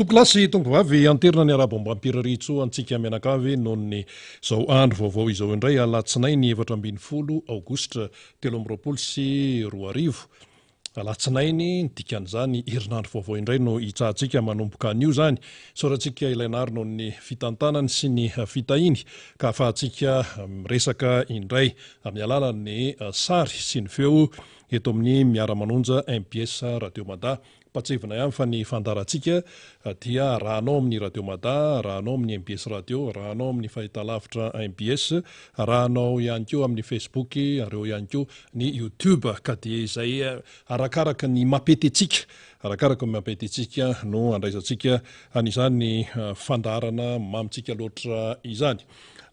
Tokolasy tombovavy anterina ny arabam-bampireritso antsika mianakavy noho ny zao andro vaovao izao indray alatsinainy 4 aogositra 2024 alatsinainy ny dikan'izany herinandro vaovao indray no hitsahantsika manomboka an'io zany sorantsika ilainary noho ny fitantanany sy ny fitahiny ka afahantsika miresaka indray amin'ny alalan'ny sary sy ny feo eto amin'ny miara-manonja MPS Radio Mada. Patsevina ihany fa ny fandarantsika dia rahanao amin'ny Radio Mada, rahanao amin'ny MPS Radio, rahanao amin'ny fahitalavitra MPS, rahanao ihany koa amin'ny Facebook, areo ihany koa ny YouTube ka dia izay arakaraka ny mampety antsika no andraisantsika an'izany fandarana mamitsika loatra izany.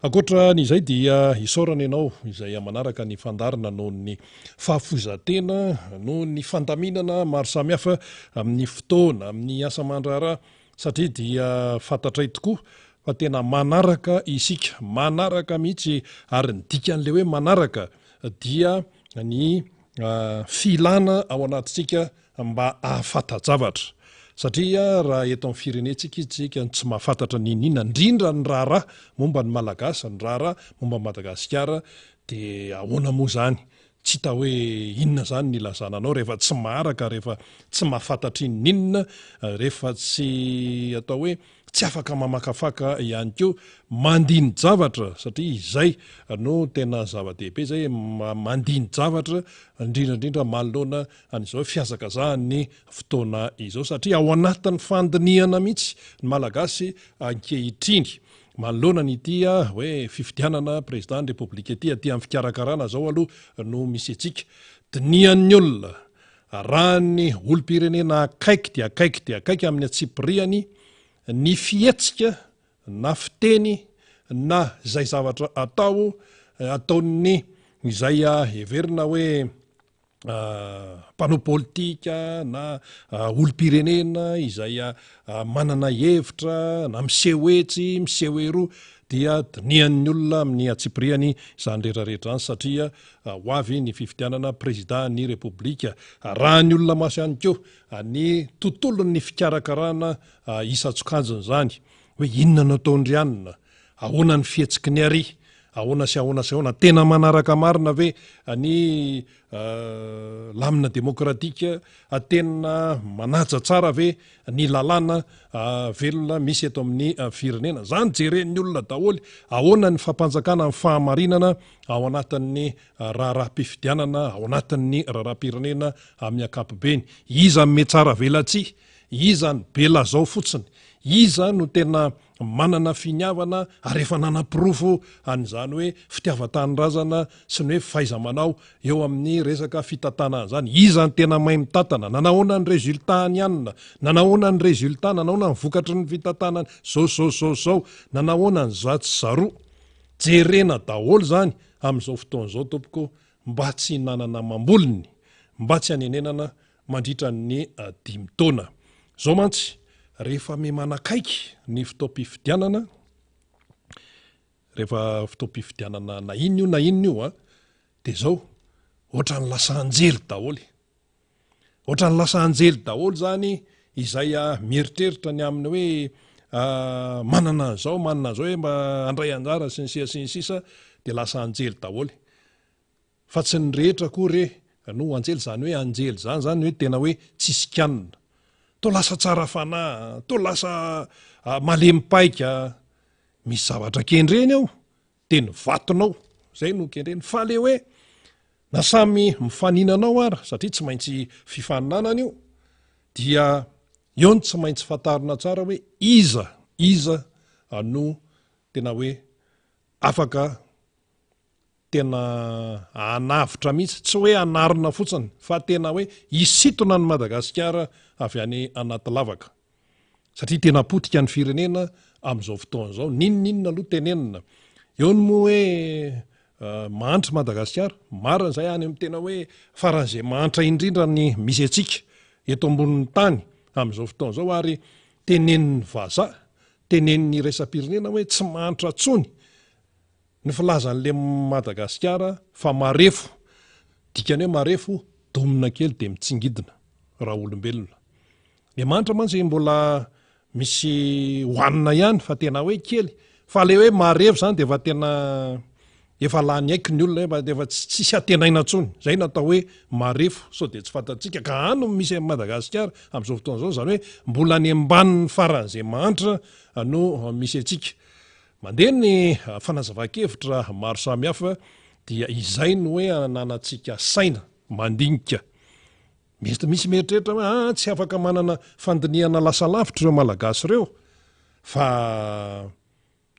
Akoatra n'izay dia isorana ianao izay manaraka ny fandarana noho ny fahafozatena noho ny fandaminana maro samihafa amin'ny fotoana, amin'ny asa aman-draharaha satria dia fantatray tokoa fa tena manaraka isika, manaraka mihitsy ary ny dikan'le hoe manaraka dia ny filana ao anatintsika mba ahafantajavatra. Satria raha eto amin'ny firenetsika isika tsy mahafantatra ninina indrindra ny raharaha momba ny malagasy, ny raharaha momba Madagasikara dia ahoana moa zany? Tsy hita hoe inona zany ny ilazananao rehefa tsy maharaka, rehefa tsy mahafantatra inona, rehefa tsy atao hoe tsy afaka mamakafaka ihany koa mandiny javatra satria izay no tena zava-dehibe zay mandiny javatra indrindra manoloana an'izao fiazakazahan'ny fotoana izao satria ao anatin'ny fandinihana mihitsy ny malagasy ankehitriny manoloana n'ity hoe fifidianana président république ety amin'ny fikarakarana zao aloha no misy antsika dinian'ny olona raha ny olom-pirenena akaiky amin'ny atsipiriany ny fihetsika na fiteny na zay zavatra ataony izay heverina hoe mpanao politika na olom-pirenena izay manana hevitra na miseho hetsy miseho heroa dia dinian'ny olona amin'ny atsipiriany izany rehetrarehetra any satria ho avy ny fifidianana président ny repoblika raha ny olona maso ihany koa ny tontolon'ny fikarakarana isa-tsokajiny zany hoe inona no ataondrianina, ahoana ny fihetsiky ny ary, ahoana sy ahoana tena manaraka marina ve ny lamina demokratika tena manaja tsara ve ny lalàna velona misy eto amin'ny firenena zany jeren'ny olona daholo ahoana ny fampanjakana amin'ny fahamarinana ao anatin'ny raharaha-pifidianana ao anatin'ny raharaha-pirenena amin'ny ankapobeny iza me tsara velatsia iza ny bela zao fotsiny iza no tena manana finiavana ary efa nanapirofo an'izany hoe fitiavan-tanorazana sy ny hoe fahaiza-manao eo amin'ny resaka fitantanana zany iza ny tena mahay mitantana nanahoana ny résultat ny anina nanahoana ny résultat nanahoana ny vokatry ny fitantanana zao nanahoana ny zatsy zaroa jerena daholo zany amin'izao fotoana zao tompoko mba tsy nanana mambolony mba tsy hanenenana mandritra ny 5 taona zao mantsy rehefa memanakaiky ny fotoam-pifidianana rehefa fotoam-pifidianana na inona io dia zao ohatra ny lasa anjely daholo zany izay mieritreritra ny amin'ny hoe manana zao hoe mba andray anjara sy ny sisa dia lasa anjely daholo fa tsy ny rehetra koa no anjely zany hoe anjely zany hoe tena hoe tsisy kanina to lasa tsara fanahy, to lasa malemy-paika, misy zavatra kendreny ao, dia ny vatonao, zay no kendreny, fa le hoe na samy mifaninanao ara, satria tsy maintsy fifaninanana io, dia eo ny tsy maintsy fantarina tsara hoe iza no tena hoe afaka tena anavitra mihitsy, tsy hoe anarina fotsiny, fa tena hoe isitona ny Madagasikara avy any anaty lavaka. Satria tena potika ny firenena amin'izao fotoana zao, ninona aloha tenenina. Eo ny moa hoe mahantra Madagasikara, marina zay any amin'ny tena hoe faran'izay mahantra indrindra ny misy antsika eto ambonin'ny tany amin'izao fotoana zao ary tenenin'ny vazaha, tenenin'ny raisam-pirenena hoe tsy mahantra tsony ny filazan'le Madagasikara fa marefo, dikany hoe marefo domina kely dia mitsingidina raha olombelona. Le mantra mantsy mbola misy hoanina ihany fa tena hoe kely fa le hoe maharevo zany de fa tena efa lany aiky ny olona defa tsisy atenaina ntsony zay natao hoe marefo so de tsy fantatsika ka ano misy Madagasikara am'izao fotoana zao zany hoe mbola ny ambanin'ny faran'izay mahantra no misy atsika mandeha ny fanazava-kevitra maro samihafa dia izay no hoe ananatsika saina mandinika misy mieritreritra hoe tsy afaka manana fandiniana lasa lavitra ireo malagasy ireo fa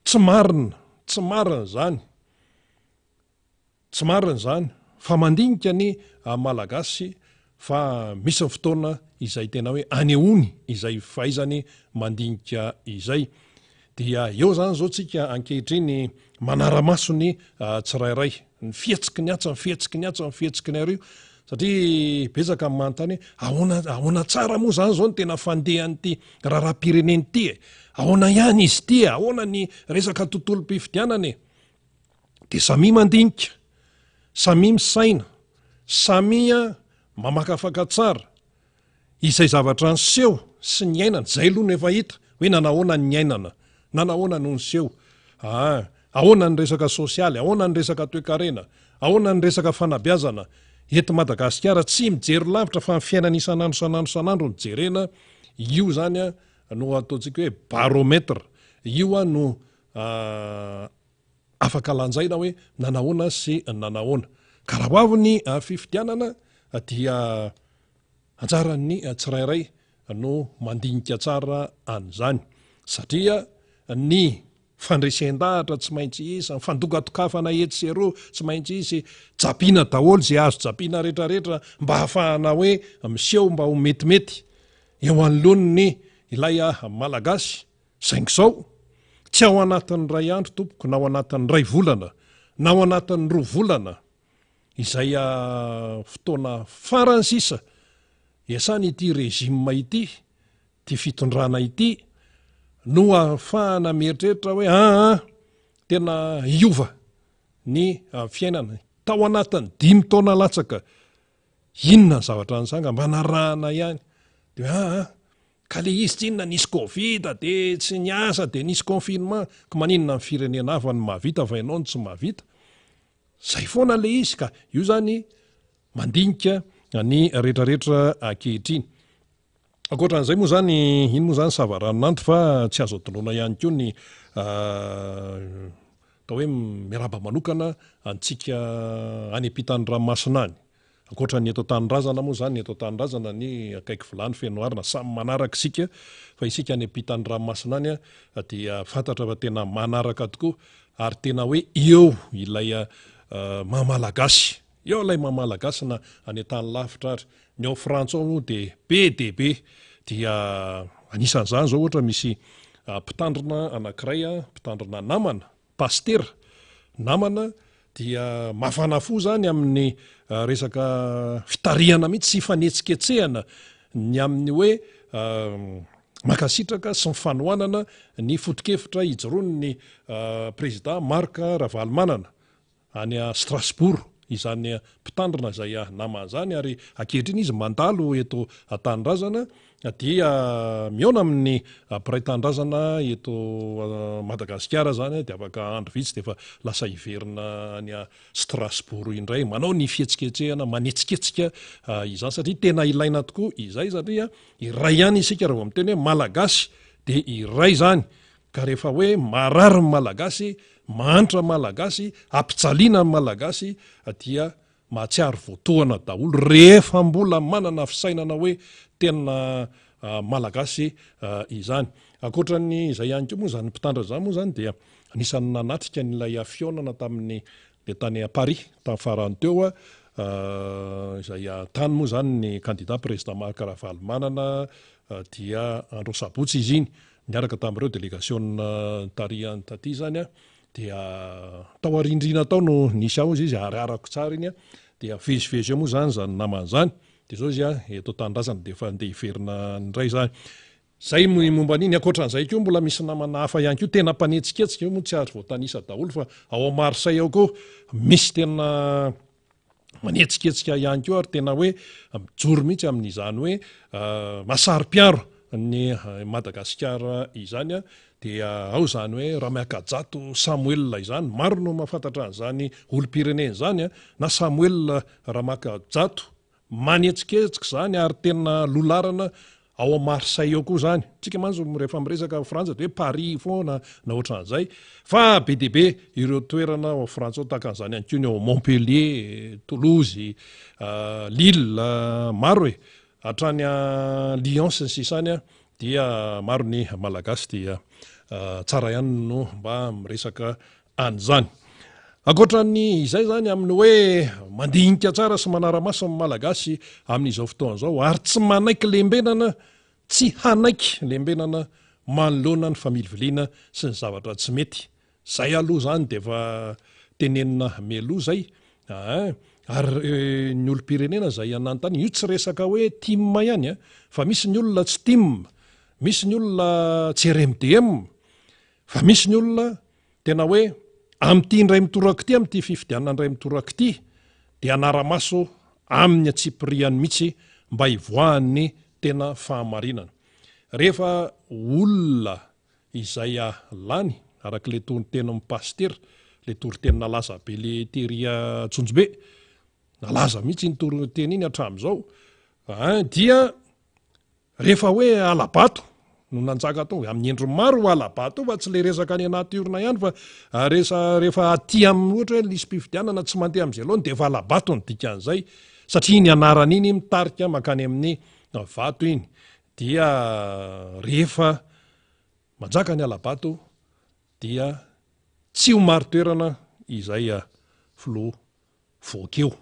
tsy marina zany tsy marina zany fa mandinika ny malagasy fa misy ny fotoana izay tena hoe anehoany izay fahaizany mandinika izay dia eo zany zao tsika ankehitriny manara-maso ny tsirairay ny fihetsiky ny atsa ny fihetsiky ny atsa ny fihetsiky ny ario satria betsaka manontany ahoana tsara moa zany zao ny tena fandehan'ity raharam-pireneny ity ahoana ihany izy ity ahoana ny resaka tontolo-pifidianany de samy mandinika samy misaina samia mamakafaka tsara izay zavatra nyseho sy ny ainana zay aloha no efa hita hoe nanahoana ny ainana nanahoana no nyseho ahoana ny resaka sosialy ahoana ny resaka toe-karena ahoana ny resaka fanabeazana eto Madagasikara tsy mijery lavitra fa ny fiainana isanandro ny jerena io zany no ataontsika hoe barometra io no afaka lanjaina hoe nanahoana sy nanahoana ka raha avy ny fifidianana dia anjaran'ny tsirairay no mandinika tsara an'izany satria ny fandresen-dahatra tsy maintsy isy ny fandokatokafana etsero tsy maintsy isy japiana daholo zay azo japiana rehetrarehetra mba hahafahana hoe miseho mba ho metimety eo anolon'ny ilay malagasy saingizao tsy ao anatin'ny ray andro tompoko na ao anatin'ny ray volana na ao anatin'ny roa volana izay fotoana farany sisa iasany ity rezima ity ty fitondrana ity no ahafahana mieritreritra hoe tena iova ny fiainana tao anatin'ny 5 taona latsaka inona ny zavatra nysanga mba narahana ihany de ka le izy tsy inona nisy covid de tsy niasa de nisy confinement ka maninona ny firenena hafa ny mahavita fa ianao ny tsy mahavita zay foana le izy ka io zany mandinika ny rehetrarehetra ankehitriny akoatran'izay moa zany ino moa zany savaranonanto fa tsy azo adoloana ihany koa ny atao hoe miraba manokana antsika any ampitan'ny ranomasina any akoatra ny eto tanindrazana moa zany ny eto tanindrazana ny akaiky vilany fenoarina samy manaraka isika fa isika any ampitan'ny ranomasina any dia fantatra fa tena manaraka tokoa ary tena hoe eo ilay mamalagasy eo ilay mamalagasy na any an-tany lavitra ary ny ao frantsa ao moa de be dia anisan'izany zao ohatra misy mpitandrina anankiray mpitandrina namana pastera namana dia mafana fo zany amin'ny resaka fitarihana mihitsy sy fanetsiketsehana ny amin'ny hoe makasitraka sy ny fanohanana ny foto-kevitra hijoroany ny président Marc Ravalomanana any Strasbourg izany mpitandrina zay naman'izany ary ankehitriny izy mandalo eto atandrazana dia miona amin'ny mpiray-tandrazana eto Madagasikara zany de afaka andro vitsy de efa lasa hiverina any Strasbourg indray manao ny fihetsiketsehana manetsiketsika izany satria tena ilaina tokoa izay satria iray ihany isika raha vao miteny hoe malagasy de iray zany ka rehefa hoe marary ny malagasy mahantra malagasy ampijaliana ny malagasy dia mahatsiaro voatohana daholo rehefa mbola manana fisainana hoe tena malagasy izany akoatran'ny izay ihany koa moa zany mpitandra zany moa zany dia anisan'ny nanatrika n'ilay fionana tamin'ny le tany Paris tamin'ny farany teo izay tany moa zany ny candidat président Marc Ravalomanana dia andro sabotsy izy iny niaraka tamin'ireo délégation tarihany taty zany dia tao arindrina tao no nisy ao izy ariarako tsara iny dia vezivezy eo moa zany naman'izany de zao izy eto tandrazana de efa ndeha hiverina ndray zany zay momba an'iny akoatran'izay koa mbola misy namana hafa ihany koa tena mpanetsiketsika io moa tsy azo voatanisa daholo fa ao Marseille ao koa misy tena manetsiketsika ihany koa ary tena hoe mijoro mihitsy amin'izany hoe masary-piaro ny Madagasikara izany dia ao zany hoe Ramiakajato Samuel izany, maro no mahafantatra an'izany olom-pirenena zany na Samuel Ramiakajato, manetsiketsika zany ary tena lolarana ao Marseille eo koa zany. Tsika mantsy rehefa miresaka Frantsa hoe Paris foana na ohatran'izay, fa be dia be ireo toerana ao Frantsa ao tahaka an'izany ihany koa ny ao Montpellier, Toulouse, Lille, maro e, hatrany Lyon sy ny sisany dia maro ny malagasy dia tsara ihany no mba miresaka an'izany. Ankoatran'ny izay zany amin'ny hoe mandinika tsara sy manara-maso amin'ny malagasy amin'izao fotoana izao, ary tsy manaiky lembenana, tsy hanaiky lembenana manoloana ny familiviliana sy ny zavatra tsy mety. Zay aloha zany dia efa tenenina mialoha zay. Ary ny olom-pirenena zay ananontany, io tsy resaka hoe tim ihany fa misy ny olona tsy tim, misy ny olona tsy RMDM, fa misy ny olona tena hoe amin'ity indray mitoraka ity, amin'ity fifidianana indray mitoraka ity dia anara-maso amin'ny atsipiriany mihitsy mba hivoahan'ny tena fahamarinana. Rehefa olona izay lany arak'ilay toriteny pasteur, ilay toriteny nalaza be le teria Tsonjobe, nalaza mihitsy ny toriteny iny hatramin'izao, dia rehefa hoe alabato no nanjaka tao amin'ny endro maro alabato fa tsy le resaka any natiorina ihany fa rehefa aty amin'ny ohatra hoe lisy mpifidianana tsy mandeha amin'izay loany dia efa alabato ny dikan'izay, satria ny anarana iny mitarika makany amin'ny vato iny. Dia rehefa manjaka ny alabato dia tsy ho maro toerana izay filoha voakeo.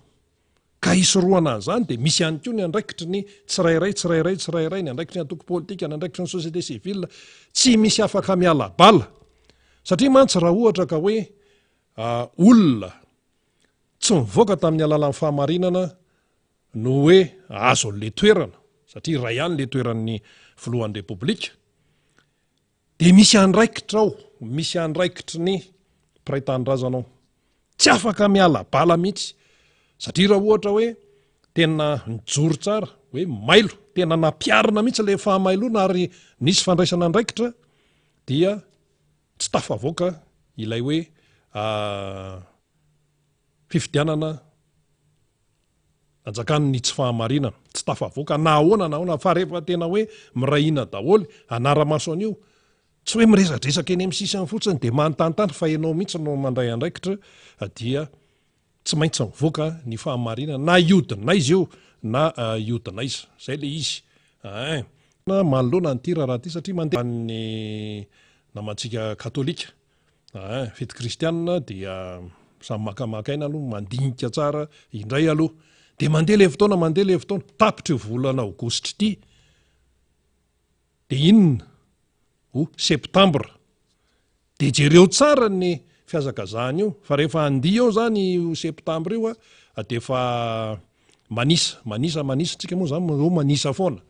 Ka hisoroana an'izany dia misy ihany koa ny andraikitry ny tsirairay, ny andraikitry ny antoko politika, ny andraikitry ny société civile, tsy misy afaka miala bala. Satria mantsy raha ohatra ka hoe olona tsy mivoaka tamin'ny alalan'ny fahamarinana no hoe azo an'ilay toerana, satria ray ihany ilay toeran'ny filohan'ny repoblika, dia misy andraikitra ao, misy andraikitry ny mpiray tanindrazana ao, tsy afaka miala bala mihitsy. Satria raha ohatra hoe tena nijoro tsara, hoe mailo, tena nampiarina mihitsy ilay fahamailona ary nisy fandraisana andraikitra, dia tsy tafavoaka ilay hoe fifidianana anjakan'ny tsy fahamarinana, tsy tafavoaka na ahoana fa rehefa tena hoe mirahina daholo anara-maso an'io, tsy hoe miresadresaka eny amin'ny sisiny fotsiny dia manontantany fa ianao mihitsy no mandray andraikitra, dia tsy maintsy mivoaka ny fahamarinana, na iodinaiza io na iodinaiza, zay le izy. Manoloana ny tira raha ty satria mandeha ny namantsika katolika, fety kristianina dia samy makamakaina aloha, mandinika tsara indray aloha, dia mandeha le fotoana, tapitra io volana aogositra ity, dia inona ho septambra, dia jereo tsara ny fiazakazahana io, fa rehefa andia eo zany io septambra io dia efa manisa tsika moa zany manisa foana,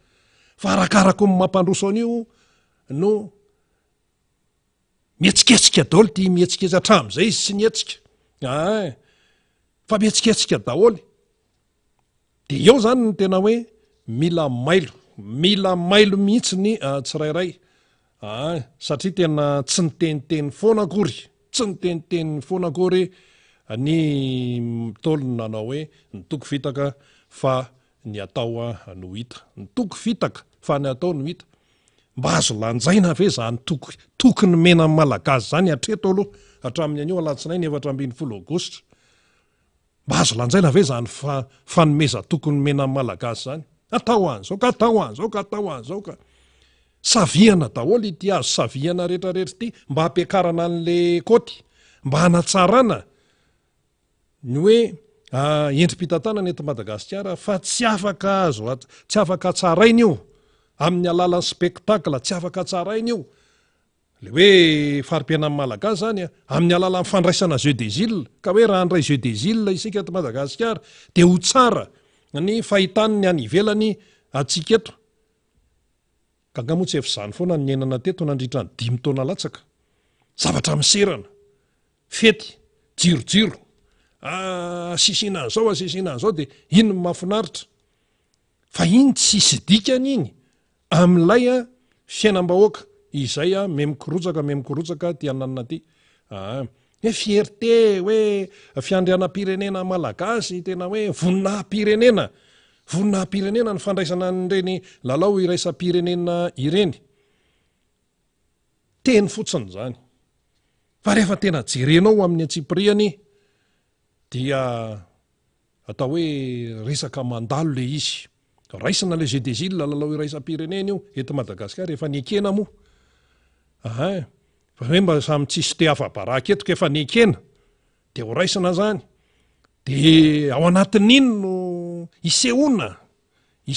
fa arakarako ny mampandroso an'io no mietsiketsika daholo, ty mietsiketsika hatramin'izay izy sy nietsika, fa mietsiketsika daholo. Dia eo zany ny tena hoe mila mailo mihitsy ny tsirairay, satria tena tsy niteniteny foana akory, ny tolona nanao hoe nitoko fitaka fa ny atao no hita, nitoko fitaka fa ny atao no hita. Mba azo lanjaina ve zany tokony mena malagasy zany hatreto aloha hatramin'ny anio alatsinainy 17 aogositra, mba azo lanjaina ve zany fanomeza tokony mena malagasy zany? Atao an'izao ka saviana daholo ity azo saviana rehetrarehetra ity, mba hampiakarana an'le kôty, mba hanatsarana ny hoe endrim-pitantanana eto Madagasikara, fa tsy afaka tsaraina io amin'ny alalan'ny spektakla, tsy afaka tsaraina io le hoe fari-piainan'ny malagasy zany amin'ny alalan'ny fandraisana jeu des îles, ka hoe raha andray jeu des îles isika eto Madagasikara dia ho tsara ny fahitany ny any ivelany atsika eto. Ka ngamoa tsy efa izany foana ny enana teto nandritra ny 5 taona latsaka, zavatra miserana, fety, jirojiro, sisina an'izao dia iny mahafinaritra, fa iny tsy hisy dikany iny amin'ilay a fiainam-bahoaka izay a memikorotsaka ty ananina ty hoe fierté hoe fiandrianam-pirenena malagasy tena hoe voninahim-pirenena ny fandraisana nyreny lalao iraisam-pirenena ireny teny fotsiny zany fa rehefa tena jerenao amin'ny antsipriany dia atao hoe resaka mandalo le izy raisina le jeu des îles lalao iraisam-pirenena io eto Madagasikara efa niekena moa fa hoe mba samy tsisy te hafa-baraka etiko efa niekena de ho raisina zany de ao anatin'iny no isehoana ny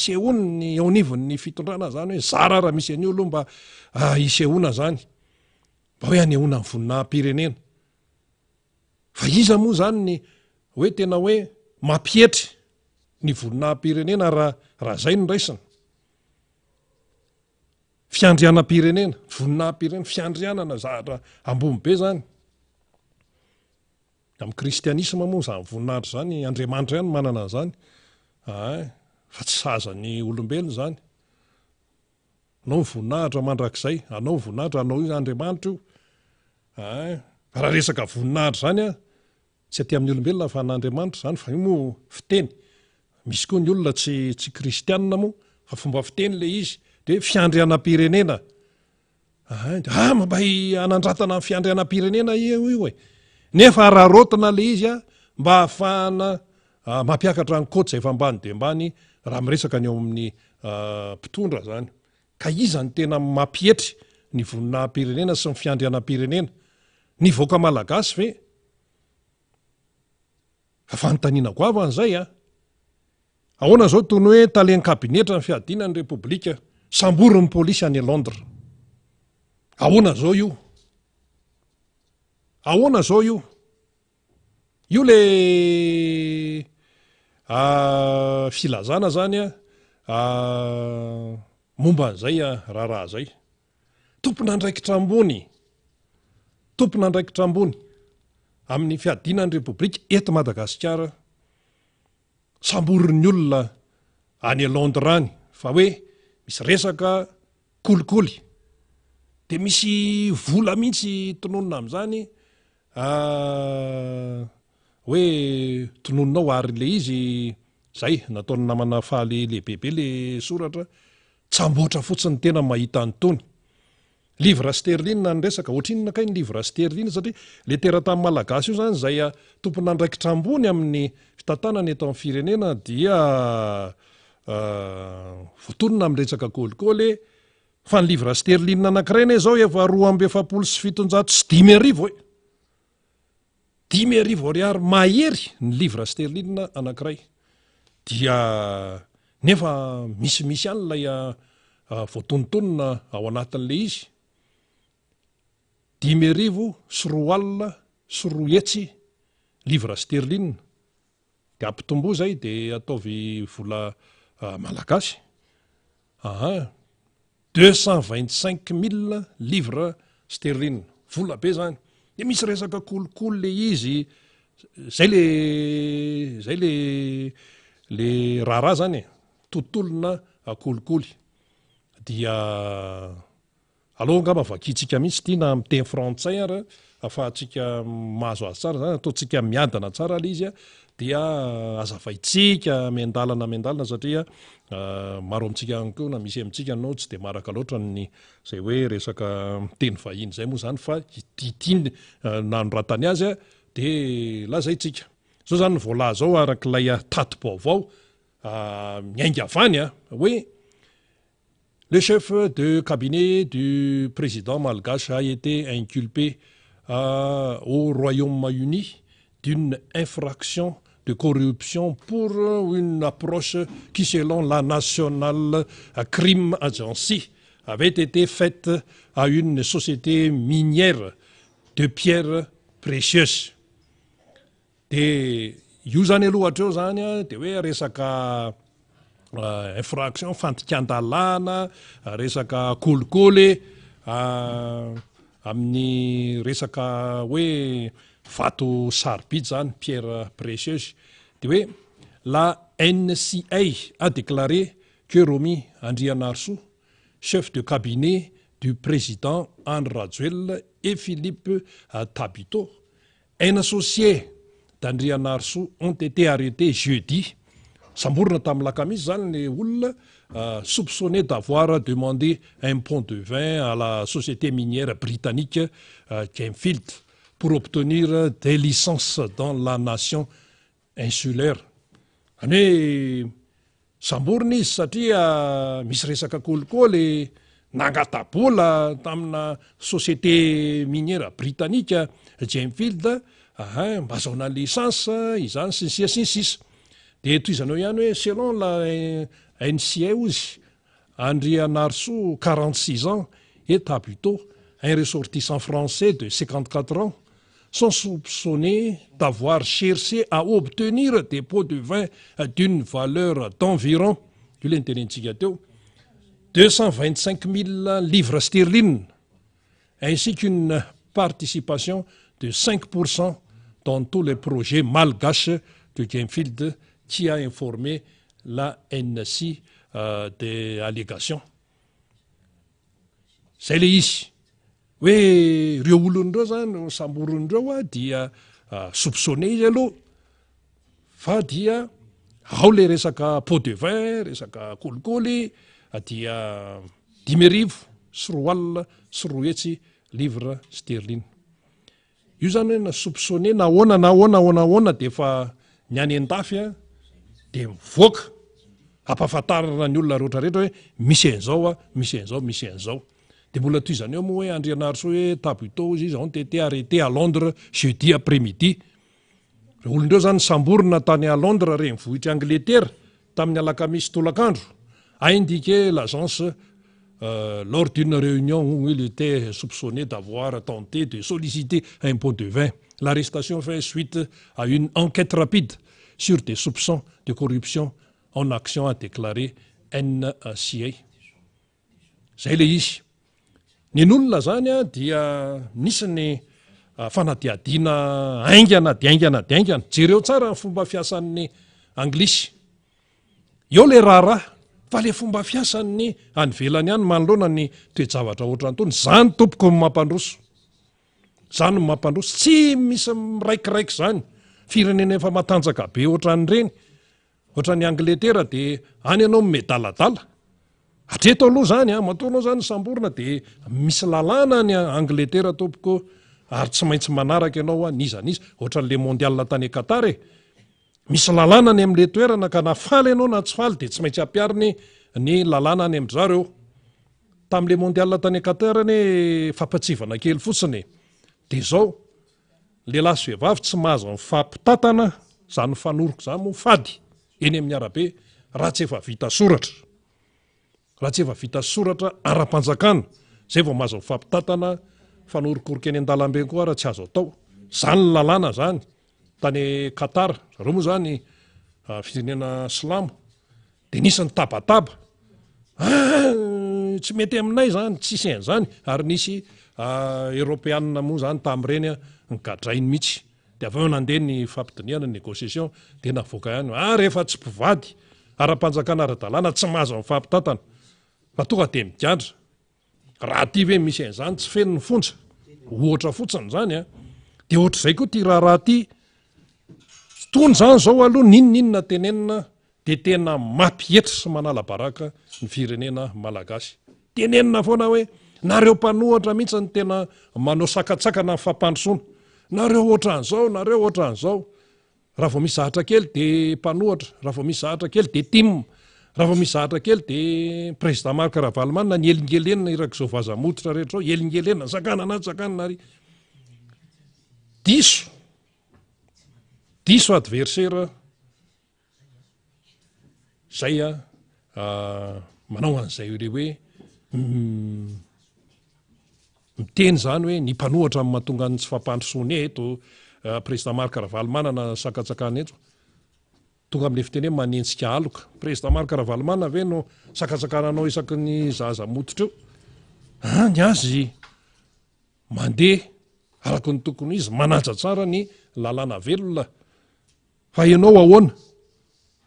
eo anivon'ny fitondrana zany hoe zara raha misy an'io aloha mba isehoana zany mba hoe anehoana ny voninahim-pirenena fa iza moa zany ny hoe tena hoe mampietry ny voninahim-pirenena raha zay no raisina fiandrianam-pirenena voninahim-pirenena fiandrianana zahatra ambony be zany amin'ny kristianisma moa zany voninahitra zany Andriamanitra ihany manana zany fa tsy sazany olombelona zany anao voninahitra mandrakizay anao voninahitra anao io Andriamanitra io raha resaka voninahitra zany a tsy aty amin'ny olombelona fa n'Andriamanitra zany fa io moa fiteny misy koa ny olona tsy kristianina moa fa fomba fiteny le izy de fiandrianam-pirenena mba anandratana ny fiandrianam-pirenena io nefa raharotina le izy a mba ahafahana mampiakatra ny koty zay efa ambany de ambany raha miresaka ny eo amin'ny mpitondra zany ka izany tena mampietry ny voninahim-pirenena sy ny fiandrianam-pirenena ny voaka malagasy ve fanontaniana goavan'izay ahoana zao tony hoe talen kabinetra ny fiadinany repoblika sambory ny polisy any Londres ahoana zao io le filazana zany momba an'izay raha zay tompona andraikitra ambony amin'ny fiadinany repoblika eto Madagasikara samborin'ny olona any Londres any fa hoe misy resaka kolikoly de misy vola mihitsy tononona amin'izany hoe tononinao ary le izy zay nataony namana fahaly lehibebe le soratra tsamboatra fotsiny tena mahita anytony livre sterline ny resaka ohatrinona kay ny livre sterline satria le teratany malagasy io zany zay tompona andraikitra ambony amin'ny fitantanana eto amin'ny firenena dia voatonona amin'ny resaka kolikoly fa ny livre sterline anankiray ane zao efa 2,700 sy 10,000 10,000 ariary mahery ny livre sterline anankiray dia nefa misy ihany lay voatonontonona ao anatin'le izy 10,000 sy 2 sy 2 hetsy livre sterline de ampitombo zay de ataovy vola malagasy 225,000 livre sterline vola be zany de misy resaka kolikoly le izy zay le raha zany tontolona kolikoly dia aloha ngamba vakitsika mihitsy ity na amin'ny teny frantsay ara afahantsika mahazo azy tsara zany ataontsika miadana tsara le izy dia azavaitsika miandalana satria maro amintsika ihany koa na misy amintsika anao tsy de maraka loatra ny zay hoe resaka teny vahiny zay moa zany fa ity nanoratany azy de lazaitsika zao zany vola zao arak'ilay tato-baovao miainga avany hoe le chef de cabinet du président malgache a été inculpé au Royaume-Uni d'une infraction de corruption pour une approche qui, selon la National Crime Agency, avait été faite à une société minière de pierres précieuses. De io zany aloha hatreo zany de hoe resaka infraction fantikan-dalàna resaka kolikoly amin'ny resaka hoe vato sarobidy zany pierre précieuse de hoe la NCA a déclaré que Romy Andrianarso chef de cabinet du président Anne Rajoelina et Philippe Tabito. Un associé d'Andrianarso ont été arrêtés jeudi. Samborina tamin'ny lakamisy zany le olona soupçonné d'avoir demandé un pont de vin à la société minière britannique Gemfield pour obtenir des licences dans la nation insulaire. Any hoe samborina izy satria misy resaka kolikoly nangatabola tamina société minière britannique Gemfield mba azaona licence izany sinsisa de toizanao ihany hoe selon la NCA ozy Andrianarso 46 ans et Tabito un ressortissant français de 54 ans sont soupçonnés d'avoir cherché à obtenir des pots de vin d'une valeur d'environ 225 000 livres sterling, ainsi qu'une participation de 5% dans tous les projets malgaches de Gemfield, qui a informé la NC des allégations. Zay le izy hoe reo olon'ireo zany samboron'ireo dia soupçonné izy aloha fa dia ao le resaka pot de vin, resaka kolikoly dia 10,000 sy 4 livre sterling. Io zany hoe na soupçonné nahoana de fa niany an-dafy de mivoaka ampahafantarana ny olona rehetrarehetra hoe misy an'izao de mbola toy izany eo moa hoe Andrianarso hoe Tabito izy ont été arrêtés à Londres jeudi après-midi. Olondreo zany samborina tany à Londres renivohitra Angleterre tamin'ny alakamisy tolakandro a indiqué l'agence lors d'une réunion où il était soupçonné d'avoir tenté de solliciter un pot de vin. L'arrestation fait suite à une enquête rapide sur des soupçons de corruption en action, a déclaré NCA. Zay le izy. Ny olona zany dia nisy ny fanadiadina aingana. Jereo tsara ny fomba fiasan'ny anglisy. Eo le raharaha fa le fomba fiasan'ny any velany ihany manoloana ny toejavatra ohatrantony. Zany tompoko mampandroso. Tsy misy miraikiraiky zany. Firenena efa matanjaka be ohatran'ireny. Ohatran'ny Angleterre de any ianao medaladala. Hatreto aloha zany matoanao zany samborina de misy lalàna ny Angleterre tompoko ary tsy maintsy manaraka ianao niza ohatran'le mondial tany Qatar misy lalàna ny amin'le toerana ka na faly ianao na tsy faly de tsy maintsy ampiariny ny lalàna ny amin'zareo. Tamin'le mondial tany Qatar ny fampatsivana kely fotsiny de zao lehilahy sy vehivavy tsy mahazo mifampitatana zany fanoroko zany moa fady eny amin'ny arabe raha tsy efa vita soratra ara-panjakana zay vao mahazo mifampitatana fanorokoroka eny an-dalambe koa raha tsy azo atao. Zany lalàna zany tany Qatar zareo moa zany firenena silamo de nisy ny tabataba tsy mety aminay zany tsisy an'izany ary nisy européanina moa zany tamin'ireny nygadrainy mihitsy de avy eo nandeha ny fampidiniana négociation de navoaka ihany rehefa tsy mpivady ara-panjakana ara-dalàna tsy mahazo mifampitatana fa tonga de migadra raha ty hoe misy an'izany tsy feno ny fontra ohatra fotsiny zany de ohatr'izay koa ty raha ty tony zany zao aloha ninona tenenina de tena mampietra sy manala baraka ny firenena malagasy. Tenenina foana hoe nareo mpanohatra mihitsy ny tena manao sakatsakana ny fampandrosoana. Nareo ohatran'izao raha vao misy zahatra kely de mpanohatra, raha vao misy zahatra kely de tim, raha vao misy zahatra kely de président Marc Ravalomanana ny elingelenina irak'izao vazamototra rehetra zao elingelenina sakana ary diso adversaire zay manao an'izay le hoe miteny zany hoe ny mpanohatra amin'ny mahatonga ny tsy fampandrosoana eto président Marc Ravalomanana sakatsakana eto tonga amin'le fiteny hoe manentsika aloka. Président Marc Ravalomanana ve no sakatsakananao isaky ny zaza mototra eo ny azy mandeha araka ny tokony izy manaja tsara ny lalàna velona fa ianao ahoana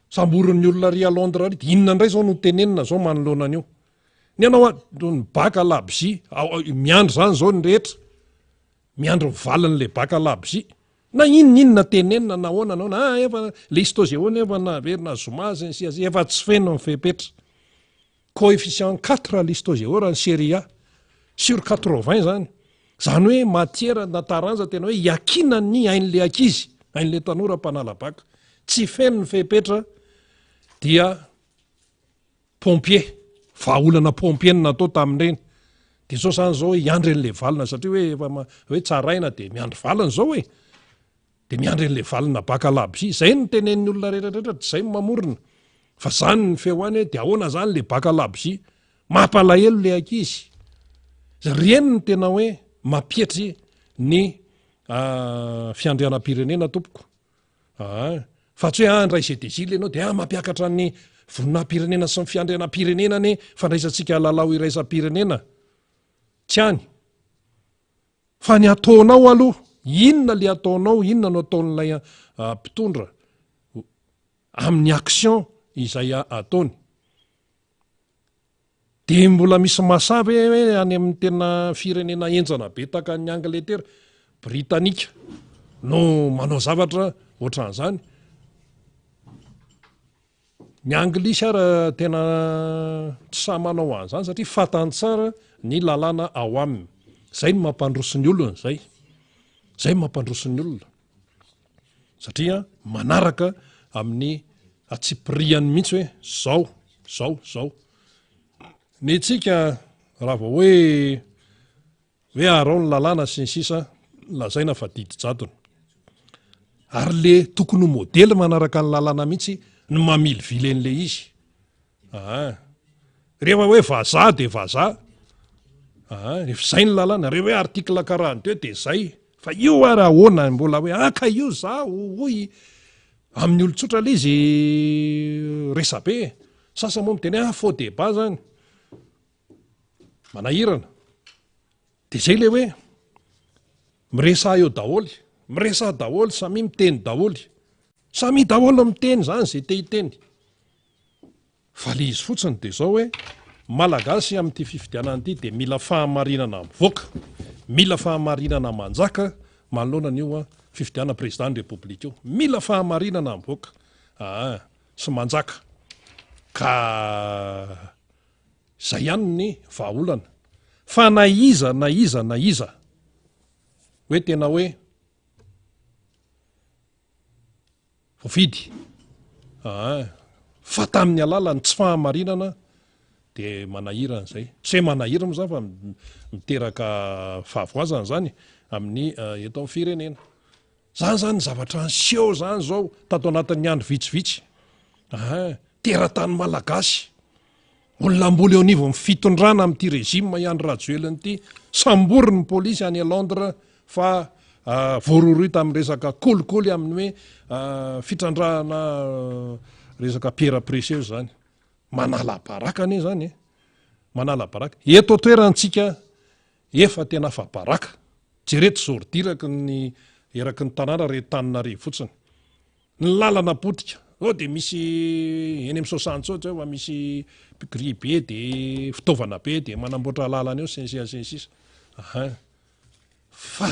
samborin'ny olona ry à Londres ry inona indray zao no tenenina zao manoloana an'io ny anao ny baka labzi miandro zany zao ny rehetra miandro mivalin'le baka labzi na inoninona tenenina nahoana anao na efa le istôzy hoana efa naverina zomazy ny siazy efa tsy feno ny fepetra coefficient 4 l'istôzy raha ny série A sur 80 zany zany hoe matiera nataranja tena hoe iakina ny ain'le akizy ain'le tanora mpanalabaka tsy feno ny fepetra dia pompier vaolana pompier natao tamin'ireny de zao zany zao iandry an'le valina satria hoe tsaraina de miandry valina zao hoe de miandry an'le valina baka labzi zay ny tenen'ny olona rehetrarehetra zay mamorona fa zany ny feoany de ahoana zany le baka labzi mampalahelo le akizy reny ny tena hoe mapietry ny fiandrianam-pirenena tompoko fa tsy hoe andray CDJ lenao de mampiakatra ny vonina-pirenena sy ny fiandrianam-pirenena ny fandraisantsika lalao iraisam-pirenena tsy any fa ny ataonao aloha inona le ataonao inona no ataon'lay mpitondra amin'ny action izay ataony de mbola misy masavy hoe any amin'ny tena firenena enjana be taka ny Angletera Britanika no manao zavatra ohatran'izany ny anglisy ara tena tsy sa manao an'izany satria fatany tsara ny lalàna ao aminy zay no mampandroso ny olona zay mampandroso ny olona satria manaraka amin'ny atsipiriany mihitsy hoe zao ny tsika raha vao hoe arao ny lalàna sy ny sisa lazaina fa didy jadona ary le tokony modely manaraka ny lalàna mihitsy no mamilivily an'le izy rehefa hoe vazaha de vazaha zay ny lalàna rehefa hoe artikla karahany teo de zay fa io ara ahoana mbola hoe aka io za hoy amin'ny olotsotra le izy resabe sasa moa miteny faux débat zany manahirana de zay le hoe miresa eo daholy miresa daholy samy miteny daholy samy daholy miteny zany zay te hiteny fa le izy fotsiny de zao hoe malagasy amin'ity fifidianana ity de mila fahamarinana mivoaka mila fahamarinana manjaka manoloana an'io fifidianana président de république io mila fahamarinana mivoaka sy manjaka ka zay ihany ny vahaolana fa na iza hoe tena hoe voafidy fa tamin'ny alalany tsy fahamarinana de manahirana zay tsy hoe manahira moa zany fa miteraka fahavoazana zany amin'ny eto amin'ny firenena zany zavatra anseho zany zao tato anatin'ny andro vitsivitsy teratany malagasy olona mbola eo anivo mifitondrana amin'ity rezima iandro rajoeliny ity sambory ny polisy any Londres fa voaroroy tamin'ny resaka kolikoly amin'ny hoe fitrandrahana resaka pierre précieux zany manala baraka ane zany manala baraka eto toerantsika efa tena fa baraka jereto zordiraka ny eraky ny tanàna retanina re fotsiny ny lalana potika de misy eny amin'ny sosantsotsa fa misy gris be de fitaovana be de manamboatra lalana eo sensisa fa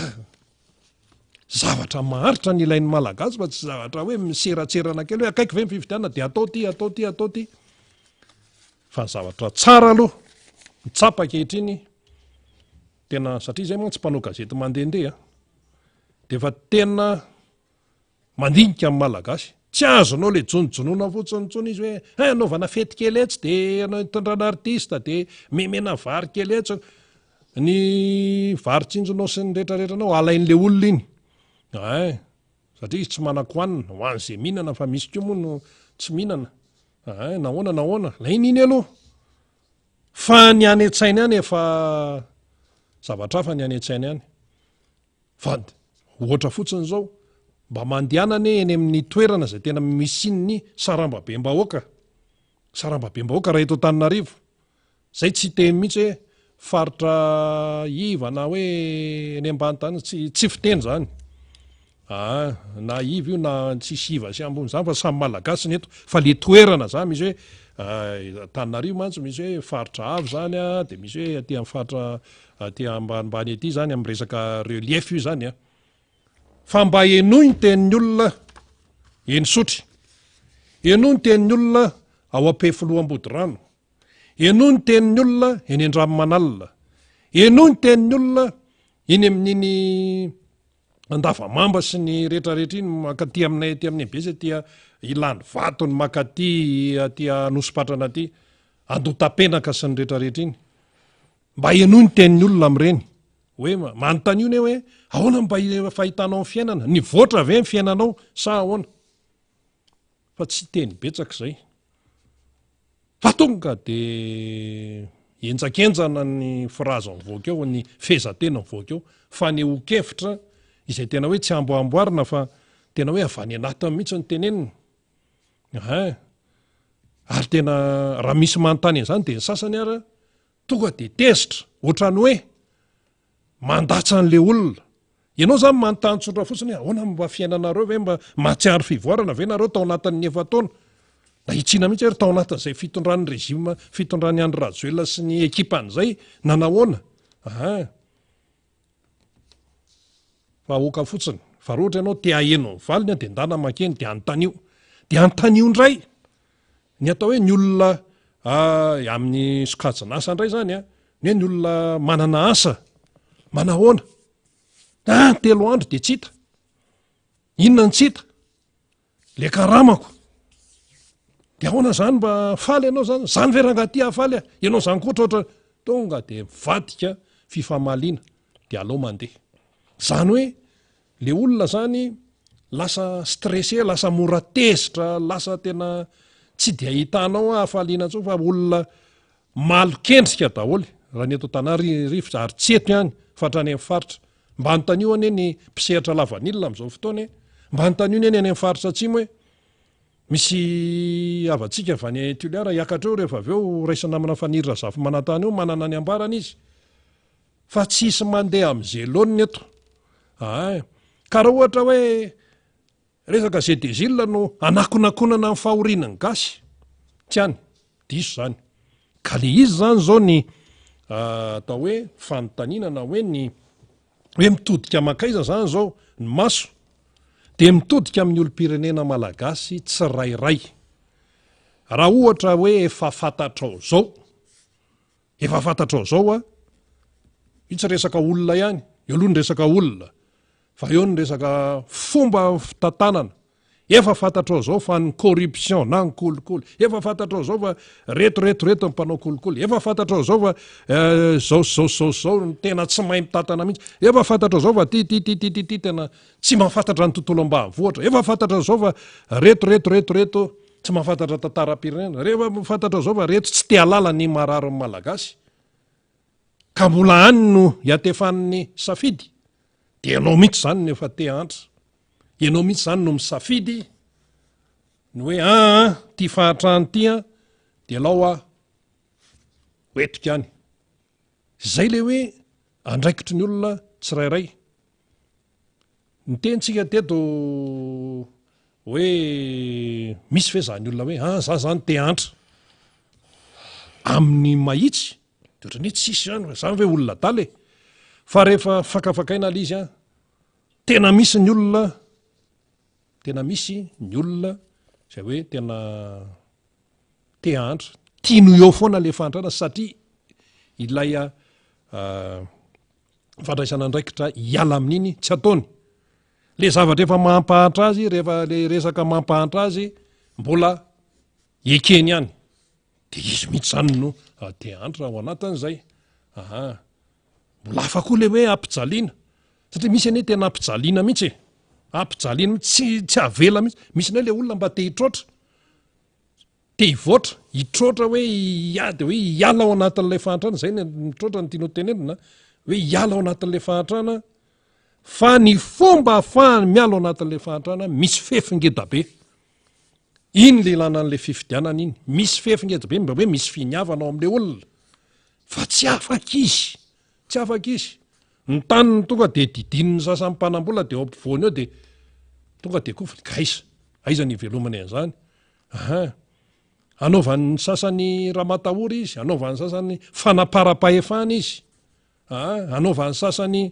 zavatra maharitra ny ilain'ny malagasy fa tsy zavatra hoe miseratserana kely hoe akaiky ve ny fifidianana de atao ty fa ny zavatra tsara aloha mitsapa kehitriny tena satria zay moa tsy mpanao gazety mandehandeha de fa tena mandinika amin'ny malagasy tsy azonao le jonojonoina fotsinyntsony izy hoe anaovana fety kely etsy de tandrana artista de memena vary kely etsy ny varytsinjonao sy ny rehetrarehetranao alain'le olona iny satria izy tsy manako-hanina ho an'izay mihinana fa misy ko moa no tsy mihinana nahoana la ininy aloha fa ny any an-tsainy any efa zavatra hafa ny any an-tsainy any fa ohatra fotsiny zao mba mandehanany eny amin'ny toerana zay tena misin'ny sarambabem-bahoaka raha eto Antananarivo zay tsy teny mihitsy hoe faritra iva na hoe eny ambany tany tsy fiteny zany na iva io na tsisy iva sy ambony zany fa samy malagasy ny eto fa le toerana zany misy hoe Tananarivo mantsy misy hoe faritra avy zany a, de misy hoe aty amin'ny faritra aty ambanimbany aty zany amin'ny resaka relief io zany a. Fa mba enoy ny tenin'ny olona eny Sotry, enoy ny tenin'ny olona ao Ampefiloha-Ambody-rano, enoy ny tenin'ny olona eny Andramomanalina, enoy ny tenin'ny olona eny amin'iny Andavamamba sy ny rehetrarehetra iny makaty aminay aty amin'ny Besa tia ilany vatony makaty aty Anosipatrana aty Andotapenaka sy ny rehetrarehetra iny. Mba enoy ny tenin'ny olona amin'ireny hoe manontany io ne hoe ahoana mba fahitanao amin'ny fiainana, ny voatra ve ny fiainanao sa ahoana? Fa tsy teny betsaka izay. Fa tonga de enjakenjana ny frazy mivoaka eo, ny fehezantena mivoaka eo, fanehoan-kevitra izay tena hoe tsy amboamboarina fa tena hoe avy any anatiny mihitsy ny tenenina. Ary tena raha misy manontany an'izany dia ny sasany ara tonga de tezitra ohatrany hoe mandatsa an'le olona. Ianao zany manontany tsotra fotsiny hoe ahoana mba fiainanareo ve mba mahatsiaro fivoarana ve nareo tao anatin'ny 9 taona? Da hitsina mihitsy ary tao anatin'izay fitondran'ny rejima, fitondran'ny Andry Rajoelina sy ny ekipan'izay nanahoana. Fa ahoaka fotsiny, fa raha ohatra ianao te aheno ny valiny dia ndana makeny dia anontanio. Dia anontanio indray. Ny atao hoe ny olona amin'ny sokajin'asa indray zany a, ny olona manana asa, manahoana? 3 andro dia tsy hita. Inona ny tsy hita? Le karamako. Dia ahoana zany mba faly ianao zany? Zany ve rangahy hafaly a? Ianao zany koa otra tonga dia mivadika fifamaliana dia alao mandeha. Zany hoe le olona zany lasa stressé, lasa mora tezitra, lasa tena tsy dia hitanao hafaliana intsony fa olona malokendrika daholo raha ny eto Antananarivo ary tsy eto ihany fa hatrany amin'ny faritra. Mba anontanio anie ny mpisehatra lavanilina amin'izao fotoana, mba anontanio anie ny amin'ny faritra atsimo hoe misy avatsika avy any Toliara hiakatra eo rehefa avy eo raisina amina fanirira zafy manantany eo manana ny ambarana izy. Fa tsisy mandeha amin'izay laoniny eto. Ka raha ohatra hoe resaka Zedezila no anakonakonana amin'ny fahorian'ny gasy, tsy hany, diso zany. Ka le izy zany zao ny atao hoe fanontaniana hoe ny hoe mitodika makaiza zany zao ny maso dia mitodika amin'ny olom-pirenena malagasy tsirairay. Raha ohatra hoe efa fantatrao zao, efa fantatrao zao a, io tsy resaka olona ihany, eo aloha ny resaka olona, fa eo ny resaka fomba fitantanana. Efa fantatrao zao fa ny corruption na ny kolikoly, efa fantatrao zao fa reto ny mpanao kolikoly, efa fantatrao zao fa zao ny tena tsy mahay mitantana mihitsy, efa fantatrao zao fa ty tena tsy mahafantatra ny tontolo ambanivohitra, efa fantatrao zao fa reto tsy mahafantatra tantaram-pirenena, rehefa fantatrao zao fa reto tsy te halala ny mararin'ny malagasy. Ka mbola any no hiatefan'ny safidy dia ianao mihitsy zany no efa te hantra. Ianao mihitsy zany no misafidy ny hoe ty fahatrany ty dia lao hoetika any. Zay le hoe andraikitry ny olona tsirairay. Ny tentsika teto hoe misy fezany olona hoe za zany te hantra amin'ny mahitsy dia ohatrany hoe tsisy zany hoe olona daly e. Fa rehefa fakafakaina le izy tena misy ny olona izay hoe tena te hantra, tiano eo foana le fantrana satria ilay fandraisana andraikitra hiala amin'iny tsy ataony. Le zavatra efa mampahatra azy, rehefa le resaka mampahatra azy mbola ekeny ihany. Dia izy mihitsy zany no te hantra ao anatin'izay. Mbola hafa koa le hoe ampijaliana, satria misy anie tena ampijaliana mihitsy e. Ampijaliana tsy avela mihitsy. Misy nay le olona mba te hitrotra, te hivoatra, hitrotra hoe hiady hoe hiala ao anatin'ilay fahantrana, zay mitrotra ny tiano tenenina hoe hiala ao anatin'ilay fahantrana, fa ny fomba ahafahany miala ao anatin'ilay fahantrana misy fefingeda be. Iny le ilana an'ilay fifidianana iny, misy fefingeda be mba hoe misy finiavana ao amin'ilay olona, fa tsy afaka izy. Ny taniny tonga dia didininy sasan'ny mpanam-bola dia ao ampovoany eo dia tonga dia kofiny ka aiza ny ivelomany an'izany. anaovan'ny sasany ramatahory izy, anaovan'ny sasany fanapara-pahefana izy, anaovan'ny sasany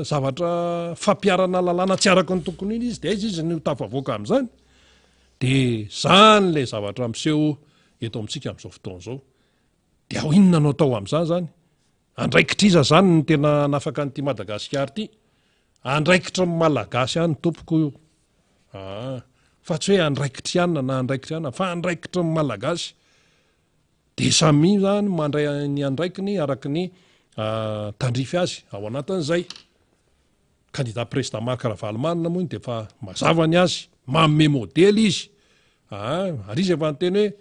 zavatra fampiarana lalàna tsy araka ny tokony iny izy, de izy no tafavoaka am'izany. De zany le zavatra miseho eto amintsika am'izao fotoana zao. De ao inona anao tao am'izany zany? Andraikitriza zany ny tena nafaka nyity Madagasikara ty. Andraikitra ny malagasy ihany tompoko io. Fa tsy hoe andraikitry ihany na andraikitry ihany fa andraikitra ny malagasy. De samy zany mandray ny andraikiny araky ny tandrify azy ao anatin'izay. Candidat président Makaravalomanina moa de fa mazava ny azy, manome modely izy. Izy efa nyteny hoe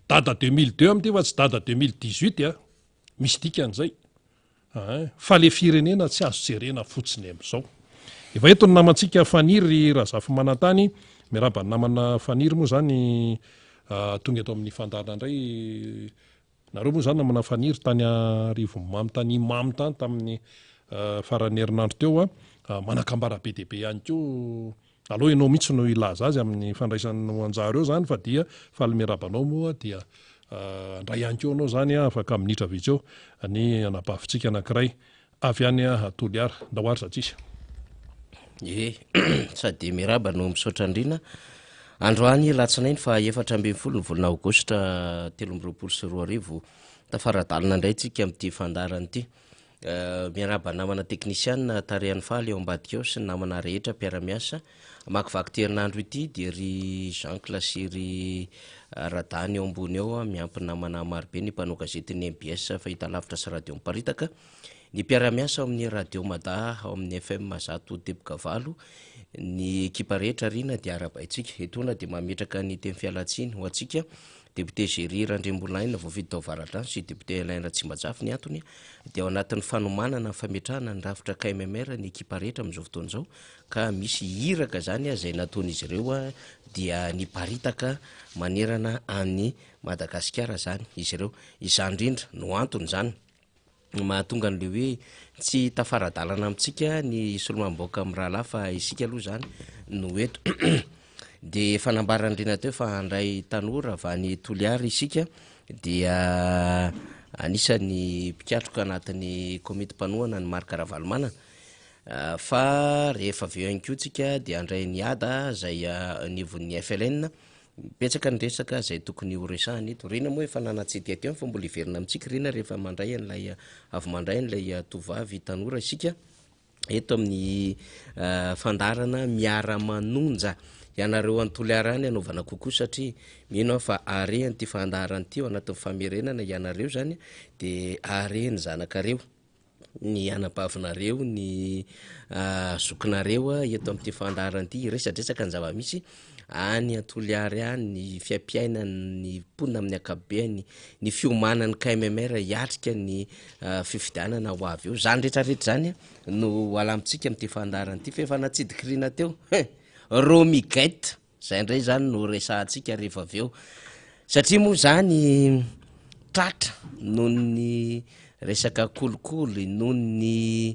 dada 2002 amin'ity fa tsy dada 2018 misy dikan'izay. Fa le firenena tsy azo jerena fotsiny amin'izao. Efa eto ny namantsika Faniry Razafy Manantany, miaraba ny namana Faniry moa zany tonga eto amin'ny fandarana indray. Nareo moa zany namana Faniry tany arivo mamy tany mamy tany tamin'ny faran'ny herinandro teo manakambara be dia be ihany koa. Aloha ianao mihitsy no ilaza azy amin'ny fandraisany anjareo zany fa dia fa le miarabanao moa dia andray ihany koa anao zany afaka minitra vitseo ny anabavintsika anankiray avy any Toliara. Ndahoary zatsisa. Sady miraba no misaotra andrina. Androany latsinainy fa 14 ny volana aogositra 2024 tafaradalina indray tsika amin'ity fandarana ity. Miaraba namana teknisianina Tarian'ny Faly eo ambadika eo sy ny namana rehetra mpiara-miasa makivaky terinandro ity de ry Jean Clasiry Radany eo ambony eo miampy namana marobe ny mpanao gazety ny MBS fahita lavitra sy radio miparitaka, ny mpiara-miasa ao amin'ny radio Mada, ao amin'ny FM Mazato Teboka Valo, ny ekipa rehetra rina dia arabaitsika etona dia mametraka ny teny fialatsiny ho atsika député Géry Randriambolaina voavidy tao Varadran sy député Alain Ratsimbajafy ny antony dia ao anatin'ny fanomanana ny fametrahana ny rafitra KMMR ny ekipa rehetra amin'izao fotoana izao ka misy hiraka zany izay nataon'izy ireo dia niparitaka manerana any Madagasikara zany izy ireo. Izany indrindra no antony zany mahatonga an'le hoe tsy tafaradalana amintsika ny solomamboaka amin'ny rahalahy fa isika aloha zany no eto de fanambarandrina teo fa andray tanora avy any Toliara isika dia anisany mpikatroka anatin'ny komity mpanohana ny Marc Ravalomanana fa rehefa avy eo ihany koa tsika dia andray niada zay nivon'ny FLN betsaka ny resaka zay tokony horesahany eto. Rena moa efa nanatsidy teo fa mbola iverina amintsika rena rehefa mandray an'ilay avy mandray an'ilay tovavy tanora isika eto amin'ny fandarana miara-manonja ianareo Antoliara any anaovana kokoa satria mino fa are an'ity fandarana ity ao anatin'ny famerenana ianareo zany de are ny zanakareo ny anabavinareo ny zokinareo eto amin'ity fandarana ity resadresaka ny zava-misy any Antoliara any ny fiampiaina ny mponina amin'ny akabeany ny fiomanan'ny KMMR hiatrika ny fifidianana ho avy eo zany rehetrarehetra zany no alamitsika amin'ity fandarana ity fa efa natsidiky rina teo Romigate zay indray zany no resahantsika rehefa avy eo satria moa zany tratra noho ny resaka kolikoly noho ny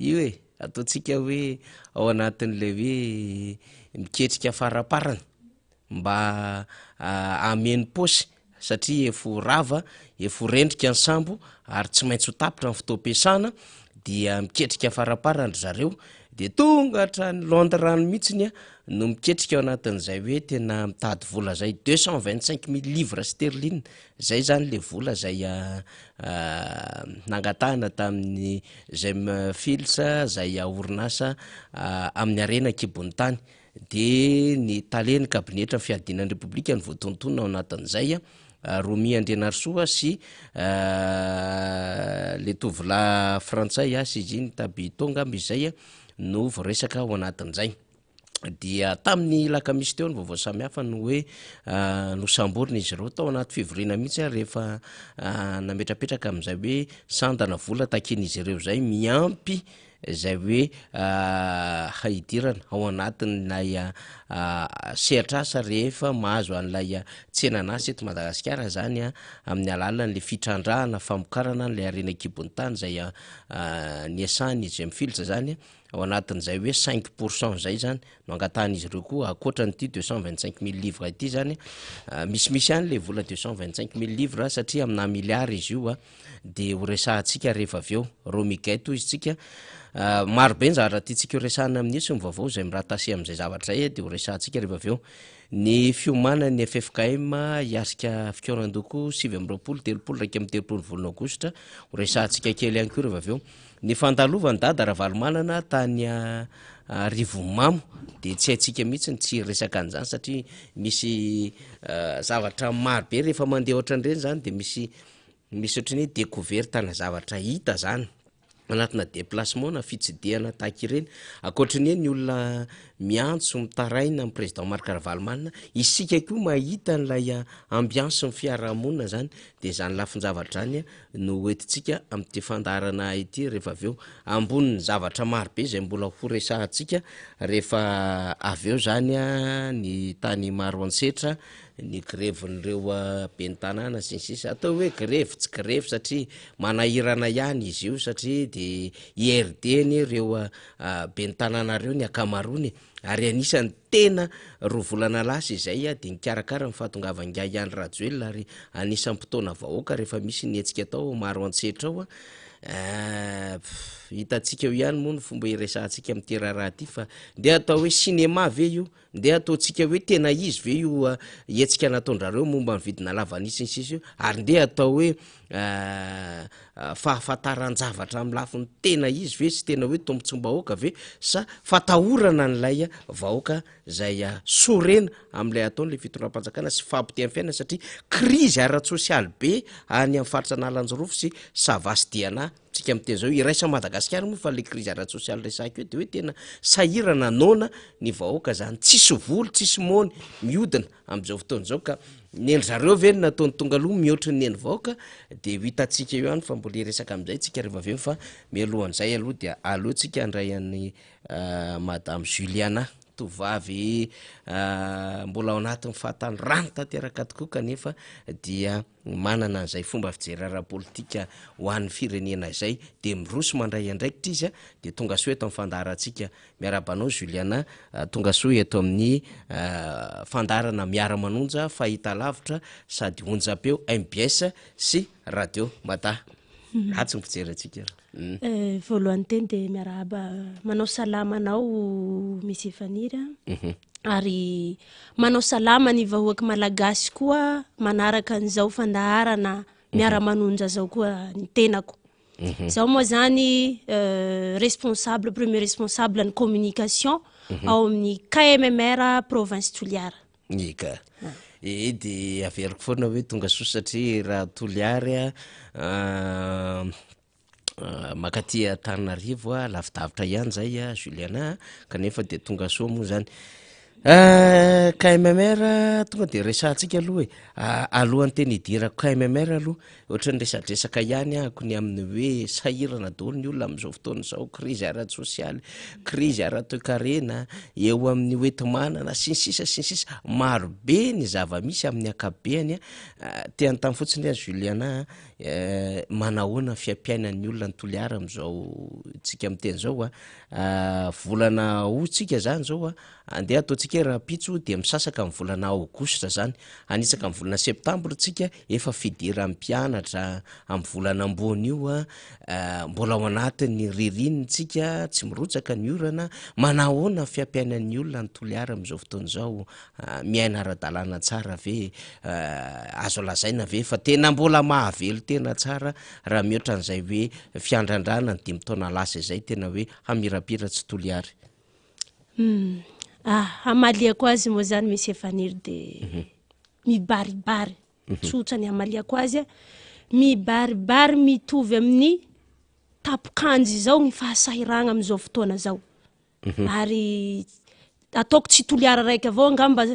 io hoe ataontsika hoe ao anatin'le hoe miketrika faraparana mba ameny posy satria efo rava efo rendrika ny sambo ary tsy maintsy ho tapitra ny fotoam-piasana dia miketrika faraparana zareo de tonga hatrany Londres mihitsiny no miketrika ao anatin'izay hoe tena mitady vola zay 225,000 livres sterling zay zany le vola zay nangatahana tamin'ny Gem Fils zay orinasa amin'ny arena kibony tany de ny taleny kabinetra fiadinan'ny Repoblika ny voatontonona ao anatin'izay Romi Andrianarsoa sy le tovolahy frantsay sy izy iny Tabitonga izay no voaresaka ao anatin'izay dia tamin'ny lakamisy teo ny vaovao samihafa no hoe nosamborina izy ireo tao anaty fivoriana mihitsy rehefa nametrapetraka amin'izay hoe sandana vola takin'izy ireo zay miampy zay hoe haidirana ao anatin'lay sehatrasa rehefa mahazo an'lay tsenanasy eto Madagasikara zany amin'ny alalan'le fitrandrahana famokarana n'lay arena kibon'ny tany zay niasany izy mifilitra zany ao anatin'zay hoe 5% zay zany no angatahany izy ireo koa akoatran'ity 225 000 livres ity zany misimisy any le vola 225 000 livres satria amina miliara izy io de ho resahantsika rehefa aveo romigaito izy tsika marobe ny zavatra tiatsika ho resahana amin'ny sy mivavao zay miratase am'izay zavatra de ho resahantsika rehefa aveo ny fiomanany FFKM iasika fikoran-doko 7-30 volana aogositra ho resahantsika kely ihany koa rehefa aveo ny fandalovany dada Ravalomanana tany Rivomamo de tsy haitsika mihitsy tsy resaka an'izany satria misy zavatra marobe rehefa mandeha ohatran'ireny zany de misy ohatran'ny hoe découverte na zavatra hita zany anatina déplacement na fitsidihana tahaka ireny akoatran'ny ny olona miantso mitaraina amin'ny président Marc Ravalomanana isika koa mahita n'lay ambiance ny fiarahamonina zany de zany lafin-javatra zany no hoentintsika amin'ity fandarana ity rehefa aveo amboniny zavatra marobe zay mbola ho resahantsika rehefa aveo zany ny tany maro antsetra ny grevin'ireo ben'ny tanàna sy ny sisa atao hoe grevy tsy grevy satria manahirana ihany izy io satria de IRD-ny ireo ben'ny tanàna reo ny akamarony ary anisany tena roa volana lasa izay de nikarakara ny fahatongavanga ihany rajoelona ary anisan'ny mpotona vahoaka rehefa misy nietsika atao maro antsetra ao hitatsika eo ihany moa ny fomba iresahantsika amin'ty raharaha ty fa nde atao hoe cinéma ve io nde ataotsika hoe tena izy ve io etsika nataondrareo momba ny vidina lavanisy ny sisa io ary nde atao hoe fahafantaran-javatra amin'ny lafiny tena izy ve sy tena hoe tombontsom-bahoaka ve sa fatahorana n'lay vahoaka zay sorena amin'ilay ataon'le fitondram-panjakana sy fampite amin'ny fiaina satria crise ara-tsosialy be any amin'ny faritra analanjyrofo sy savasidiana tsika am'teny zao iraisa Madagasikara moa fa le crise ara-tsosialy resaka eo de hoe tena sahirana nona ny vahoaka zany tsisy volo tsisy mony miodina am'izao fotoana zao ka nendry zareo ve nataony tonga aloha mihoatra ny eny vahoaka de ho hitatsika eo ihany fa mbola iresaka am'izay tsika rehefa aveo fa mialohan'izay aloha de aleotsika andray an'ny madame Juliana tovavy mbola ao anatin'ny fahatany rano tanteraka tokoa kanefa dia manana an'izay fomba fijery ara-politika ho an'ny firenena izay de miroso mandray andraikitra izy de tonga soa eto amin'ny fandarantsika miarabanao Juliana tonga soa eto amin'ny fandarana miara-manonja fahita lavitra sady onjam-peo MBS sy radio Mata atsy ny fijery atsika voalohany teny de miarahaba manao salama anao misy Efaniry ary manao salama ny vahoaka malagasy koa manaraka an'izao fandaharana miara-manonja zao koa ny tenako zao moa zany responsable premier responsable ny communication ao amin'ny KMMR province Toliara ika de averiko foana hoe tonga soa satria raha Toliara makatia Antananarivo lavidavitra ihany zay Juliana kanefa de tonga soa moa zany KMMR tonga de resahantsika aloha alohan'ny teny hidirako KMMR aloha ohatran'ny resadresaka ihany ako ny amin'ny hoe sahirana daholo ny olona am'izao fotoana zao crise ara-tsosialy crise ara-toekarena eo amin'ny hoentimanana sy ny sisa marobe ny zava-misy amin'ny akabeany teany tamy fotsiny Juliana manahoana fiampiainan'ny olona ny Toliara am'izao tsika am'teny zao volana otsika zany zao andeha ataotsika raha pitso de misasaka amin'ny volana aogositra zany anisaka amin'ny volana septambra tsika efa fidira mpianatra amin'ny volana ambony io mbola ao anatin'ny ririniny tsika tsy mirotsaka ny orana manahoana fiampiainan'ny olona ny Toliara am'izao fotoana zao miaina ara-dalàna tsara ve azo lazaina ve fa tena mbola mahavelo tena tsara raha mihoatra an'izay hoe fiandrandrana ny 5 taona lasa izay tena hoe hamirapiratsy Toliara hamaliako azy moa zany misy Efaniry de mibaribary tsotra ny hamaliako azy mibaribary mitovy amin'ny tapokanjy zao ny fahasahirana am'izao fotoana zao ary ataoko tsy Toliara raiky avao angamba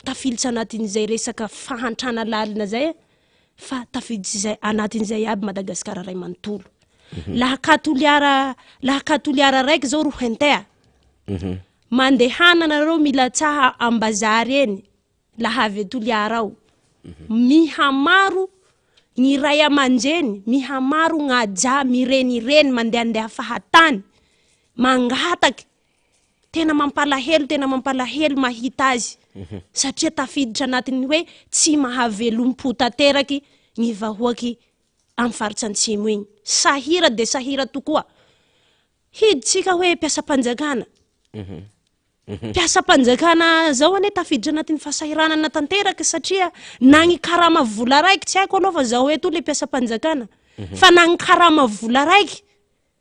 tafilitsy anatin'izay resaka fahantrana lalina zay fa tafiditsy zay anatin'izay aby Madagasikara ray manontolo laha katoliara raiky zao ro hentea mandehana nareo mila tsaha ambazary eny laha avy toliara ao mihamaro ny ray aman-dreny mihamaro gn'aja mirenireny mandehandeha fahatany mangataky tena mampalahelo mahita azy satria tafiditra anatiny hoe tsy mahavelom-po tanteraky ny vahoaky amin'ny faritsy antsimo igny sahira de sahira tokoa hiditsika hoe mpiasa-panjakana mpiasa-panjakana zao ane tafiditra anatin'ny fahasahiranana tanteraky satria nagny karama vola raiky tsy haiko aloha fa zao eto le mpiasa-panjakana fa nagny karama vola raiky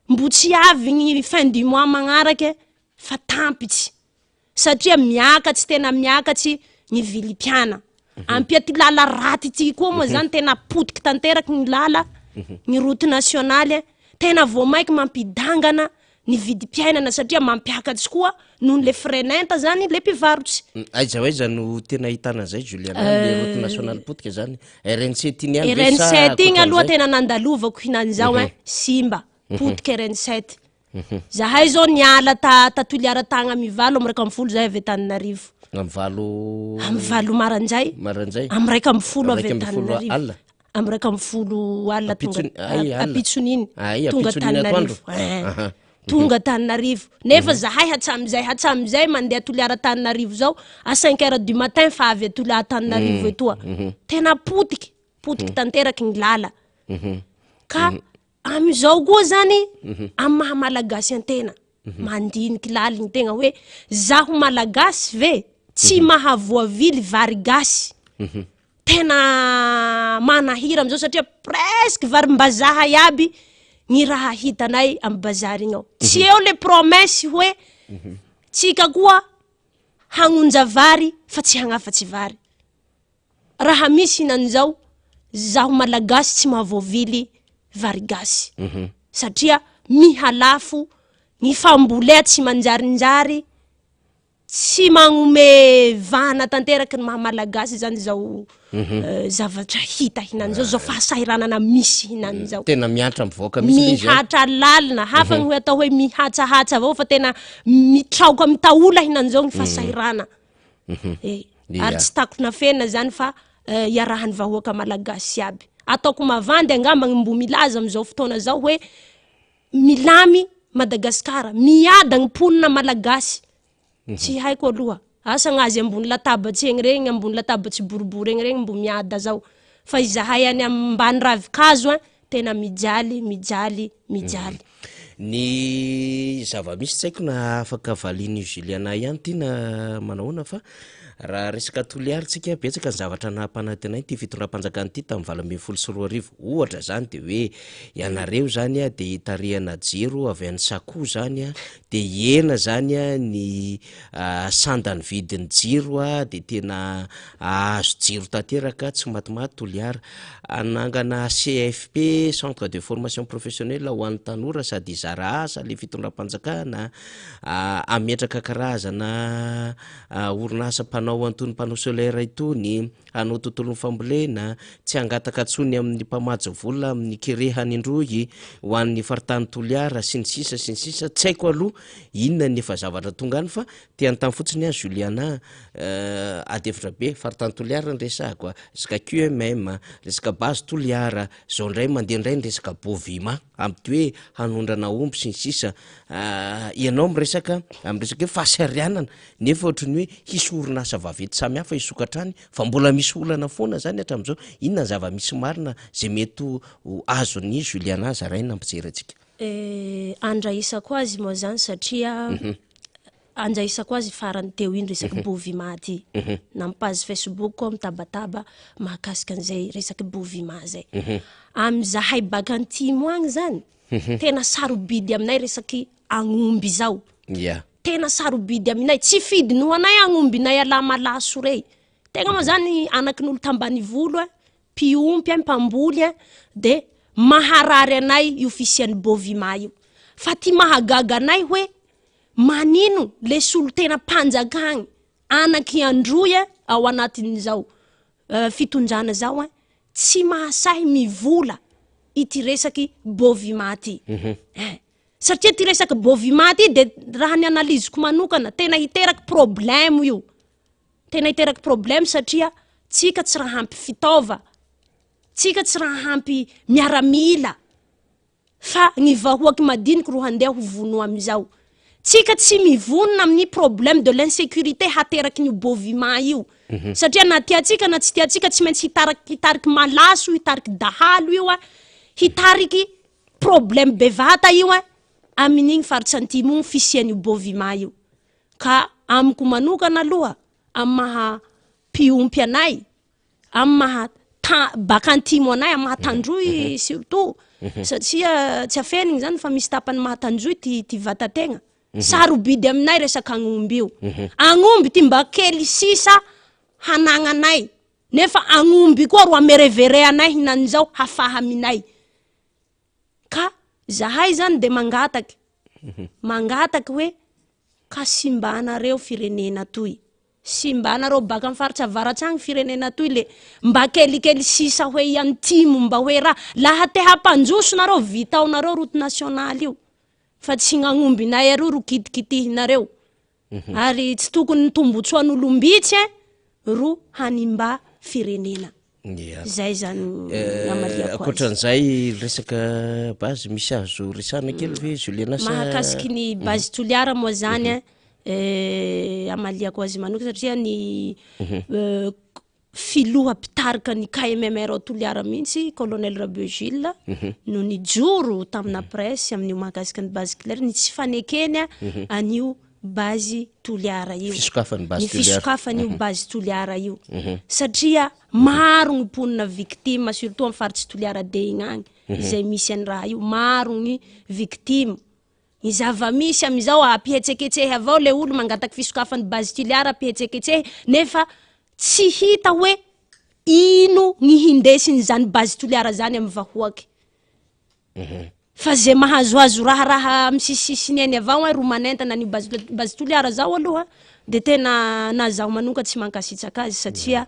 mbo tsy avy ny fin du mois magnarake fa tampitsy satria miakatsy tena miakatsy ny vilim-piana ampia ty lala raty ty koa moa zany tena potiky tanteraky ny lala ny route nationale tena vo maiky mampidangana ny vidim-piainana satria mampiakatsy koa noho le frenenta zany le mpivarotsy aiza no tena hitana zay Juliana le route nationale potika zany RN7 iny any RN7 igny aloha tena nandalovako hinan'izao simba potika RN7 zahay zao niala tatoliara tagna mivalo am 2 zahay avy Antananarivo am valo maranjay am 2 avy Antananarivo am 2 alina apitsoniny tonga Antananarivo tonga Antananarivo nefa zahay hatsamizay mandeha toliara Antananarivo zao à 5h du matin fa avy toliara Antananarivo etoa tena potiky tanteraky ny lala ka amizao koa zany am maha malagasy antena mandiniky laliny tegna hoe zaho malagasy ve tsy mahavoavily vary gasy tena manahira amizao satria presque varim-bazaha iaby ny raha hitanay am bazary igny ao tsy eo le promesse hoe tsika koa hagnonja vary fa tsy hagnafatsy vary raha misy hinan'izao zaho malagasy tsy mahavoavily vary gasy satria mihalafo ny fambolea tsy manjarinjary tsy magnome vana tanteraky ny mahamalagasy zany zao zavatra hita hinan'izao zao fahasahiranana misy hinan'izao tena miatra mivoaka misy mihatra lalina hafa ny hoe atao hoe mihatsahatsa avao fa tena mitraoka mitaola hinan'izao ny fahasahirana ary tsy takona fena zany fa iarahany vahoaka malagasy aby ataoko mavandy angamba mbo milaza amizao fotoana zao hoe milamy Madagasikara miada ny ponina malagasy tsy haiko aloha asa ngazy ambony latabatsy egny regny ambony latabatsy boribory egny regny mbo miada zao fa izahay any ambany ravikazo tena mijaly ny zava-misy tsy haiko na afaka valiny Juliana ihany ty na manahoana fa raha resaka toliarytsika betsaka ny zavatra nahampanantenay ty fitondram-panjakana ty tamin'ny 2024 ohatra zany de hoe ianareo zany de itarihana jiro avy any Sakoa zany de iena zany ny sandany vidiny jiro de tena azo jiro tanteraka tsy matimaty toliara anangana CFP centre de formation professionnelle ho an'ny tanora sady izara asa le fitondram-panjakana ametraka karazana orinasa mpanao antony mpanao solaire itony hanao tontolon'ny fambolena tsy angataka tsony amin'ny mpamajo vola amin'ny kirehany indroy ho an'ny faritany toliara sy ny sisa tsy haiko aloha inona ny efa zavatra tonga any fa te antany fotsiny a Juliana adevitra be faritany toliara resako resaka QMM resaka base toliara zao ndray mandeha ndray ny resaka bovima ampty hoe hanondrana omby sy ny sisa ianao miresaka am'resaka hoe fahasarianana nefa ohatrany hoe hisy orinasa vaventy samy hafa isokatrany fa mbola misy olana foana zany hatram'izao inona zava-misy marina zay mety azony Juliana zaraina ampijery atsika andraisako azy moa zany satria anjaisako azy farany teo iny resaky bovima ty nampazy Facebook ko mitabataba mahakasika an'izay resaky bovima zay amzahay baka antimo agny zany tena sarobidy aminay resaky agnomby zao tena sarobidy aminay tsy fidy no anay agnombinay alamalaso rey tegna moa zany anakin'olo tambany volo mpiompy mpamboly de maharary anay io fisiany bovima io fa ty mahagaga anay hoe manino le solo tena panjakagny anaky androy ao anatin'izao fitondrana zao tsy mahasahy mivola ity resaky bovima ty. Satria ty resaky bovima ty de raha ny analiziko manokana tena hiteraky problème io. Tena hiteraky problème satria tsika tsy raha ampy fitaova, tsika tsy raha ampy miaramila, fa ny vahoaky madiniky ro handeha ho vono amizao. Tsika tsy mivonona amin'ny problème de l'insécurité hateraky ny bovima io. Satria na tiatsika na tsy tiatsika tsy maintsy hitariky malaso, hitariky dahalo io hitariky problème bevata io amin'igny faritsy antimo fisian'io bovima io. Ka amiko manokana aloha, am maha piompy anay, am maha baka antimo anay, am maha tandroy surtout, satria tsy afenigny zany fa misy tapany maha tandroy ty vatategna. Sarobidy aminay resaka agnomby io. Agnomby ty mba kely sisa hanagnanay, nefa agnomby koa ro amerevere anay hinan'izao hafaha aminay. Ka zahay zany de mangataky hoe ka simbanareo firenena toy, simbanareo baka amin'ny faritsy avaratsy agny firenena toy le mba kelikely sisa hoe iantimo mba hoe raha laha te hampanjosonareo vitaonareo route nationale io, fa tsy gnagniombinay aro ro kitikitihinareo. Ary tsy tokony ny tombotsoan'olombitsy ro hanimba firenena. Zay zany amaliako azy. Akoatran'izay resaka base misy azo resana kely ve Juliana mahakasiky ny base toliara moa zany amaliako azy manokana satria ny filoha pitarika ny KMMR toliara mihitsy colonel Rabegile no nijoro tamina presse amin'io mahakasiky ny base toliara ny tsy fanekeny an'io base toliara io, ny fisokafan'io base toliara io. Satria maro ny ponina victime surtout amin'ny faritsy toliara de igny agny izay misy any raha io, maro ny victime. Ny zava-misy amizao apihetseketsehy avao le olo mangataky fisokafan'ny base toliara apihetseketsehy nefa tsy hita hoe ino ny hindesiny zany base toliara zany amin'ny vahoaky. Fa ze mahazoazo raha misisisiny eny avao ro manentana ny base toliara zao aloha de tena na zaho manoka tsy mankasitsaka azy satria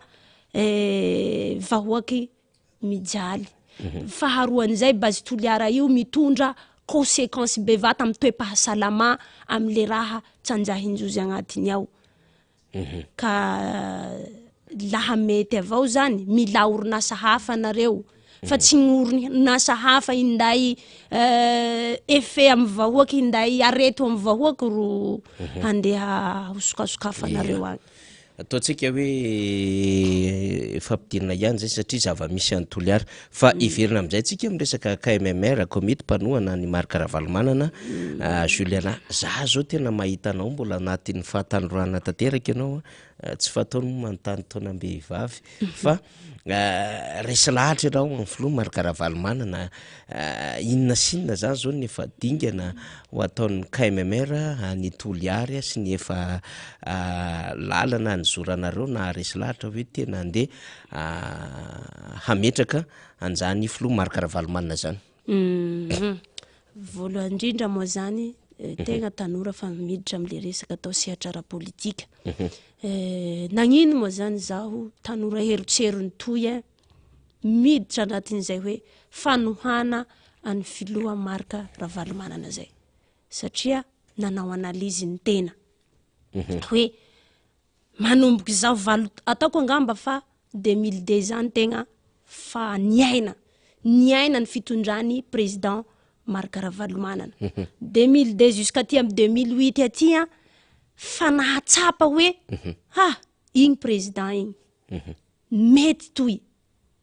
vahoaky mijaly. Faharoan'izay base toliara io mitondra conséquence bevata amin'ny toe-pahasalama am'le raha tsanjahinjozy agnatiny ao. Ka laha mety avao zany mila orinasa hafa nareo, fa tsy orinasa hafa inday effet amin'ny vahoaky, inday areto amin'ny vahoaky ro handeha hosokasokafanareo agny. Ataontsika hoe fampidinina ihany zay satria zava-misy any toliara, fa iverina amin'izay tsika miresaka KMMR komity mpanohana ny Marc Ravalomanana. Juliana, za zao tena mahita anao mbola anatin'ny fahatandrorana tanteraka ianao, tsy fataony manontany taonam-behivavy fa resy lahatra ianao amin'ny filoha Marc Ravalomanana, inona sinona zany zao ny efa dingana ho ataon'ny KMMR ny toliara sy ny efa lalana ny zoranareo na resy lahatra hoe tena andeha hametraka an'izany filoha Marc Ravalomanana zany. Voalohany indrindra moa zany tegna tanora fa miditra am'le resaka atao sehatra ara-politika. Nagnino moa zany zaho tanora herotserony toy miditra anatin'izay hoe fanohana any filoha Marc Ravalomanana zay, satria nanao analizy ny tena hoe manomboky zao ataoko angamba fa 2002 zany tegna fa niaina ny fitondrany président Marc Ravalomanana. 2002 jusqu'à ty amin'ny 2008 aty fa nahatsapa hoe igny président igny mety toy,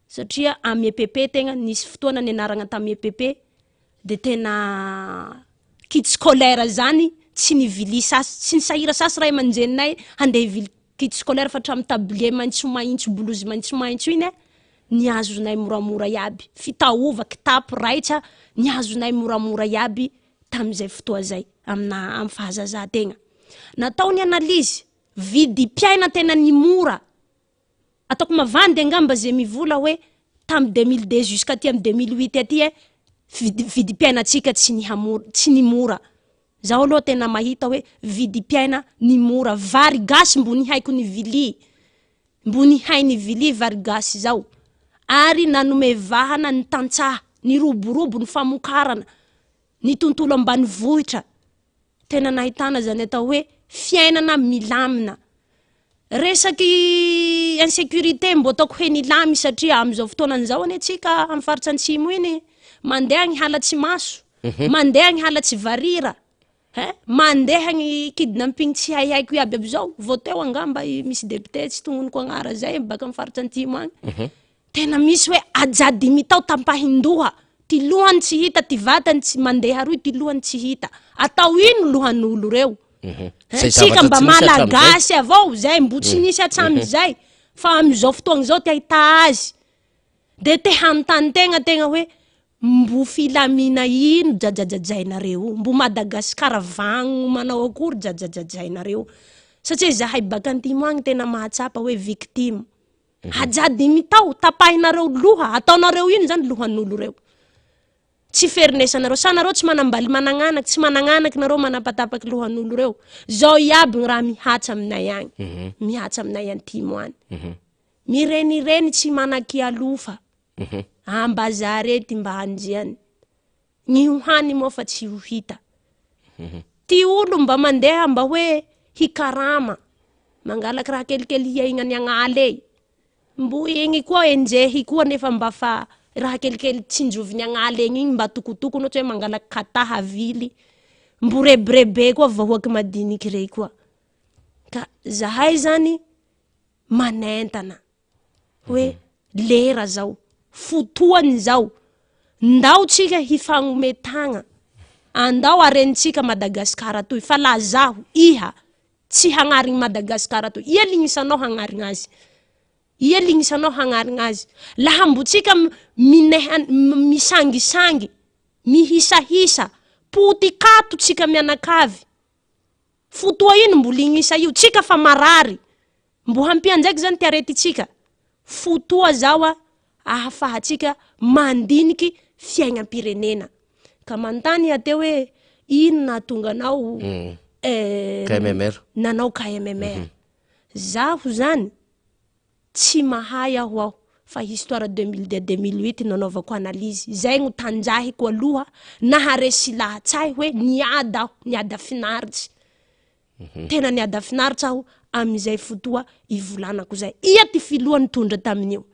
satria amin'ny EPP tegna nisy fotoana nianaragna tamin'ny EPP de tena kit scolaire zany tsy nivily sasy, tsy nisahira sasy ray aman-jeninay handeha hivily kit scolaire fa hatramin'ny tablier maintso blouse maintso iny niazonay moramora iaby, fitaova kitapo raitra niazonay moramora iaby tamin'izay fotoa zay amin'ny fahazaza-tegna. Natao ny analizy vidim-piaina tena ny mora, ataoko mavandy angamba zay mivola hoe tamin'ny 2002 jusqu'à ty amin'ny 2008 aty vidim-piainatsika tsy ny mora. Zaho aloha tena mahita hoe vidim-piaina ny mora, vary gasy mbony haiko ny vily, mbony hainy vily vary gasy zao, ary nanome vahana ny tantsaha ny roborobo ny famokarana ny tontolo ambany vohitra tena nahitana zany atao hoe fiainana milamina resaky insécurité mbo ataoko hoe nilamy satria am'izao fotoanan'izao ane tsika amin'ny faritsy antsimo iny mandeha gny halatsy maso mandeha gny halatsy varira mandeha gny kidnapping tsy haihaiko iaby aby zao vao teo angamba misy député tsy tongoniko agnara zay baka amin'ny faritsy antimo agny tena misy hoe ajady mitao tampahindoha ty lohany tsy hita ty vatany tsy mandeha roy ty lohany tsy hita atao ino lohan'olo reo tsika mba malagasy avao zay mbo tsy nisy atsam'izay fa am'izao fotoagna zao ty ahita azy de te hanontany tegna hoe mbo filamina ino jajajajainareo mbo Madagasikara vagno manao akory jajajajainareo satria zahay baka antimo agny tena mahatsapa hoe victime ajady mitao tapahinareo loha ataonareo ino zany lohan'olo reo tsy fernesanareo sanareo tsy manambaly managnanaky tsy managnanaky nareo manapatapaky lohan'olo reo zao iaby gny raha mihatsa aminay agny mihatsa aminay antimo any mirenireny tsy manaky alofa ambazarety mba hanjiany gny hohany moa fa tsy ho hita ty olo mba mandeha mba hoe hikarama mangalaky raha kelikely hiaignany agnale mbo igny koa enjehy koa nefa mba fa raha kelikely tsinjoviny agnale igny mba tokotoko no hoe mangalaky kataha vily mbo rebrebe koa vahoaky madiniky rey koa ka zahay zany manentana hoe lera zao fotoany zao ndao tsika hifagnometagna andao arenitsika Madagasikara toy fa la zaho iha tsy hagnarigny Madagasikara toy ia lignisanao hagnarigny azy ia lignisanao hagnarigny azy laha mbo tsika misangisangy mihisahisa potikato tsika mianakavy fotoa ino mbo lignisa io tsika fa marary mbo hampianjaiky zany ty arety tsika fotoa zao ahafahatsika mandiniky fiaigna-pirenena ka mantany ateo hoe ino nahatonga anao KMMR nanao KMMR zaho zany tsy mahay aho fa histoire 2002-2008 nanaovako analyse zay gny tanjahiko aloha naharesy lahatsay hoe niada aho niada finaritsy tena niada finaritsy aho am'izay fotoa ivolanako zay ia ty filoany tondra tamin'io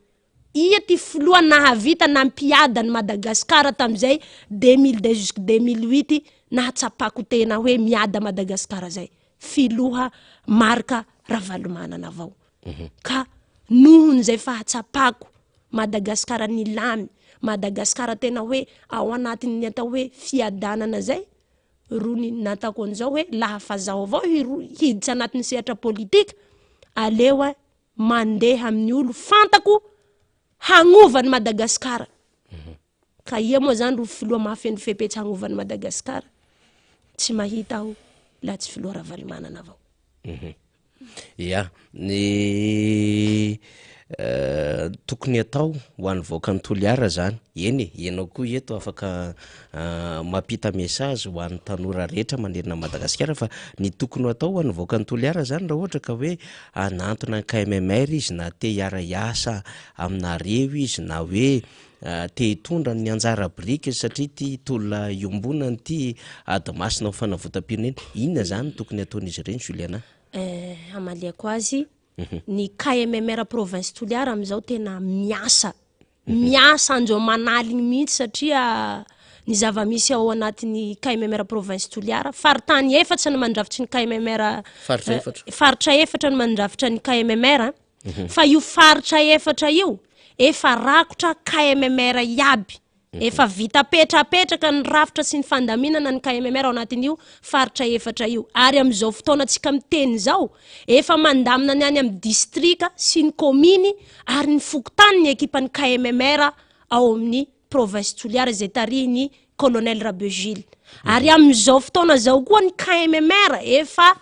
ia ty filoany nahavita nampiada ny Madagasikara tam'izay 2002 jusqu'à 2008 nahatsapako tena hoe miada Madagasikara zay filoha marka Ravalomanana avao ka nohon zay fahatsapako Madagasikara nilamy Madagasikara tena hoe ao anatin'ny atao hoe fiadanana zay rony natako an'izao hoe laha fa zaho avao hiditsy anatin'ny sehatra politika alewa mandeha amin'ny olo fantako hagnovany Madagasikara ka ia moa zany ro filoha mahafeno fepetsy hagnovany Madagasikara tsy mahita aho la tsy filoha Ravalomanana avao ia ny tokony atao ho an'ny vahoakan'ny Toliara zany eny ianao koa eto afaka mampita message ho an'ny tanora rehetra manerina Madagasikara fa ny tokony atao ho an'ny vahoakan'ny Toliara zany raha ohatra ka hoe anantona KMMR izy na te hiara hiasa aminareo izy na hoe te hitondra ny anjara biriky satria ty tolona iombonany ty ady masina ho fanavotam-pirenena inona zany tokony ataon'izy ireny Juliana amaliako azy ny KMMR province Toliara am'izao tena miasa andro manaligny mihitsy satria ny zava-misy ao anatin'ny KMMR province Toliara faritany efatra ny mandrafitry ny KMMR faritra efatra ny mandrafitra ny KMMR fa io faritra efatra io efa rakotra KMMR iaby efa vita petrapetraka ny rafitra sy ny fandaminana ny KMMR ao anatin'io faritra efatra io ary am'izao fotoana tsika miteny zao efa mandamina ny any amin'ny distrika sy ny kominy ary ny fokotany ny ekipan'ny KMMR ao amin'ny province Toliara zay tarihiny colonel Rabegile ary am'izao fotoana zao koa ny KMMR efa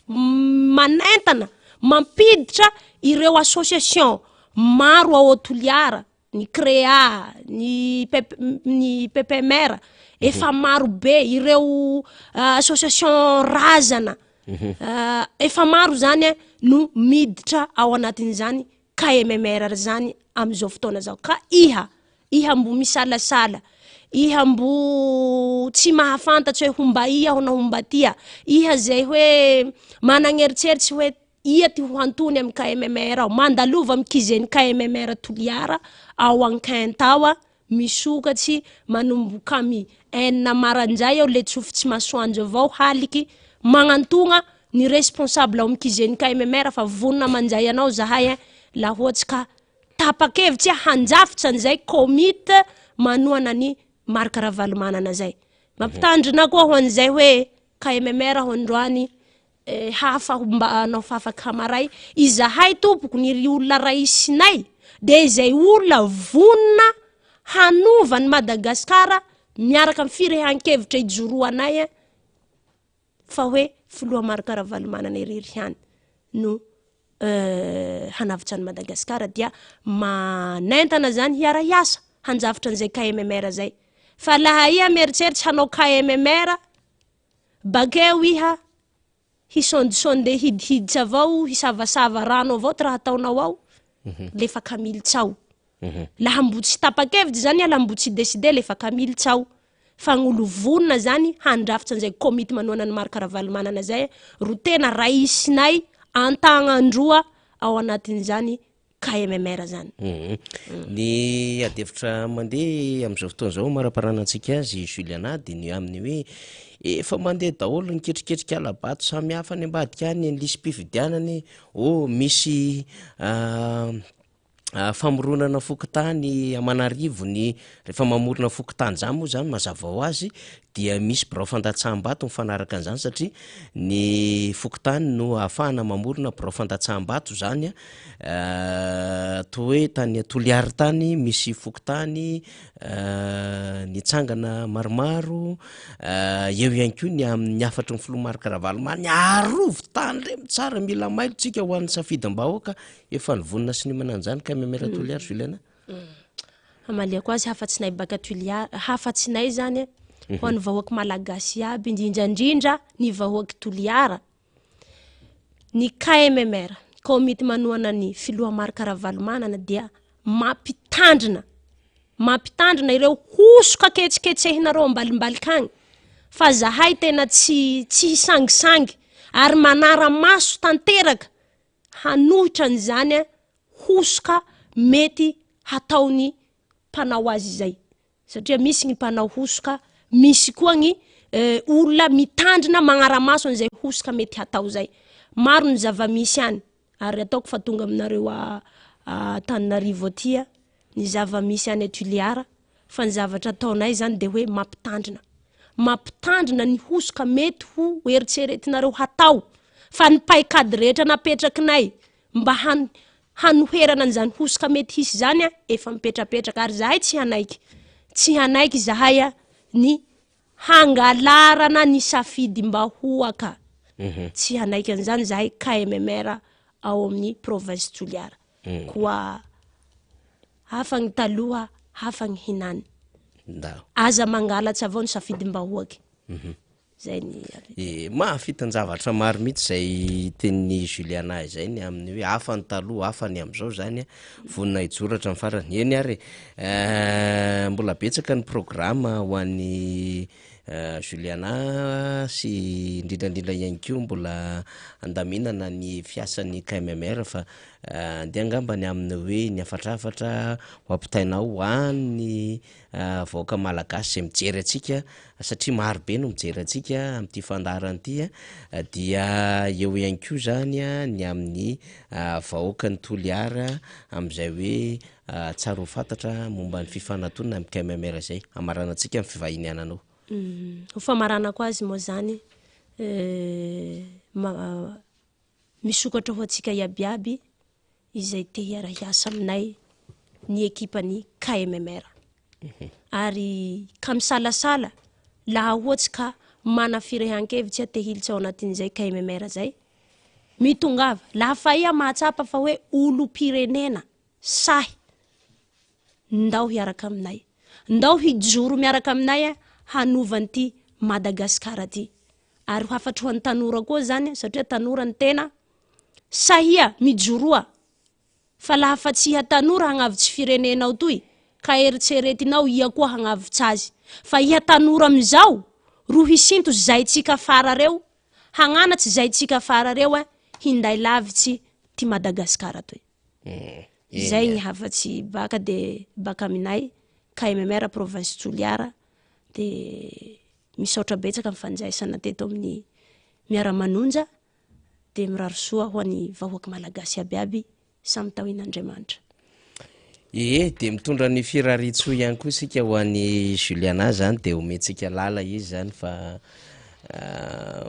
manentana mampiditra ireo association maro ao Toliara ny CREA ny PPMR efa maro be ireo association razana efa maro zany no miditra ao anatin'izany KMMR zany am'izao fotoana zao ka iha mbo misalasala iha mbo tsy mahafantatsy hoe homba ia ho na homba tia, iha zay hoe managneritseritsy hoe ia ty ho antony amy KMMR ao, mandalova mikizeny KMMR Toliara ao Ankaintawa misokatsy manomboka amy enina maranjay ao le tsofitsy masoandro avao haliky magnantogna ny responsable ao mikizeny KMMR fa vonina manjay anao zahay la ohatsy ka tapakevitsy hanjafitsy an'izay komite manoana ny marika ravalomanana zay. Mampitandrina koa ho an'izay hoe KMMR ho androany hafa mba anao fafaky hamaray izahay tompoko ny ry olona raisinay de izay olona vonina hanova ny Madagasikara miaraka amin'ny firehan-kevitra ijoroanay fa hoe filoha marika ravalomanana irery hany no hanavitra ny Madagasikara dia manentana zany hiara-hiasa hanjavitra an'izay KMMR zay. Fa laha iha mieritseritsy hanao KMMR bakeo iha hisondisonde hidihiditsy avao hisavasava rano avao ty raha ataonao ao lefa kamilitsy ao. Laha mbo tsy tapakevitsy zany laha mbo tsy décider lefa kamilitsy ao fa gn'olo vonina zany handrafitra an'izay komite manoana ny marika ravalomanana zay ro tena raisinay antagnandroa ao anatin'izany KMMR zany. Ny adevitra mandeha am'izao fotoan'izao maraparanantsika azy Juliana de ny amin'ny hoe efa mandeha daholo ny ketriketrika alabato samy hafa any ambadika any ny lisy-pifidianany misy famoronana fokotany Amanarivony rehefa mamorona fokotany zany moa zany mazava ho azy dia misy birao fandatsaham-bato mifanaraka an'izany satria ny fokotany no ahafahana mamorona birao fandatsaham-bato zany toa hoe tany Toliara tany misy fokotany nitsangana maromaro eo ihany koa ny amin'ny afatry ny filomarika ravalomany arovo tany remy tsara mila mailo tsika ho an'ny safidim-bahoaka efa nivonina sy ny mananjany KMMR Toliara Juliana. Amaliako azy hafatsinay baka Toliara hafatsinay zany ho an'ny vahoaky malagasy aby indrindrandrindra ny vahoaky Toliara ny KMMR komite manoana ny filoha marika ravalomanana dia mampitandrina ireo hosoka ketsiketsehinareo ambalimbaliky fa zahay tena tsy hisangisangy ary manara maso tanteraka hanohitra an'izany hosoka mety hataony mpanao azy zay satria misy ny mpanao hosoka misy koa ny olona mitandrina magnara-maso an'izay hosoka mety hatao zay. Maro ny zava-misy any ary ataoko fa tonga aminareo Antananarivo aty ny zava-misy any Toliara fa ny zavatra ataonay zany de hoe mampitandrina ny hosoka mety ho eritseretinareo hatao fa ny paikady rehetra napetrakinay mba hanoherana an'izany hosoka mety hisy zany efa mipetrapetraka ary zahay tsy hanaiky zahay ny hangalarana ny safidim-bahoaka tsy hanaiky an'izany zahay KMMR ao amin'ny province Toliara koa hafa ny taloha hafa ny hinany aza mangalatsy avao ny safidim-bahoaky zay ny mahafitan-javatra maro mihitsy zay tenin'ny Juliana zay ny amin'ny hoe hafa ny taloha hafa ny am'izao zany vonina ijoratra ny farany eny ary mbola betsaka ny programa ho an'ny Juliana sy indrindrandrindra ihany koa mbola andaminana ny fiasan'ny KMMR fa ndia angambany amin'ny hoe ny afatrafatra ho ampitainao ho an'ny vahoaka malagasy zay mijery atsika satria maro be no mijery atsika amin'ity fandarany ity dia eo ihany koa zany ny amin'ny vahoaka ny Toliara am'izay hoe tsara ho fantatra momba ny fifanatona amin'ny KMMR zay amarana atsika amin'ny fivahiny ananao. Ho famaranako azy moa zany misokatra ho atsika iabiaby izay te hiara-hiasa aminay ny ekipany KMMR ary ka misalasala laha ohatsy ka mana firehan-kevitsy te hilitsy ao anatin'izay KMMR zay mitongava laha fa ia mahatsapa fa hoe olo-pirenena sahy ndao hiaraka aminay ndao hijoro miaraka aminay hanovan'ity Madagasikara ty ary hafatry ho an'ny tanora koa zany satria tanora ny tena sahia mijoroa fa laha fa tsy tanora hagnavitsy firenenao toy ka eritseretinao ia koa hagnavitsy azy fa iha tanora am'izao roa hisinto zay tsika fara reo hagnanatsy zay tsika fara reo hinday lavitsy ty Madagasikara toy zay ny havatsy baka de baka aminay KMMR province Toliara de misaotra betsaka mifanjaisana teto amin'ny miara-manonja de mirary soa ho an'ny vahoaky malagasy abiaby samy tao in'Andriamanitra. De mitondra ny firaritso ihany koa sika ho an'ny Juliana zany de omentsika lala izy zany fa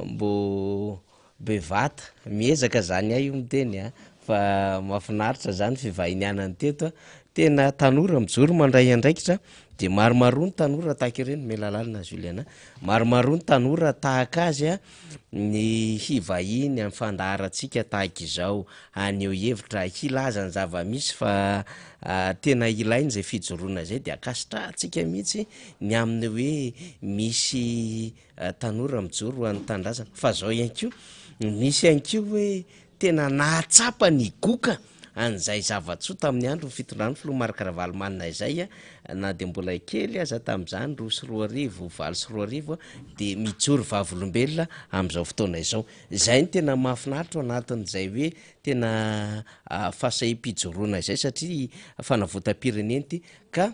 mbo bevata miezaka zany io miteny fa mahafinaritra zany fivahinianany teto tena tanora mijoro mandray andraikitra de maromaro ny tanora tahaka ireny melalalina Juliana maromaro ny tanora tahaka azy ny hivahiny amin'ny fandaharatsika tahaka izao aneo hevitra hilazany zava-misy fa tena ilainy zay fijoroana zay de akasitratsika mihitsy ny amin'ny hoe misy tanora mijoro an'ny tandrazana fa zao ihany koa misy ihany koa hoe tena nahatsapa ny goka an'izay zavatsoa tamin'ny andro fitondrany filoha Marc-Ravalomanina izay na de mbola kely aza tamin'izany 2 sy 4 de mijoro vavolombelona amin'izao fotoana izao zay ny tena mahafinaritra anatin'izay hoe tena fasahi-pijoroana izay satria fanavotam-pireneny ty ka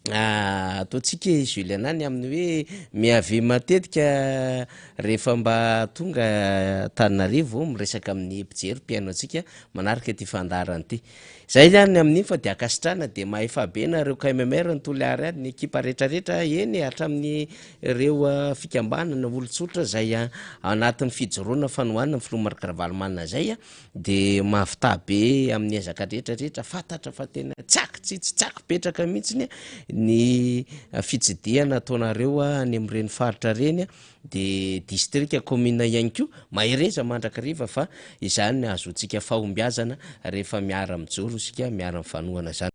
ataotsika Juliana ny amin'ny hoe miavy matetika rehefa mba tonga Tananarivo miresaka amin'ny mpijery mpiaino antsika manaraka ty fandarany ty zay zany amin'iny fa de akasitrana de maefa be nareo KMMR ny Toliara any ny ekipa rehetrarehetra eny hatramin'ny ireo fikambanana olon-tsotra zay anatin'ny fijoroana fanohanana ny filoha Marc-Ravalomanina zay de mahavita be amin'ny ezaka rehetrarehetra fantatra fa tena tsaky petraka mihitsiny ny fitsidiana ataonareo any amin'ireny faritra reny de distrika commune ihany koa mahereza mandrakariva fa izany azotsika fahombiazana rehefa miara mijoro sika miara mifanohana zany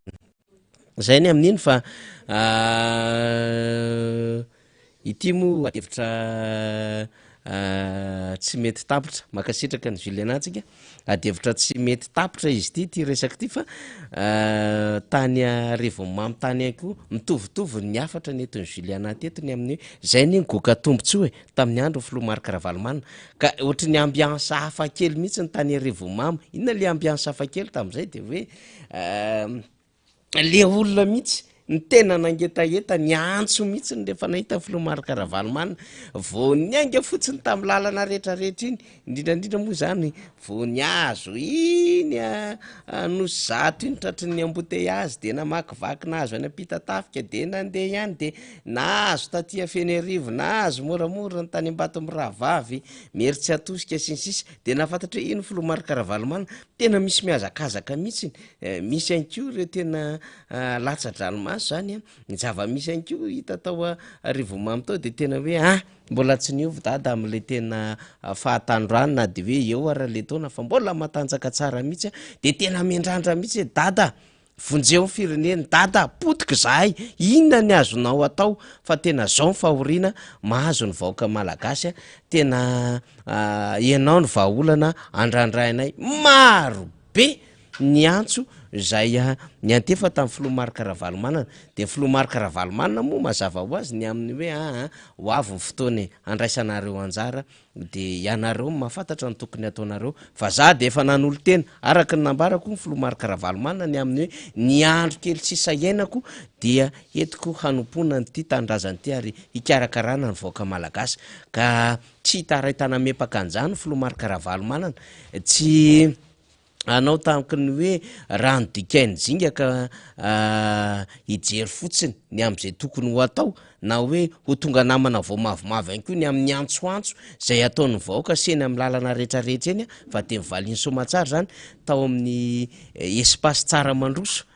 zay ny amin'iny fa ity mo adevitra tsy mety tapitra makasitraka ny Juliana antsika adevitra tsy mety tapitra izy ty resaky ty fa tany Revomamy tany ihany koa mitovitovy ny afatra netiny Juliana tetony amin'ny zay ny goka tombontsoa tamin'ny andro filoha Marc-Ravalomanina ka ohatry ny ambiance hafa kely mihitsy ny tany Revomamy inona le ambiance hafa kely tamin'izay de hoe le olona mihitsy ny tena nangetaheta ny antso mihitsy ny rehefa nahita filoha Marc-Ravalomanina vao niainga fotsiny tamin'ny lalana rehetrarehetra iny indrindrandrindra moa zany vao ny azo iny no zato iny tratry ny embouteillage de namakivaky nahazo any ampita-tafika de nandeha ihany de nahazo tatia Fenerivo nahazo moramora ny tany Ambatomirahavavy mery tsy atosika sinsisy de nafantatra hoe iny filoha Marc-Ravalomanina tena misy miazakazaka mihitsy misy ihany koa ireo tena latsa-dranomasy zany ny zava-misy ihany koa hita tao Revomamy tao de tena hoe mbola tsy niovy dada am'le tena fahatandroany na de hoe eo ara le taona fa mbola matanjaka tsara mihitsy de tena mendrandra mihitsy hoe dada vonjeo ny fireneny dada potika zahay inona ny azonao atao fa tena zao ny fahoriana mahazo ny vahoaka malagasy tena ianao ny vahaolana andrandrainay maro be ny antso zay ny antefa tamin'ny filoha Marc-Ravalomanina de filoha Marc-Ravalomanina moa mazava ho azy ny amin'ny hoe ho avy ny fotoany andraisanareo anjara de ianareo mahafantatra ny tokony ataonareo fa za de efa nanolo tena araka ny nambarako ny filoha Marc-Ravalomanina ny amin'ny hoe ny andro kely tsy sahiainako dia etiko hanompoana nyty tandrazany ty ary hikarakarana ny vahoaka malagasy ka tsy hitaraitana mepaka an'izany filoha Marc-Ravalomanina tsy anao tamiko ny hoe rano dikainy zingaka hijery fotsiny ny am'izay tokony ho atao na hoe ho tonga namana vao mavomavo ihany koa ny amin'ny antsoantso zay ataon'ny vahoaka seny amin'ny lalana rehetrarehetra eny fa de mivaliny somatsara zany tao amin'ny espace tsara mandroso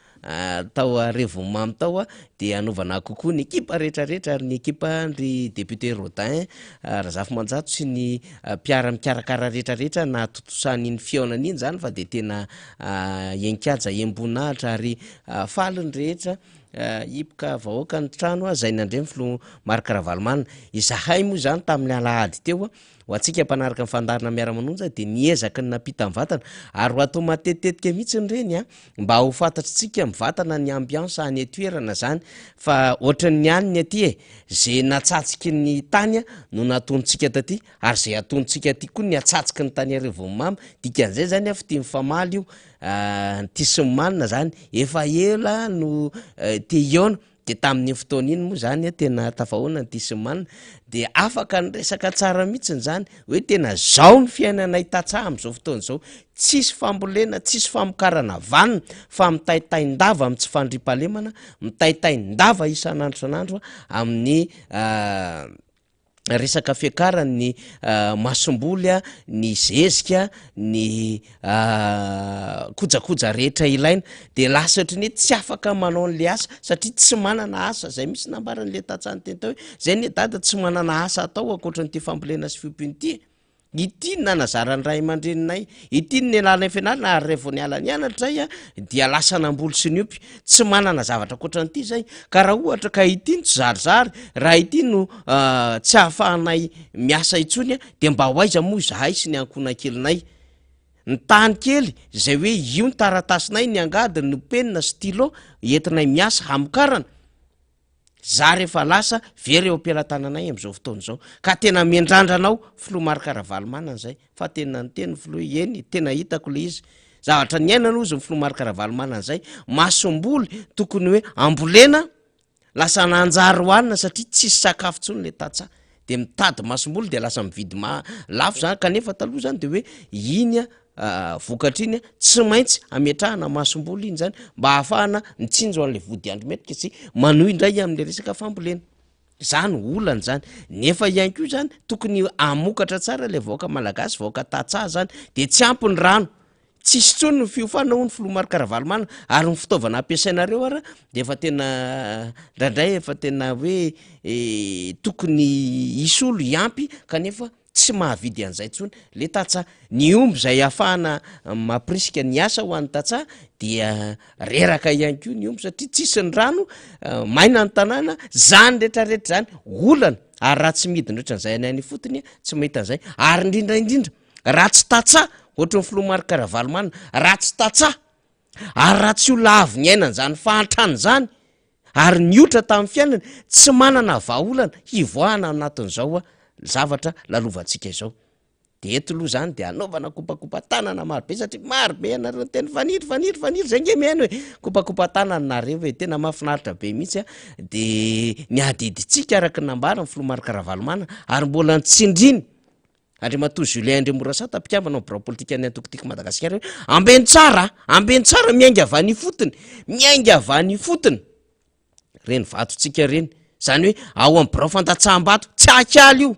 tao Revomamy tao de anaovana kokoa ny ekipa rehetrarehetra ary ny ekipa ndry député Rodin Razafimanjatso sy ny mpiara-mikarakara rehetrarehetra na totosan'iny fiaonan'iny zany fa de tena enkaja embonahitra ary faliny rehetra hipoka vahoaka ny trano zay nandreny filoha Marc-Ravalomanina izahay moa zany tamin'ny alahady teo ho antsika mpanaraka nyfandarina miara-manonja de niezaka ny napita ny vatana ary ho atao matetetika mihitsy nyreny a mba ho fantatritsika mivatana ny ambiansa any etoerana zany fa ohatran'ny aniny aty zay natsatsiky ny tany a no natontsika taty ary zay atontsika aty koa ny atsatsiky ny tany arevomamy dikan'izay zany a fty mifamaly io ty symanina zany efa ela no te iona de tamin'ny fotoana iny moa zany tena tafahoana ny tisymanina de afaka nyresaka tsara mihitsiny zany hoe tena zao ny fiainanay tatsaha am'izao fotoana zao tsisy fambolena tsisy famokarana vanina fa mitaitaindava am tsy fandripalemana mitaitaindava isan'andro san'andro amin'ny resaka fiakarany masomboly a ny zezika ny kojakoja rehetra ilaina de lasa ohatrany hoe tsy afaka manao an'le asa satria tsy manana asa zay misy nambaran'le tatsany teny tao hoe zay ny dada tsy manana asa atao akoatran'ty fambolena sy fiompinyty ity ny nanazarany ray aman-dreninay ity ny alana fianarana ary revo ny ala ny anatra zay a dia lasa namboly sy ny opy tsy manana zavatra akoatran'ity zay ka raha ohatra ka ity no tsy zarizary raha ity no tsy ahafahanay miasa itsony a de mba ho aiza moa zahay sy ny ankonan-kelinay ny tany kely zay hoe io ny taratasinay ny angady ny penina stylo entinay miasa hamokarana za rehefa lasa very eo ampilatananay am'izao fotoana zao ka tena miandrandranao filoha marikaravalomana zay fa tena ny teny filoha eny tena hitako le izy zavatra ny aina no izy ny filoha marikaravalomana zay masomboly tokony hoe ambolena lasa nanjary hoanina satria tsisy sakafo tsony le tatsa de mitady masomboly de lasa mividy lafo zany kanefa taloha zany de hoe iny vokatra iny tsy maintsy ametrahana masomboly iny zany mba ahafahana mitsinjo an'le vody andro metrika sy manohy indray am'le resaka fambolena zany olany zany nefa ihany ko zany tokony amokatra tsara le vaoka malagasy vaoka tatsaha zany de tsy ampy ny rano tsisy tsony ny fiofana ho ny filoha marikaravalomana ary ny fitaovana ampiasainareo ara de efa tena ndraindray efa tena hoe tokony isy olo iampy kanefa tsy mahavidy an'izay tsony le tatsaha ny omby zay ahafahana mampirisika ny asa ho an'ny tatsaha dia reraka ihany ko ny omby satria tsisy ny rano maina ny tanàna zany rehetrarehetra zany olana ary raha tsy midiny ohatran'izay any any fotony tsy mahita an'izay ary indrindraindrindra raha tsy tatsaha ohatran'ny filoha marikaravalomana raha tsy tatsaha ary raha tsy olona avy ny ainany zany fahantrany zany ary niotra tamin'ny fiainany tsy manana vahaolana hivoahana anatin'izao zavatra lalovantsika izao de eto aloha zany de anaovana kopakopa tanana marobe satria marobe anareo teny faniry zay nge mihany hoe kopakopa tanana nareo hoe tena mahafinaritra be mihitsy de ny adiditsika araky nambara filoha marikaravalomana ary mbola nitsindriny Andriamatoa Julien Andremorasa tapikambana biro politika any antokotiky Madagasikara hoe ambeny tsara miainga avany fotony reny vatotsika reny zany hoe ao amin'ny biro fantatsaham-bato tsy akaly io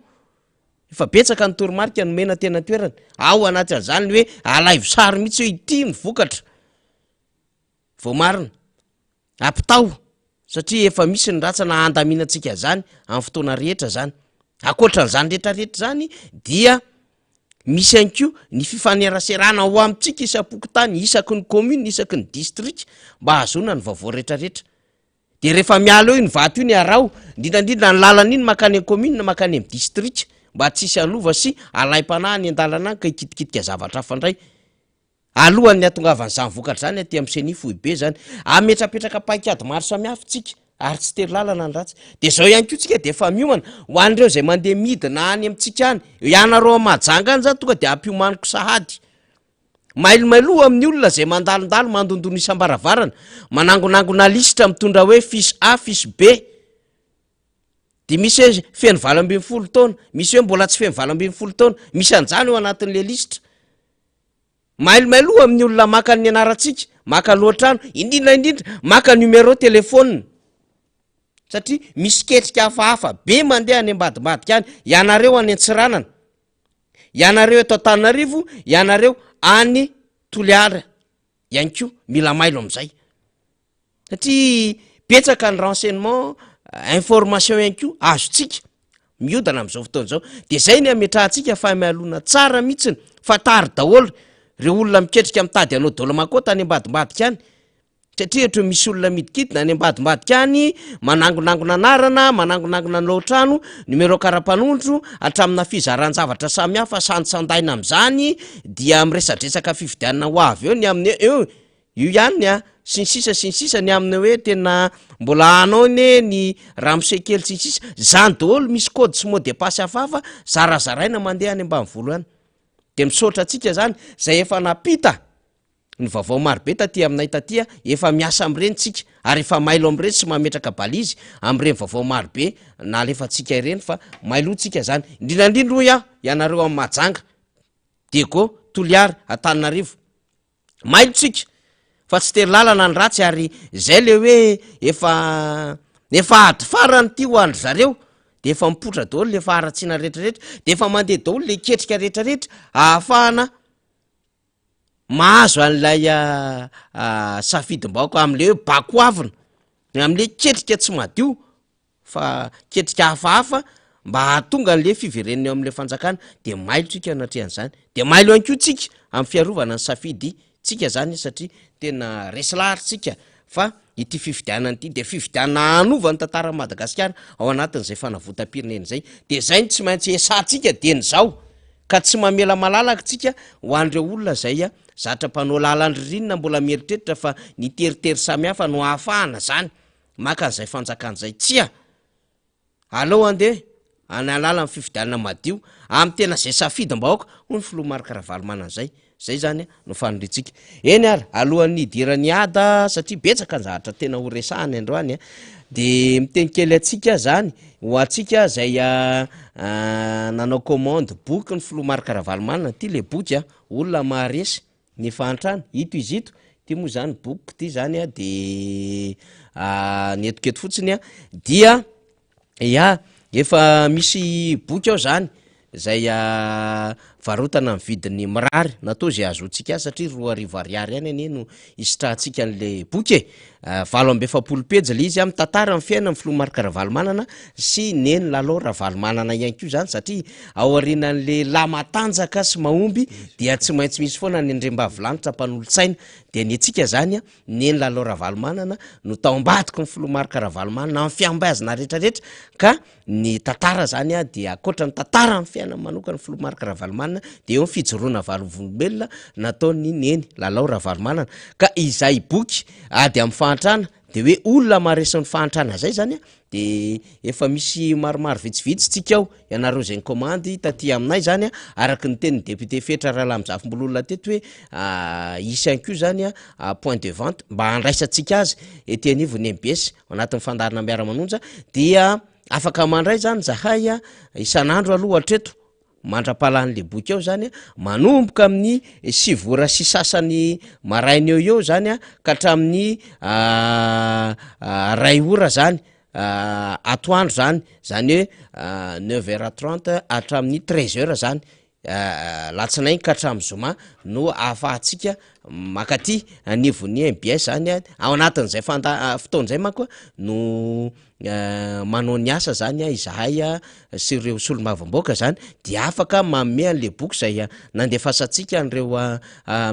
efa betsaka ny toromarika nomena tena toerana ao anaty zany hoe alaivo sary mihitsy hoe ity ny vokatra vao marina apitao satria efa misy ny ratsana andaminantsika zany amin'ny fotoana rehetra zany akoatran'izany rehetrarehetra zany dia misy ihany ko ny fifaneraserana ho amintsika isam-pokotany isaky ny commune isaky ny district mba hazona ny vaovao rehetrarehetra de rehefa miala eo iny vato io ny arao indrindrandrindra ny lalana iny makany amin'ny commune makany amin'ny district mba tsisy alova sy alaim-panahy ny an-dalana any ka ikitikitika zavatra hafandray alohan'ny atongavan'izany vokatra zany aty amin'ny senifo be zany ametrapetraka paikady maro samihafa tsika ary tsy tery lalana ny ratsy de zao ihany ko tsika de efa miomana ho an'ireo zay mandeha midina any amintsika any ianareo mahajanga any zany tonga de ampiomaniko sahady mailomailoha amin'ny olona zay mandalondalo mandondony isam-baravarana manangonangona lisitra mitondra hoe fisy A fisy B de misy hoe feno 20 taona misy hoe mbola tsy feno 20 taona misy an'izany eo anatin'le lisitra mailomailoha amin'ny olona maka ny anarantsika maka lohatrano indrindraindrindra maka numéro telefônina satria misy ketrika hafahafa be mandeha any ambadibadika any ianareo any Antsiranana ianareo eto Antananarivo ianareo any Toliara ihany ko mila mailo am'izay satria betsaka ny renseignement information ihany ko azotsika miodana am'izao fotoana zao de zay ny ametrahantsika fa mialona tsara mihitsiny fa tary daholo reo olona miketrika mitady anao dolomakota any ambadibadika any satria ohatra misy olona midikidina any ambadimbadika any manangonangona anarana manangonangona lotrano numero karapanondro atramina fizaran-javatra samy hafa sandisandaina am'zany dia miresadresaka fividianana ho avy eo ny amin'ny io ihany a sinsisa ny amin'ny hoe tena mbola anao ny ramosekely sinsisa zany daholo misy kody sy mot de passe hafahafa zarazaraina mandeha any ambanyvolo any de misaotra atsika zany zay efa napita ny vaovao marobe taty aminay tatya efa miasa am'ireny tsika ary efa mailo am'ireny sy mametraka balizy am'ireny vaovao marobe na lefa tsika ireny fa mailo tsika zany indrindrandrindro hoy ianareo amin'ny majanga dego toliary Antananarivo mailo tsika fa tsy tery lalana ny ratsy ary zay le hoe efa ady farany ty ho andro zareo de efa mipotra daholo le fa aratsiana rehetrarehetra de efa mandeha daholo le ketrika rehetrarehetra ahafahana mahazo an'ilay safidim-baoka am'le hoe bakoavina am'le ketrika tsy madio fa ketrika hafahafa mba hahatonga an'le fiverenina eo am'le fanjakana de mailo tsika anatrehan'zany de mailo anko tsika amin'ny fiarovana ny safidy tsika zany satria tena resilahary tsika fa ity fividianana ity de fividianana anova ny tantara Madagasikara ao anatin'izay fanavotam-pirenena zay de zay tsy maintsy esantsika de ny zao ka tsy mamela malalaka tsika ho an'ireo olona zay zatra mpanao lalandririnina mbola mieritreritra fa niteritery samy hafa no ahafahana zany maka an'izay fanjakan'izay tsia aleo andeha any alala amin'ny fividianana madio amin'ny tena zay safidim-bahoaka ho ny filoha Marc-Ravalomanana manan'izay zay zany no fanondritsika eny ary alohan'ny idirany ada satria betsaka ny zavatra tena ho resahany androany de miteny kely atsika zany ho atsika zay nanao commande boky ny filoha Marc-Ravalomanana ty le boky olona maharesy ny fantrana ito izy ito ty moa zany boky ty zany de ny etoketo fotsiny dia efa misy boky ao zany zay varotana amin'ny vidiny mirary natao zay azotsika satria 2 ariary any ane no isitrahantsika an'le boky 7 pejy le izy amin'ny tantara amin'ny fiaina amin'ny filoha Marc-Ravalomanana sy neny lalao Ravalomanana ihany koa zany satria ao aorianan'le lamatanjaka sy mahomby dia tsy maintsy misy foana ny andrembavilanitra mpanolotsaina de ny atsika zany neny lalao Ravalomanana no taombadiko ny filoha Marc-Ravalomanana amin'ny fiambazana rehetrarehetra ka ny tantara zany de akoatra ny tantara amin'ny fiaina manokana ny filoha Marc-Ravalomanana de eo ny fijoroana valovolombelona nataony neny lalao Ravalomanana ka izay boky ady amin'ny fahantrana de hoe olona maharesin'ny fahantrana zay zany de efa misy maromaro vitsivitsy tsika ao ianareo zay ny komandy taty aminay zany araky ny tenin'ny député Fetra Rahalamijavombololona teto hoe isy anko zany point de vente mba handraisatsika azy ety anivony MBS anatin'ny fandarana miara-manonja dia afaka mandray zany zahay isan'andro aloha hatreto mandra-pahalan'le boky ao zany manomboka amin'ny 7 ora sy sasany maraina eo zany ka hatramin'ny 2 ora zany atoandro zany hoe 9h30 hatramin'ny 13h zany latsinainy ka hatramin'ny zoma no ahafahantsika makaty anivony MBS zany ao anatin'izay fotoan'izay manko no manao ny asa zany izahay sy ireo solomavamboaka zany de afaka manome an'le boky zay nandefasantsika an'ireo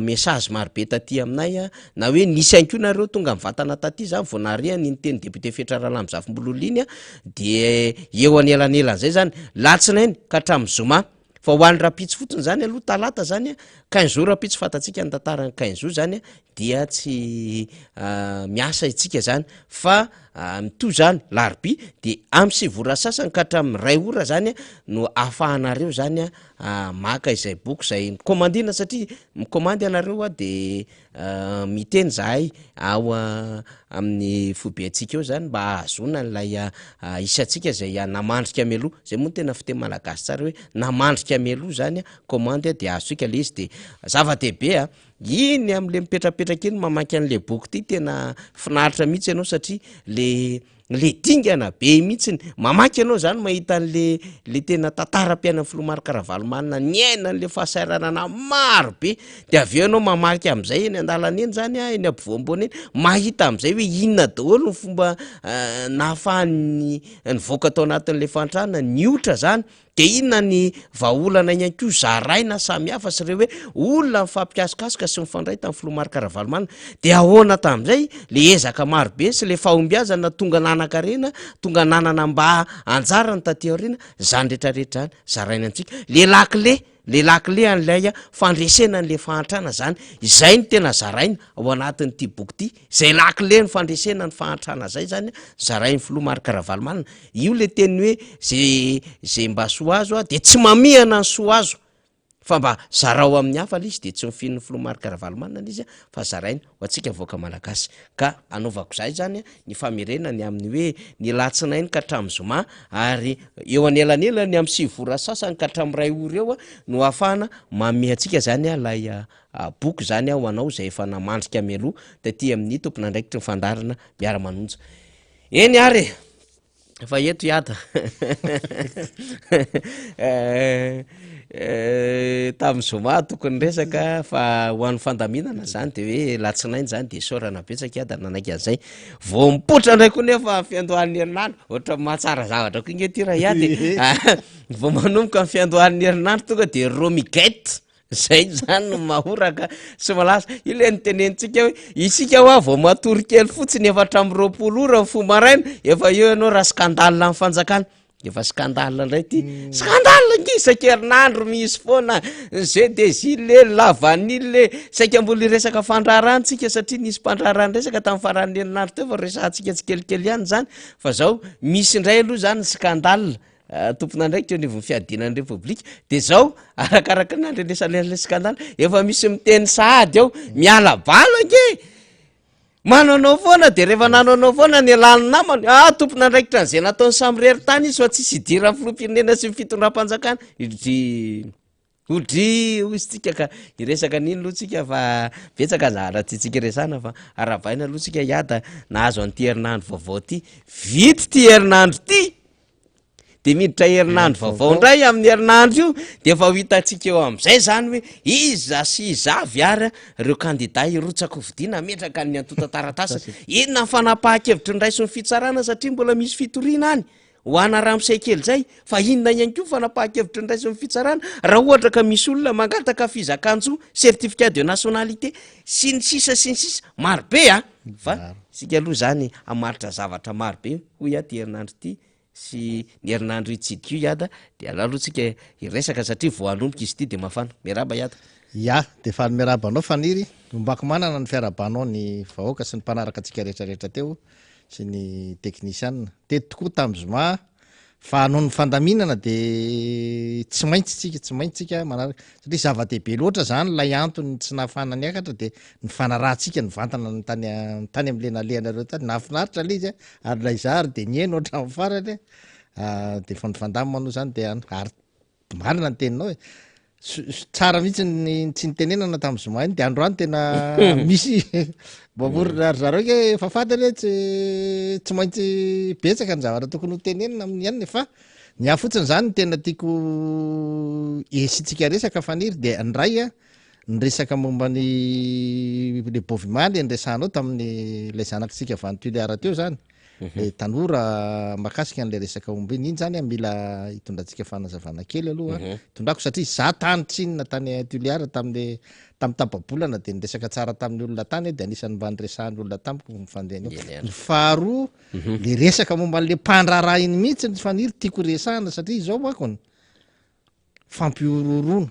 message marobe taty aminay na hoe nisy anko nareo tonga mivatana taty zany voanariany ny teny député Fetra Rahalamijavombololona iny de eo anelanelan'izay zany latsinainy ka hatramin'ny zoma fa ho an'ny rapitsy fotsiny zany aloha talata zany 15 jours rapitsy fatatsika ny tantarany 15 jours zany dia tsy miasa itsika zany fa mito zany larbi de amin'ny 7 ora sasany ka hatramin'ny 2 ora zany no ahafahanareo zany maka izay boky zay komandina satria mikomandy anareo de miteny zahay ao amin'ny fobe atsika eo zany mba ahazona n'lay isatsika zay namandrika meloha zay moa tena fiteny malagasy tsara hoe namandrika meloha zany komandy de ahazotsika le izy de zava-dehibe iny am'le mipetrapetraka iny mamaky an'le boky ty tena finaritra mihitsy ianao satria le dingana be mihitsy mamaky anao zany mahita an'le tena tantaram-piainan'ny filoha Marc-Ravalomanana ny ainan'le fahasairanana maro be de aveo anao mamaky am'izay eny andalana eny zany eny ampovoambony eny mahita am'izay hoe inona daholo ny fomba nahafahany ny voaka tao anatin'le fantrana niotra zany de inona ny vaolana iny anko zaraina samihafa sy reo hoe olona mifampiasikasoka sy mifandray tamin'ny filomarikaravalomana de ahoana tam'izay le ezaka marobe sy le fahombiazana tonga nanan-karena tonga nanana mba anjara ny tateorina zany rehetrarehetra any zaraina antsika le lakile an'lay fandresena n'le fahantrana zany izay ny tena zaraina ao anatin'ity boky ty zay lakile ny fandresena ny fahantrana zay zany zarain'ny filomarikaravalomana io le teny hoe zay mba soazo de tsy mamihana ny soazo fa mba zarao amin'ny hafa izy de tsy mifin'ny filomarikaravalomana izy fa zaraina ho atsika voaka malagasy ka anaovako zay zany ny famerenany amin'ny hoe ny latsinainy ka hatramin'ny zoma ary eo anelanelany amin'ny 7 vora sasany ka hatramin'ny 2 ora eo no ahafahana mame atsika zany lay boky zany ho anao zay efa namandrika meloha de ty amin'ny tomponandraikitry ny fandarana miara-manonja eny ary fa eto iata tamin'ny zoma tokony resaka fa ho an'ny fandaminana zany de hoe latsinainy zany de sorana betsaka iada nanaiky an'izay vo mipotra ndray ko nefa fiandohan'ny herinandro ohatra mahatsara zavatra ko ingetira iady vo manomboka ny fiandohan'ny herinandro tonga de romigate zay zany no mahoraka sy malaza ile nytenentsika hoe isika hoa vo matory kely fotsiny efa hatramin'ny 20 ora fomaraina efa eo ianao raha skandalina amin'ny fanjakana efa skandalina ndray ty skandalina ngisan-kerinandro misy foana zay de zile lavanile saika mbola iresaka fandrarantsika satria nisy mpandrarany resaka tamin'ny faran'ny herinandro teo fa resantsika tsy kelikely ihany zany fa zao misy indray aloha zany skandalina tompona ndraiky teo nivon'ny fiadinan'ny republika de zao arakaraka nandrenesanle skandala efa misy miteny sahady ao miala balange mananao foana de rehefa nananao foana ny alany namany tompona ndraikitra n'zay nataony samyrery tany izy fa tsisy idira filopirenena sy mifitondram-panjakana odry ozytsika ka iresaka niny loha tsika fa betsaka zahara tytsika resana fa aravaina aloha tsika iada nahazo an'ty herinandro vaovao ty vity ty herinandro ty de miditra herinandro vaovao ndray amin'ny herinandro io de fa ho hitatsika eo am'izay zany hoe iza sy izavy ary reo kandida irotsako vidina metraka ny antota taratasy inona ny fanapahan-kevitry ndray sy ny fitsarana satria mbola misy fitoriana any ho ana ramosay kely zay fa inona ihany ko fanapahan-kevitry ndray sy ny fitsarana raha ohatra ka misy olona mangataka fizakanjo certificat de nationalité sy ny sisa marobe fa sika aloha zany amaritra zavatra marobe ho iaty herinandro ty sy ny herinandro itsidiko iada de alaloatsika iresaka satria vo anomboka izy ty de mafana miaraba iada de fa miarabanao faniry ombako manana ny fiarabanao ny vahoaka sy ny mpanaraka atsika rehetrarehetra teo sy ny teknisianna tety tokoa tamin'ny zoma fa noho ny fandaminana de tsy maintsy manaraka satria zava-dehibe loatra zany lay antony tsy nahafahana niakatra de ny fanarahantsika ny vantana tany am'le nalehanareo tany nahafinaritra le izy ary lay zary de ny eno ohatramin'ny farany de fa nyfandamano zany de ary marina ny teninao tsara mihitsy tsy nitenenana tamin'ny zoma iny de androany tena misy mamorina ary zareo ke fa fantany hoe tsy maintsy betsaka ny zavatra tokony ho tenenina amin'ny ianiny fa ny afotsiny zany tena tiako esitsika resaka faniry de ndray ny resaka momba ny le bovimaly nresanao tamin'ny lay zanakitsika vanituliara teo zany le tanora makasika an'le resaka omby iny zany mila hitondratsika fanazavana kely aloha hitondrako satria za tany tsinona tany tuliara tam'y tababolana de nyresaka tsara tamin'ny olona tany de anisan'ny mba nyresahan'ny olona tamiko mifandeny ny faharoa le resaka momba n'le mpandrara iny mihitsy ny faniry tiako resahana satria zao akony fampiororona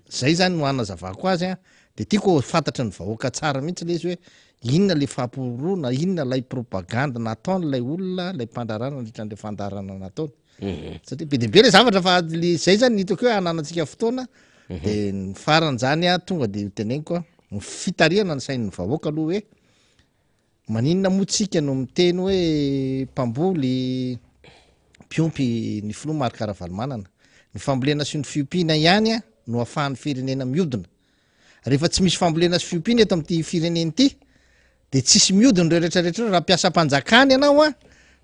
zay zany no anazavako azy de tiako fantatry ny vahoaka tsara mihitsy le izy hoe inona le fampiororona inona lay propaganda nataony lay olona lay mpandrarana nitran'le fandarana nataony satria be debe le zavatra fa zay zany nitako hoe ananatsika fotoana de ny farany zany tonga de teneniko ny fitariana ny sain'ny vahoaka aloha hoe maninona motsika no miteny hoe mpamboly mpiompy ny filomarikaravalmanana ny fambolena sy ny fiompiana ihany no ahafahan'ny firenena miodina rehefa tsy misy fambolena sy fiompiana eto am'ty fireneny ty de tsisy miodiny reo rehetrarehetra raha mpiasa-mpanjakany ianao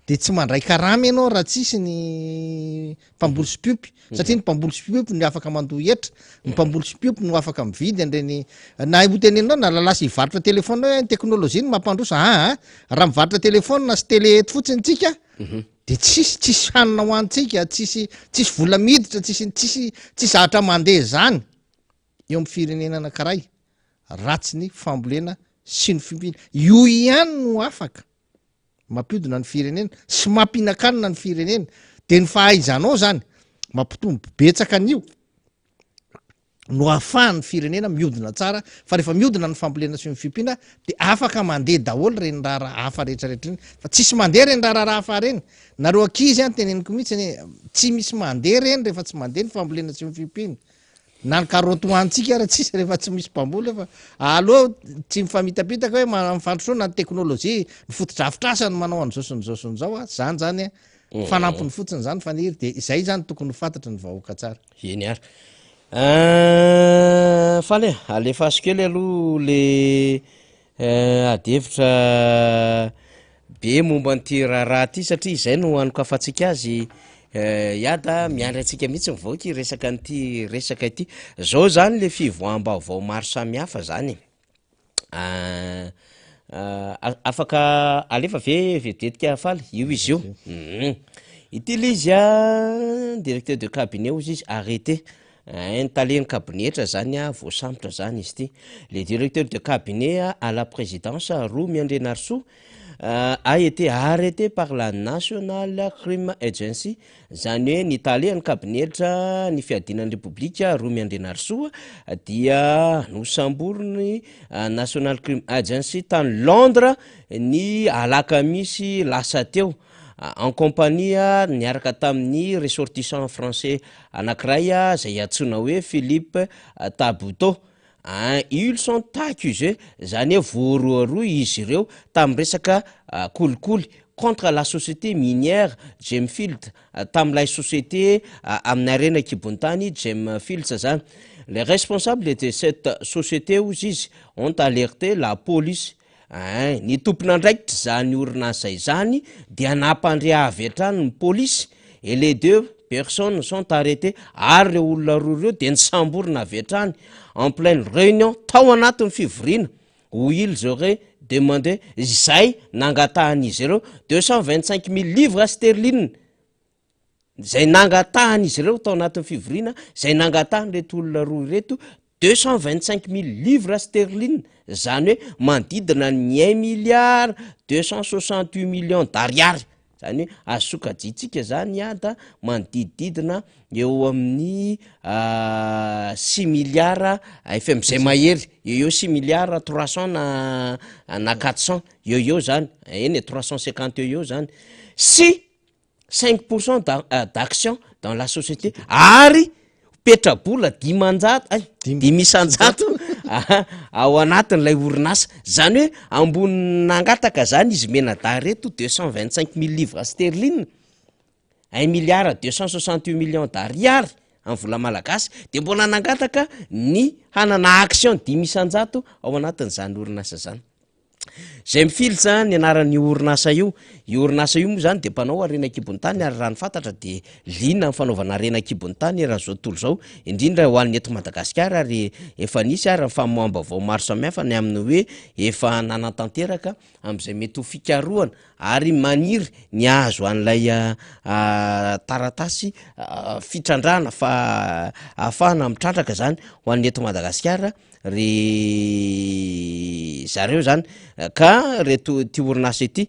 de tsy mandray karamy ianao raha tsisy ny mpamboly sy piopy satria ny mpamboly sy piopy no afaka mandoa hetra ny mpamboly sy piopy no afaka mividy andreny na hotenenao na lalasa hivarotra telefona hoe ny teknôlôjia ny mampandrosa raha mivarotra telefona sy tele eto fotsiny tsika de tsisy hanina ho antsika tsisy vola miditra tsisy zatra mandeha zany eo amin'ny firenena anankiray ratsy ny fambolena sy ny fimpina io ihany no afaka mampiodina ny firenena sy mampinakanina ny firenena de ny fahaizanao zany mampitombo betsaka an'io no ahafahan'ny firenena miodina tsara fa rehefa miodina ny fambolena sy ny fimpina de afaka mandeha daholo reny raha hafa rehetrarehetra reny fa tsisy mandeha reny raha hafa reny nareo ankizy any teneniko mihitsy tsy misy mandeha reny rehefa tsy mandeha ny fambolena sy ny fimpina na ny karoty hoantsika raha tsisy rehefa tsy misy mpamboly fa aloha tsy mifamitapitaka hoe mifandrosoana ny teknôlôjia ny fotodrafitrasany manao an'zaoson'zao zany zany fanampiny fotsiny zany faniry de izay zany tokony fantatra ny vahoaka tsara eny ary faly alefa kely aloha le adevitra be momba an'ty raharaha ty satria izay no anokafatsika azy iada miandry atsika mihitsy mivaoaky resaka an'ty resaka ity zao zany le fivoam-baovao maro samihafa zany afaka alefa vedetika faly io izy io ity le izy directeur de cabinet ozy izy arrêté taleny kabinetra zany voasambotra zany izy ty le directeur de cabinet à la présidence Romy Andrenarso a été arrêté par la National Crime Agency zany hoe nitalen'ny kabinetra ny fiadinan'ny république Romy Andrenarso dia nosamborony National Crime Agency tany Londres ny alakamisy lasa teo en compagnie niaraka tamin'ny ressortissant français anankiray zay atsona hoe Philippe Tabouteau ils sont accusés zany hoe voaroaroa izy ireo tamin'ny resaka kolikoly contre la société minière Gemfield tamin'ilay société amin'ny arena kibontany Gemfield zany les responsables de cette société ozy izy ont alerté la police ny tompona ndraikitra zany orinasa izany dia nampandreavy hatrany ny polisy et les deux personnes sont arrêtées ary reo olona roa reo de nisamborina avy hatrany en pleine réunion tao anatin'ny fivoriana où ils auraient demandé zay nangatahan'izy ireo 225 000 livres sterling zay nangatahan'izy ireo tao anatin'ny fivoriana zay nangatahany reto olona roa reto 225 000 livres sterling zany hoe mandidina ny 1 milliard 268 millions d'ariary zany hoe asokajitsika zany ada mandidididina eo amin'ny 6 milliards efa am'izay mahery eo 6 milliards 300 na 400 eo zany eny 350 eo zany si 5% d'action dans la société ary petrabola 500 ao anatin'ilay orinasa zany hoe ambony nangataka zany izy menada reto 225 000 livres sterling 1 milliard 268 millions d'ariary amin'ny vola malagasy de mbola nangataka ny hanana action 500 ao anatin'izany orinasa zany Gemfield zany anaran'ny orinasa io orinasa io moa zany de mpanao arena kibontany ary raha ny fantatra de lina amin'ny fanaovana arena kibontany raha zao tontolo zao indrindra ho an'ny eto Madagasikara ary efa nisy ary famoam-baovao maro samihafa ny amin'ny hoe efa nanatanteraka am'izay mety ho fikarohana ary maniry ny azo an'ilay taratasy fitrandrana fa ahafahana mitrandraka zany ho an'ny eto Madagasikara ry zareo zany ka reto ty orinasa ity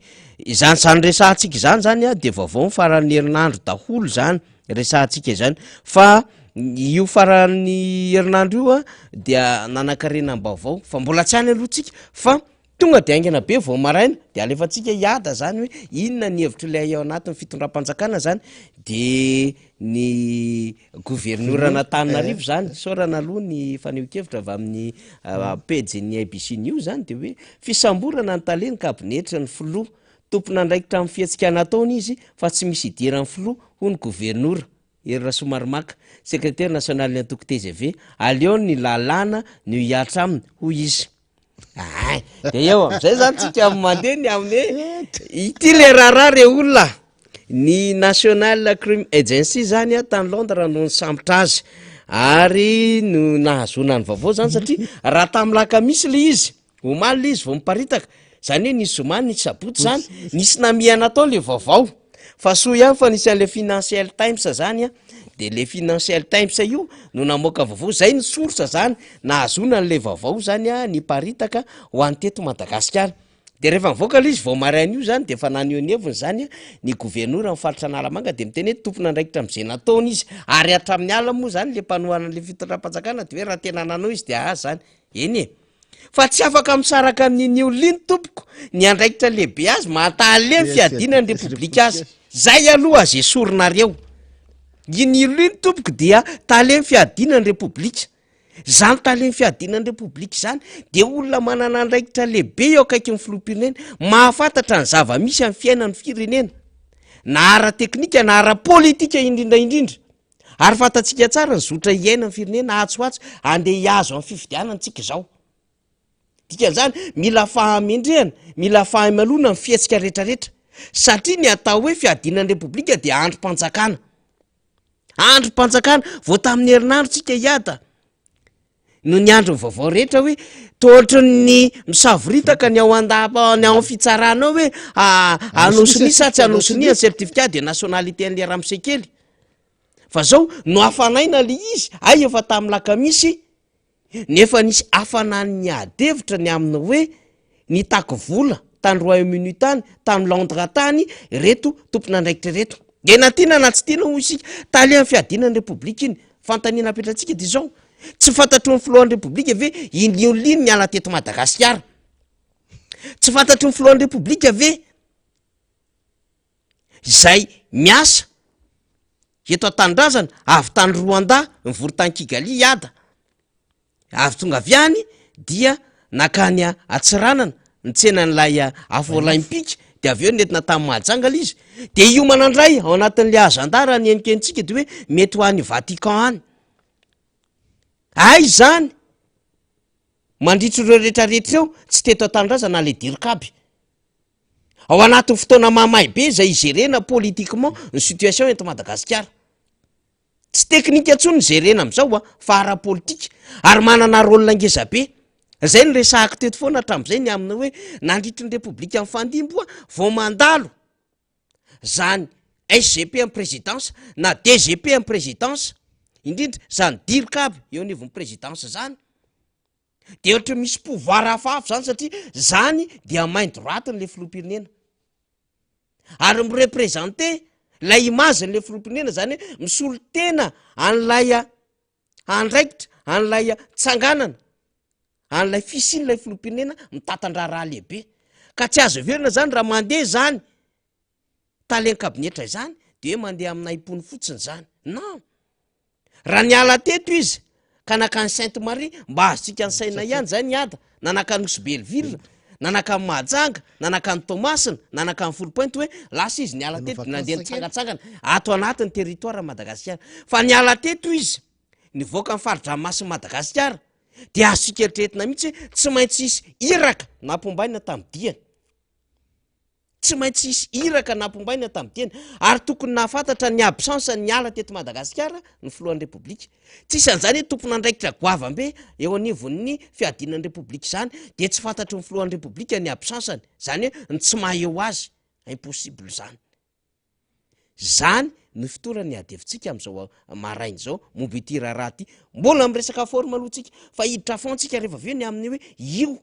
zany resahantsika zany de vaovao faran'ny herinandro daholo zany resahantsika zany fa io faran'ny herinandro io dia nanakarena am-baovao fa mbola tsy any alohatsika fa tonga de aingana be vao maraina de alefatsika hiada zany hoe inona ny hevitra ilay ao anatin'ny fitondram-panjakana zany de ny gouverneur Antananarivo zany sorana aloha ny faneho-kevitra avy amin'ny page ny ABC News zany de hoe fisamborana ny taleny kabinetra ny filoha tompona ndraikitra amin'ny fihetsikana ataony izy fa tsy misy idirany filoha ho ny gouverneur Herra Somarmaka secrétaire national ny antoko TGV aleo ny lalàna ny hiatra aminy ho izy de eo am'izay zany tsika mandeha ny amin'ny ity le raharaha re olona ny National Crime Agency zany tany Londres no nisambotra azy ary no nahazona ny vaovao zany satria raha tamin'ny lakamisy le izy omaly le izy vao miparitaka zany hoe nisy zoma nisy sabotsy zany nisy namihana tao le vaovao fa soa ihany fa nisy an'le Financial Times zany a, de le Financial Times io no namoaka vaovao zay ny sorsa zany nahazona an'le vaovao zany a niparitaka ho an'ny teto Madagasikara. De rehefa mivoaka le izy vao marain'io zany de efa naneo ny heviny zany ny gouvernoura mifaritra Analamanga de miteny hoe tompona andraikitra am'izay nataony izy, ary hatramin'ny ala moa zany le mpanohanan'le fitondram-panjakana de hoe raha tena nanao izy de zany eny e, fa tsy afaka misaraka amin'ny oliny tompoko ny andraikitra lehibe azy mahatale ny fiadinany repoblika azy, zay aloha azy esorinareo iny oliny tompoko dia tale ny fiadinany repoblika, zany tale ny fiadinany repoblika zany de olona manana andraikitra lehibe eo akaiky ny filoham-pirenena, mahafantatra ny zava-misy amin'ny fiainan'ny firenena na ara-teknika na ara-politika indrindraindrindra, ary fantatsika tsara ny zotra iainan'ny firenena atsoatso andeha hiazo amin'ny fifidianantsika zao. Dikan'izany mila fahamendrehana, mila fahamalona ny fihetsika rehetrarehetra, satria ny atao hoe fiadinan'ny repoblika de androm-panjakana, androm-panjakana vao tamin'ny herinandro tsika hiada no ny andro vaovao rehetra hoe tohatry ny misavoritaka ny ao andapa ny ao fitsarana ao hoe anosony sa tsy anosony ny certificat de nationalité an'le ramsekely, fa zao no hafanaina le izy ay efa tamin'ny lakamisy nefa nisy hafanany adevitra ny amina hoe ny tako vola tany Royaume-Uni tany, tany Londres tany reto tompon'andraikitra reto, de na tiana na tsy tiana ho isika taly amin'ny fiadinan'ny repoblika iny, fantaniana apetratsika de zao tsy fantatro ny filohan'ny repoblika ve inioliny ny ala teto Madagasikara, tsy fantatro ny filohan'ny repoblika ve zay miasa eto an-tanindrazana avy tany Rwanda mivory tany Kigali hiada, avy tonga avy any dia nakany Atsiranana nitsenan'ilay afo olympique de avy eo nentina tamin'ny Mahajanga izy de io manandray ao anatin'le azandara ny enikenytsika de hoe mety ho any Vatican any, ay zany mandritro ireo rehetrarehetra eo tsy teto an-tanindrazana le dirikaby ao anatin'ny fotoana mamay be zay ijerena politiquement ny situation eto Madagasikara, tsy teknika ntsony ny jerena am'izao fa ara-politika ary manana rôle ngeza be, zay ny resahako teto foana hatramin'izay ny amina hoe nandritry ny repoblika amin'ny fandimbo vao mandalo zany SGP amin'ny présidence na DGP amin'ny présidence, indrindra zany dirikaby eo anivon'ny présidence zany de ohatra misy pouvoir hafahafa zany satria zany dia main droite n'le filoham-pirenena ary mireprésente lay image n'le filoham-pirenena zany hoe misolo tena an'lay andraikitra, an'lay tsanganana, an'lay fisin'lay filoham-pirenena mitantandra raha lehibe, ka tsy azo verina zany raha mandeha zany talen kabinetra zany de hoe mandeha amin'ny aim-pony fotsiny zany, non, raha ny ala teto izy ka nakany Sainte Marie mba azontsika ny saina ihany zany hiada, nanakany Osbelville, nanakany Mahajanga, nanakany Tomasina, nanakany Folopointe hoe lasa izy ny ala teto nandeha nitsangatsangana ato anatin'ny territoire Madagasikara, fa ny ala teto izy nivoaka ny faridranomasin'i Madagasikara de azontsika eritreretina mihitsy hoe tsy maintsy isy iraka nampombaina tamin'ny diany, tsy maintsy isy iraka nampombaina tamin'ny diany, ary tokony nahafantatra ny absence ny ala teto Madagasikara ny filohan'ny repoblika, tsisy an'izany hoe tompona andraikitra goavambe eo anivon'ny fiadinan'ny repoblika zany de tsy fantatry ny filohan'ny repoblika ny absence-ny, zany hoe ny tsy maheo azy, impossible zany. Zany ny fitorany adevitsika am'izao marainy zao momba ity raharaha ty, mbola miresaka forme alohatsika fa hiditra fontsika rehefa avy eo ny amin'ny hoe io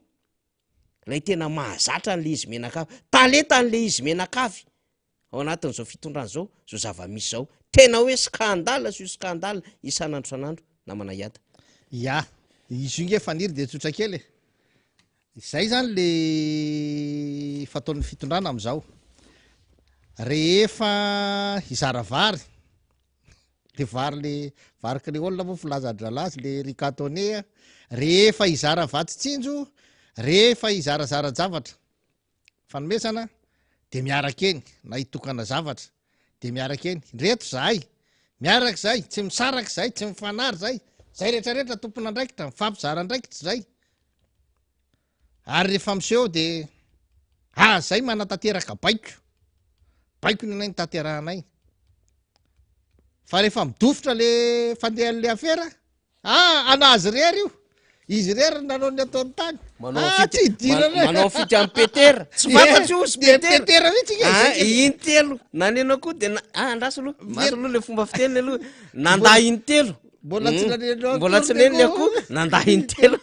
lay tena mahazatra an'le izy menakavy, taleta an'le izy menakavy ao anatin'izao fitondrana zao, zao zava-misy zao, tena hoe scandale sy scandale isan'andro san'andro namana hiada. Ya, izy io nge faniry de tsotra kely zay zany le fataon'ny fitondrana am'izao rehefa izara vary le vary le vary créole moa filaza-dralazy le ricatone, rehefa izara vatitsinjo, rehefa izarazara zavatra fanomesana de miaraka eny na hitokana zavatra de miaraka eny, reto zahay miaraka zay tsy misaraka zay tsy mifanary zay rehetrarehetra tompona andraikitra mifampizara andraikitra zay, ary rehefa miseho de zay manatanteraka baiko ny anay nitanterahanay, fa rehefa midofotra le fandehan'le afera anazy rery io izy rery nanao ny ataony tany tsy idiranmanao fity amin'ny petera tsy fantatry io sy petera intelo nanena koa de andraso aloha maso aloha le fomba fiteny aloha nanda intelo mbola tsy neniny akoho nanda intelo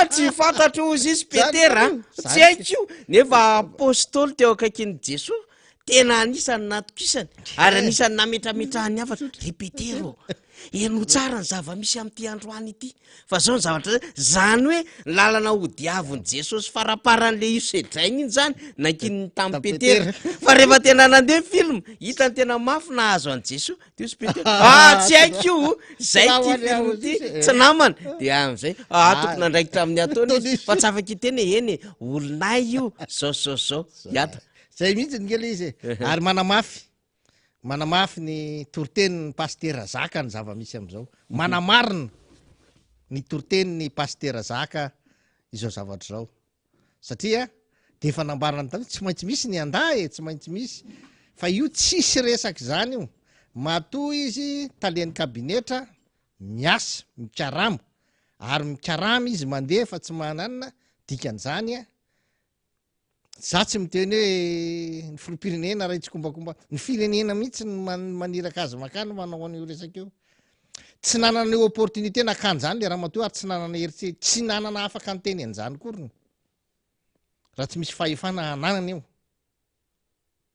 tsy fantatry ozy izy petera tsy haiko io nefa apôstôly teo akaikiny jesosy tena anisany natokisany ary anisany nametrametrahany afatra repetero eno tsara ny zava-misy am'ty androany ity fa zao ny zavatra zany hoe lalana hodiavony jesosy faraparan'le isedraigny iny zany nankiny tamy petera fa rehefa tena nandeha film hitany tena mafy nahazo an jesosy de izy petera tsy haiko io zay ty film ty tsy namana de am'zay tokony andraikitra amin'ny ataony fa tsy afaka iteny eny olonay io zao iata zay mihitsy nkely izy ary manamafy ny toritenyny pastera zaka ny zava-misy am'izao manamarina ny toritenyny pastera zaka izao zavatra zao satria de efa nambarana ta tsy maintsy misy ny andahy tsy maintsy misy fa io tsisy resaky zany io matoa izy talian'ny kabinetra miasa mikaramo ary mikaramy izy mandeha fa tsy mananina dikan'zany za tsy miteny hoe ny filopirenena raha itsikombakomba ny firenena mihitsy maniraka azy makany manao an'io resaka io tsy nanana eo opportunité nakany zany le raha matoa ary tsy nanana heritse tsy nanana afaka anteny an'izany koriny raha tsy misy fahefana nanana eo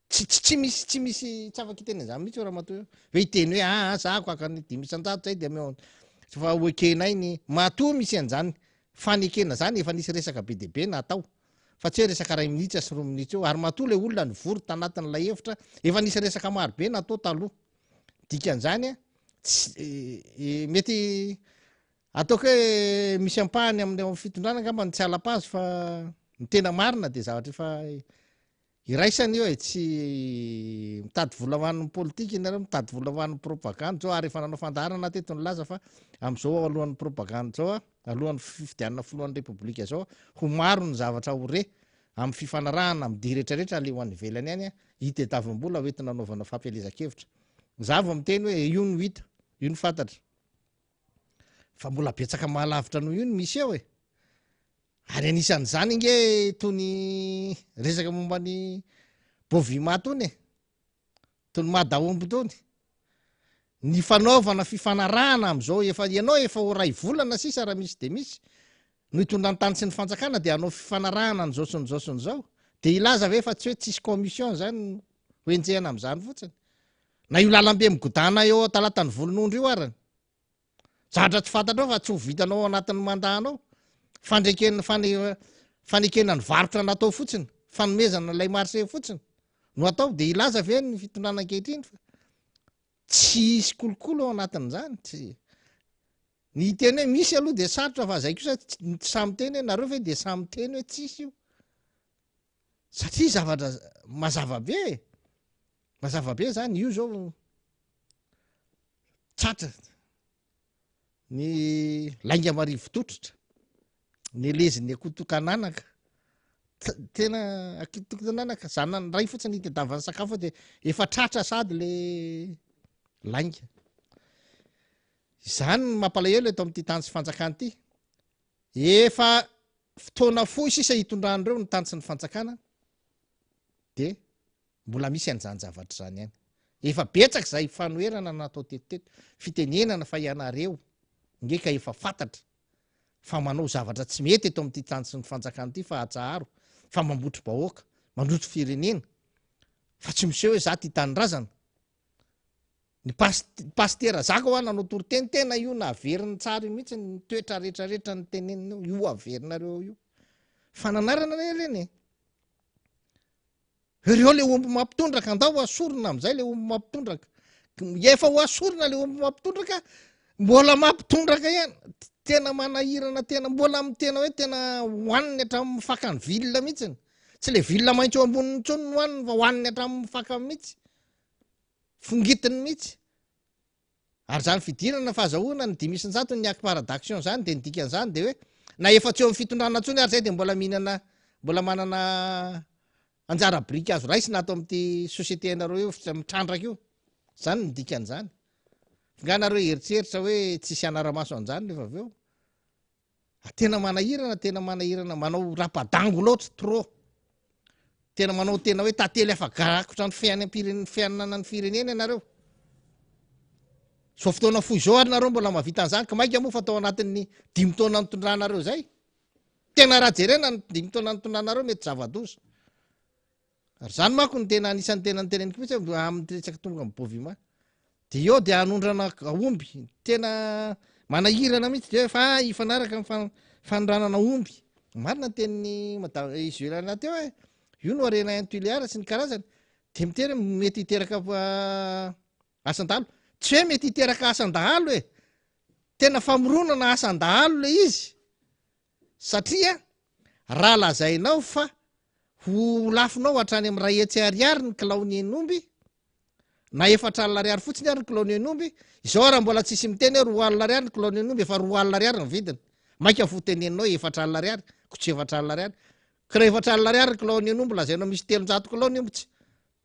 tsy misy tsy afaka iteny an'izany mihitsy raha matoa hoe iteny hoe zako akany 500 zay de ameo fa oekenay ny matoa misy an'izany fanekena zany efa nisy resaka be deaibe natao fa tsy hoe resaka ray minitsy sy 2 minitsy eo ary matoa le olona ny vory tanatin'lay hevitra efa nisy resaka marobe natao taloha dikan'zany mety ataoko hoe misy ampahany amin'ny fitondrana ngamba ny tsy alapazy fa ny tena marina de zavatra efa iraisany io tsy mitady volavan'ny politika inareo mitady volavan'ny propagande zao ary efa nanao fandarana teto ny laza fa am'izao alohan'ny propagande zao alohan'ny fifidianana filohan'ny repoblika zao ho maro ny zavatra ore amin'ny fifanarahana amy di rehetrarehetra le ho an'ny velany any hitadiavim-bola hoentina anaovana fampielezakevitra zavo miteny hoe io no hita io ny fantatra fa mbola betsaka mahalavitra noho io ny misy eo ary anisan'zany nge tony resaka mombany bovima tony tony madaomby tony ny fanaovana fifanarahana am'izao efa ianao efa oray volana sisa raha misy de misy no hitondra ny tany sy ny fanjakana de anao fifanarahana nyzao sy nyzao sy nyzao de ilaza ve fa tsy hoe tsisy commission zany hoenjehana am'zany fotsiny na io lalambe migodana eo talatany volon'ondro io arany zatra tsy fantatrao fa tsy ho vitanao anatin'ny mandahanao fanekena ny varotra natao fotsiny fanomezana lay marse fotsiny no atao de ilaza ve ny fitondrana ankehitriny fa tsy isy kolokolo ao anatin'zany tsy ny teny hoe misy aloha de sarotra fa zay kosa samy teny hoe nareo ve de samy teny hoe tsisy io satria zavatra mazavabe zany io zao tsatra ny lainga marivo totrotra ny lezin'ny akotokananaka tena akitokananaka zany ray fotsiny hitadiavany sakafo de efa tratra sady le lainga zany mampalahelo eto am'ty tany sy fanjakana ity efa fotoana foy sisa hitondrandreo ny tany sy ny fanjakana de mbola misy an'izany zavatra zany ihany efa betsaka zay fanoerana natao tetiteto fitenenana fa ianareo ngeka efa fantatra fa manao zavatra tsy mety eto am'ty tany sy ny fanjakana ity fa atsaharo fa mambotry bahoaka mandrotry firenena fa tsy miseho hoe za ty tanyrazana ny pastera zaka ho a nanao toroteny tena io na averiny tsara mihitsy ny toetra rehetrarehetra ny tenenina io averinareo io fananarana reny ireo le omby mampitondraka andao asorona am'izay le omby mampitondraka efa ho asorona le omby mampitondraka mbola mampitondraka ihany tena manahirana tena mbola amy tena hoe tena hoaniny hatramin'ny fakany vilona mihitsiny tsy le vilona maintso eo amboniny tsony ny hoaniny fa hoaniny hatramin'ny fakany mihitsy fongitiny mihitsy ary zany fidirana fahazahoana ny 500 ny akparaction zany de nidikan'zany de hoe na efa tsy eo amin'ny fitondrana tsony ary zay de mbola manana anjara brika azo raisy natao am'ty société anareo eo mitrandraka io zany nidikan'zany nga nareo eritseritra hoe tsisy anaramaso an'zany lefa aveo tena manahirana manao rapadango loatra trop tena manao tena hoe tately afa garakotra ny fiainana ny firenena ianareo so fotoana foy zao ary nareo mbola mahavita an'izany ka maika moa fa atao anatin'ny 5 taona nitondranareo zay tena raha jerena ny 5 taona nitondranareo mety zava-doza ary zany manko ny tena anisan'ny tena ny teneniko mihitsy amin'ny resaka tonga amin'ny bovima de eo de anondrana omby tena manahirana mihitsy de fa ifanaraka amin'ny fanondranana omby marina tenin'ny izy ilana teo hoe io no arena intuliara sy ny karazany de mitery mety hiteraka asandalo tsy hoe mety hiteraka asandahalo e tena famoronana asandahalo le izy satria raha lazainao fa ho lafinao hatrany amin'ny ray hetsy ariary ny kilaony enomby na 4 alina ariary fotsiny ary ny kilaony enomby izao raha mbola tsisy miteny hoe 2 alina ariary ny kilaony enomby efa 2 alina ariary ny vidiny maika voteneninao 4 alina ariary kotsy 4 alina ariary ka raha 4 alina ariary ny kilaony enomby lazainao misy 300 kilaony omby tsy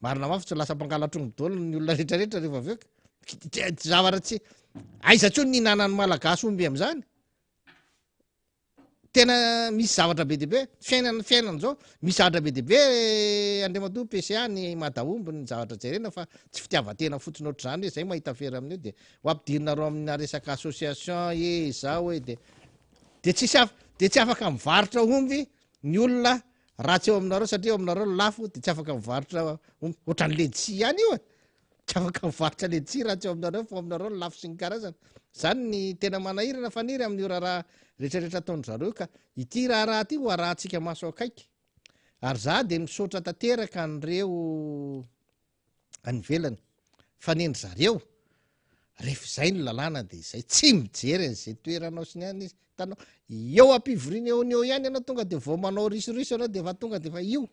marina mafy tsy lasa mpangalatrongo dolo ny olona rehetrarehetra rehefa aveo zavatra tsy aiza tsony ny hinanany malagasy omby am'zany tena misy zavatra be dehibe fiainana zao misy zavatra be dehibe andriamatoa PCA ny madaomby ny zavatra jerena fa tsy fitiavatena fotsiny ohatr' zany hoe zay mahita fery amin'io de ho ampidirinareo amina resaka association zao hoe de tsy afaka mivarotra omby ny olona raha tsy eo aminareo satria eo aminareo lafo de tsy afaka mivarotra ohatran'ny ledsi ihany io tsy afaka mivarotra ledsi raha tsy eo aminareo fa aminareo lafo sy ny karazana zany ny tena manahirana faniry amin'io raharaha rehetrarehetra ataony zareo ka ity raharaha ty ho arahantsika maso akaiky ary za de misaotra tanteraka an'ireo anivelany fanendry zareo rehefa zay ny lalàna de izay tsy mijery an'izay toeranao sy ny any izy tanao eo ampivoriana eo ny eo ihany ianao tonga de vao manao risoriso anao de fa tonga de fa io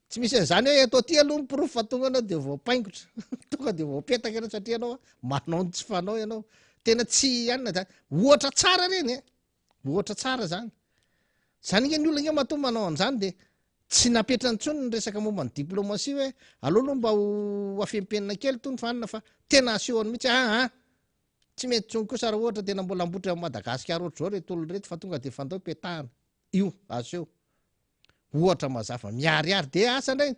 tsy misy an'izany hoe atao ty aloha nyprofo fa tonga anao de vao paingotra tonga de vao petaka anao satria anao manao ny tsy fanao ianao tena tsy anina zany ohatra tsara reny ohatra tsara zany ige ny olona ige matoa manao an'izany de tsy napetrany tsony ny resaka momba ny diplomasia hoe aloha mba ho afempenina kely tony fanina fa tena asehoany mihitsy tsy mety tsony kosa raha ohatra tena mbola ambotry amin'ny Madagasikara ohatr' zao retolo reto fa tonga de fandao petahana io aseho ohatra mazava miariary de asa ndray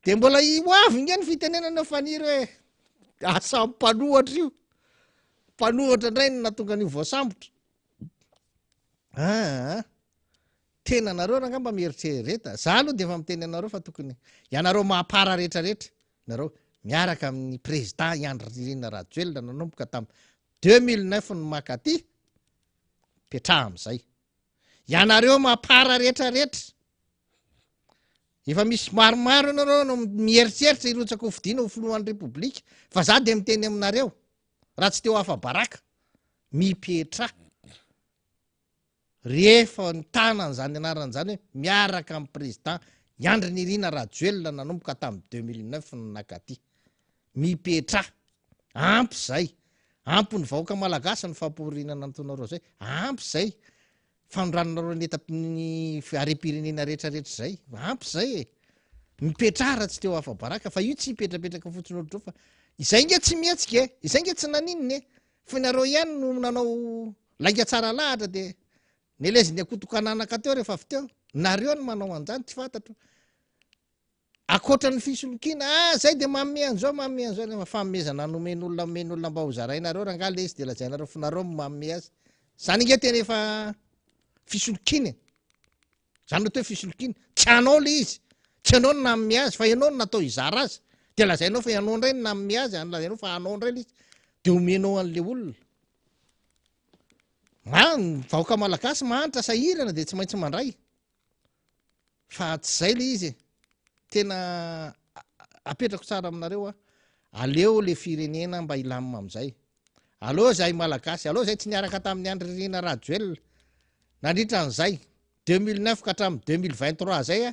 de mbola hoavy nge ny fitenenana faniry hoe asa mpanohatra io mpanohatra indray ny natonga n'io voasambotra tena nareo raha ngamba mieritrereta za aloha de efa miteny anareo fa tokony ianareo mahapara rehetrarehetra nareo miaraka amin'ny président Andry Nirina Rajoelina nanomboka tamy 2009 ny makaty petraha am'izay ianareo mahapara rehetrarehetra efa misy maromaro ianareo no mieritreritra irotsaka ho fidiana ho filohan'ny repoblika fa za de miteny aminareo raha tsy teo hafa baraka mipetra rehefa ny tanan'zany anaran'zany hoe miaraka amin'ny président Andry Nirina Rajoelina nanomboka tamy 2009 ny nakaty mipetra ampy zay ampy ny vahoaka malagasy ny famporinana ntonareo zay ampy zay fanondranonareo ny arem-pirenena rehetrarehetra zay ampy zay mipetrara tsy teo hafa baraka fa io tsy hipetrapetraka fotsiny ohatr'zao fa izay nge tsy mihetsika izay nge tsy nanininy fa nareo ihany no nanao lainga tsara lahatra de neleziny akotokananaka teo rehefa avy teo nareo ny manao an'izany tsy fantatro akoatra ny fisolokiana zay de maome an'zao nefa famezana nomen'olona mba ho zarainareo raha nga le izy de lazainareo fa nareo maome azy zany nge tena efa fisolokiny zany atao hoe fisolokiny tsy anao le izy tsy anao ny namme azy fa ianao ny natao izara azy de lazainao fa ianao ndray ny namme azy any lazainao fa anao ndray le izy de omenao an'le olona vahoaka malagasy mahanitra sahirana de tsy maintsy mandray fa tsy zay le izy tena apetrako tsara aminareo aleo le firenena mba ilamina am'izay aleo zay malagasy aleo zay tsy niaraka tamin'ny Andry Nirina Rajoelina nandritra an'izay 2009 ka hatramy 2023 zay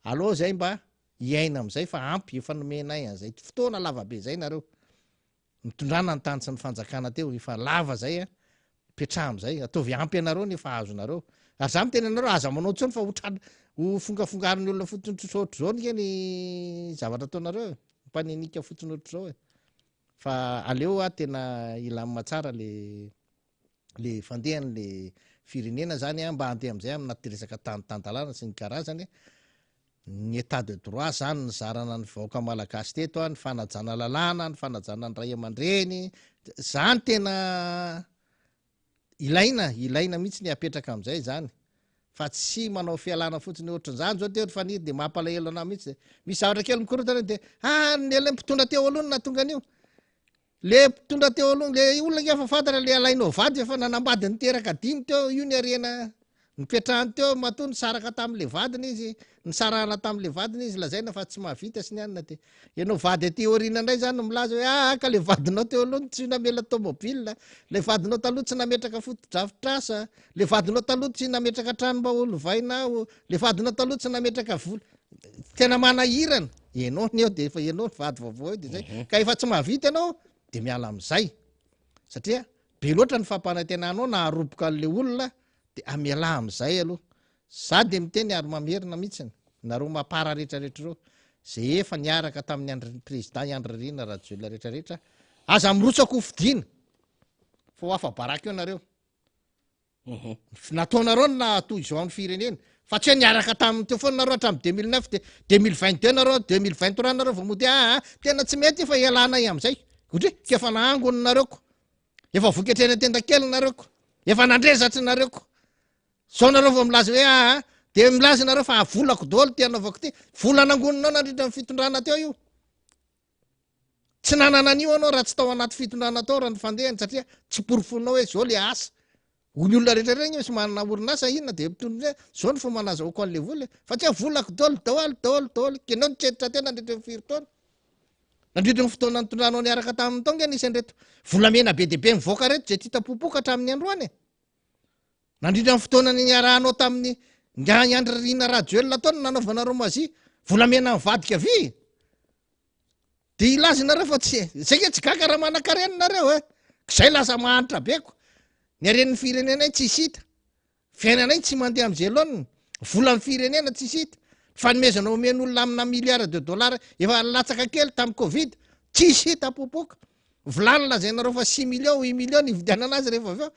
aleo zay mba hiaina am'izay fa ampy efa nomenay an'izay fotoana lavabe zay nareo mitondrana ny tany sy ny fanjakana teo efa lava zay petraha am'izay ataovy ampy anareo nefa azonareo ary za miteny anareo aza manao tsony fa ho fongafongariny olona fotsiny tsotsotra zao nge ny zavatra ataonareo mpanenika fotsiny ohatr' zao fa aleo tena ilamina tsara le le fandehan'le firenena zany a mba andeha am'izay amnaty resaka tantalana sy ny karazany ny état de droit zany ny zarana ny vahoaka malagasy teto a ny fanajana lalàna ny fanajana ny ray aman-dreny zany tena ilaina mihitsy ny apetraka am'izay zany fa tsy manao fialana fotsiny ohatran'zany zao teo faniry de mampalahelo ana mihitsy misy zavatra kely mikorotana de le mpitondra teo aloha na tonga anio le mpitondra teo aloha le olona ngefa fantatra le alainao vady efa nanambady niteraka dimy teo io ny arena nipetrahany teo mato nisaraka tam'le vadiny izy nisarahana tam'le vadiny izy lazaina fa tsy mahavita sy ny anina de ianao vady aty orina indray zany milaza hoe ka le vadinao teo aloha tsy namela tomobile le vadinao taloha tsy nametraka fotodrafitrasa le vadinao taloha tsy nametraka trano mba olo vainao le vadinao taloha tsy nametraka vola tena manahirana ianao ny eo de efa ianao vady vaovao eo de zay ka efa tsy mahavita ianao de miala am'izay satria be loatra ny fampanantenanao na haroboka an'le olona de amiala am'izay aloha sady miteny ary mamerina mihitsiny nareo mampara rehetrarehetra reo zay efa niaraka tamin'ny andry président Andry Nirina Rajoelina rehetrarehetra aza mirotsaka ho fidiana fa ho afa baraka eo nareo nataonareo na toy izao amin'ny firenena fa tsy hoe niaraka tamin'ny teo foana nareo hatramin'ny 2009 de 2022 nareo 2023 nareo vao mody tena tsy mety efa ialana am'izay ohatry efa naangony nareoko efa voketrena tenda-kely nareoko efa nandrezatry nareoko sao nareo vao milaza hoe de milaza nareo fa volako daholo ty anaovako ty vola nangoninao nandritra ny fitondrana teo io tsy nanana an'io anao raha tsy tao anaty fitondrana tao raha ny fandehany satria tsy porofonao hoe zao le asa ny olona rehetra regny sy manana orinasa inona de mitondra zao ny fomba nazahoako an'le vola fa tsy hoe volako daholo kenao nitretritra tena nandritra ny firy-taona nandritra ny fotoana nitondranao niaraka tamin'ny tonga nisy andreto volamena be de be mivoaka reto zay titapopoka hatramin'ny androany nandritra ny fotoana ny niarahanao tamin'ny Andry Nirina Rajoelina taona nanaovanareo mazy volamena mivadika vy de ilazy nareo fa tsy zay ke tsy gaga raha manakarenina nareo zay lasa mahanitra beko ny aren'ny firenenay tsy hita fiainanay tsy mandeha am'izay loany vola ny firenena tsy hita fanomezana omen'olona amina milliard de dollars efa latsaka kely tamin'ny covid tsy hita popoka volany lazainareo fa 6 millions 8 millions nividianana azy rehefa aveo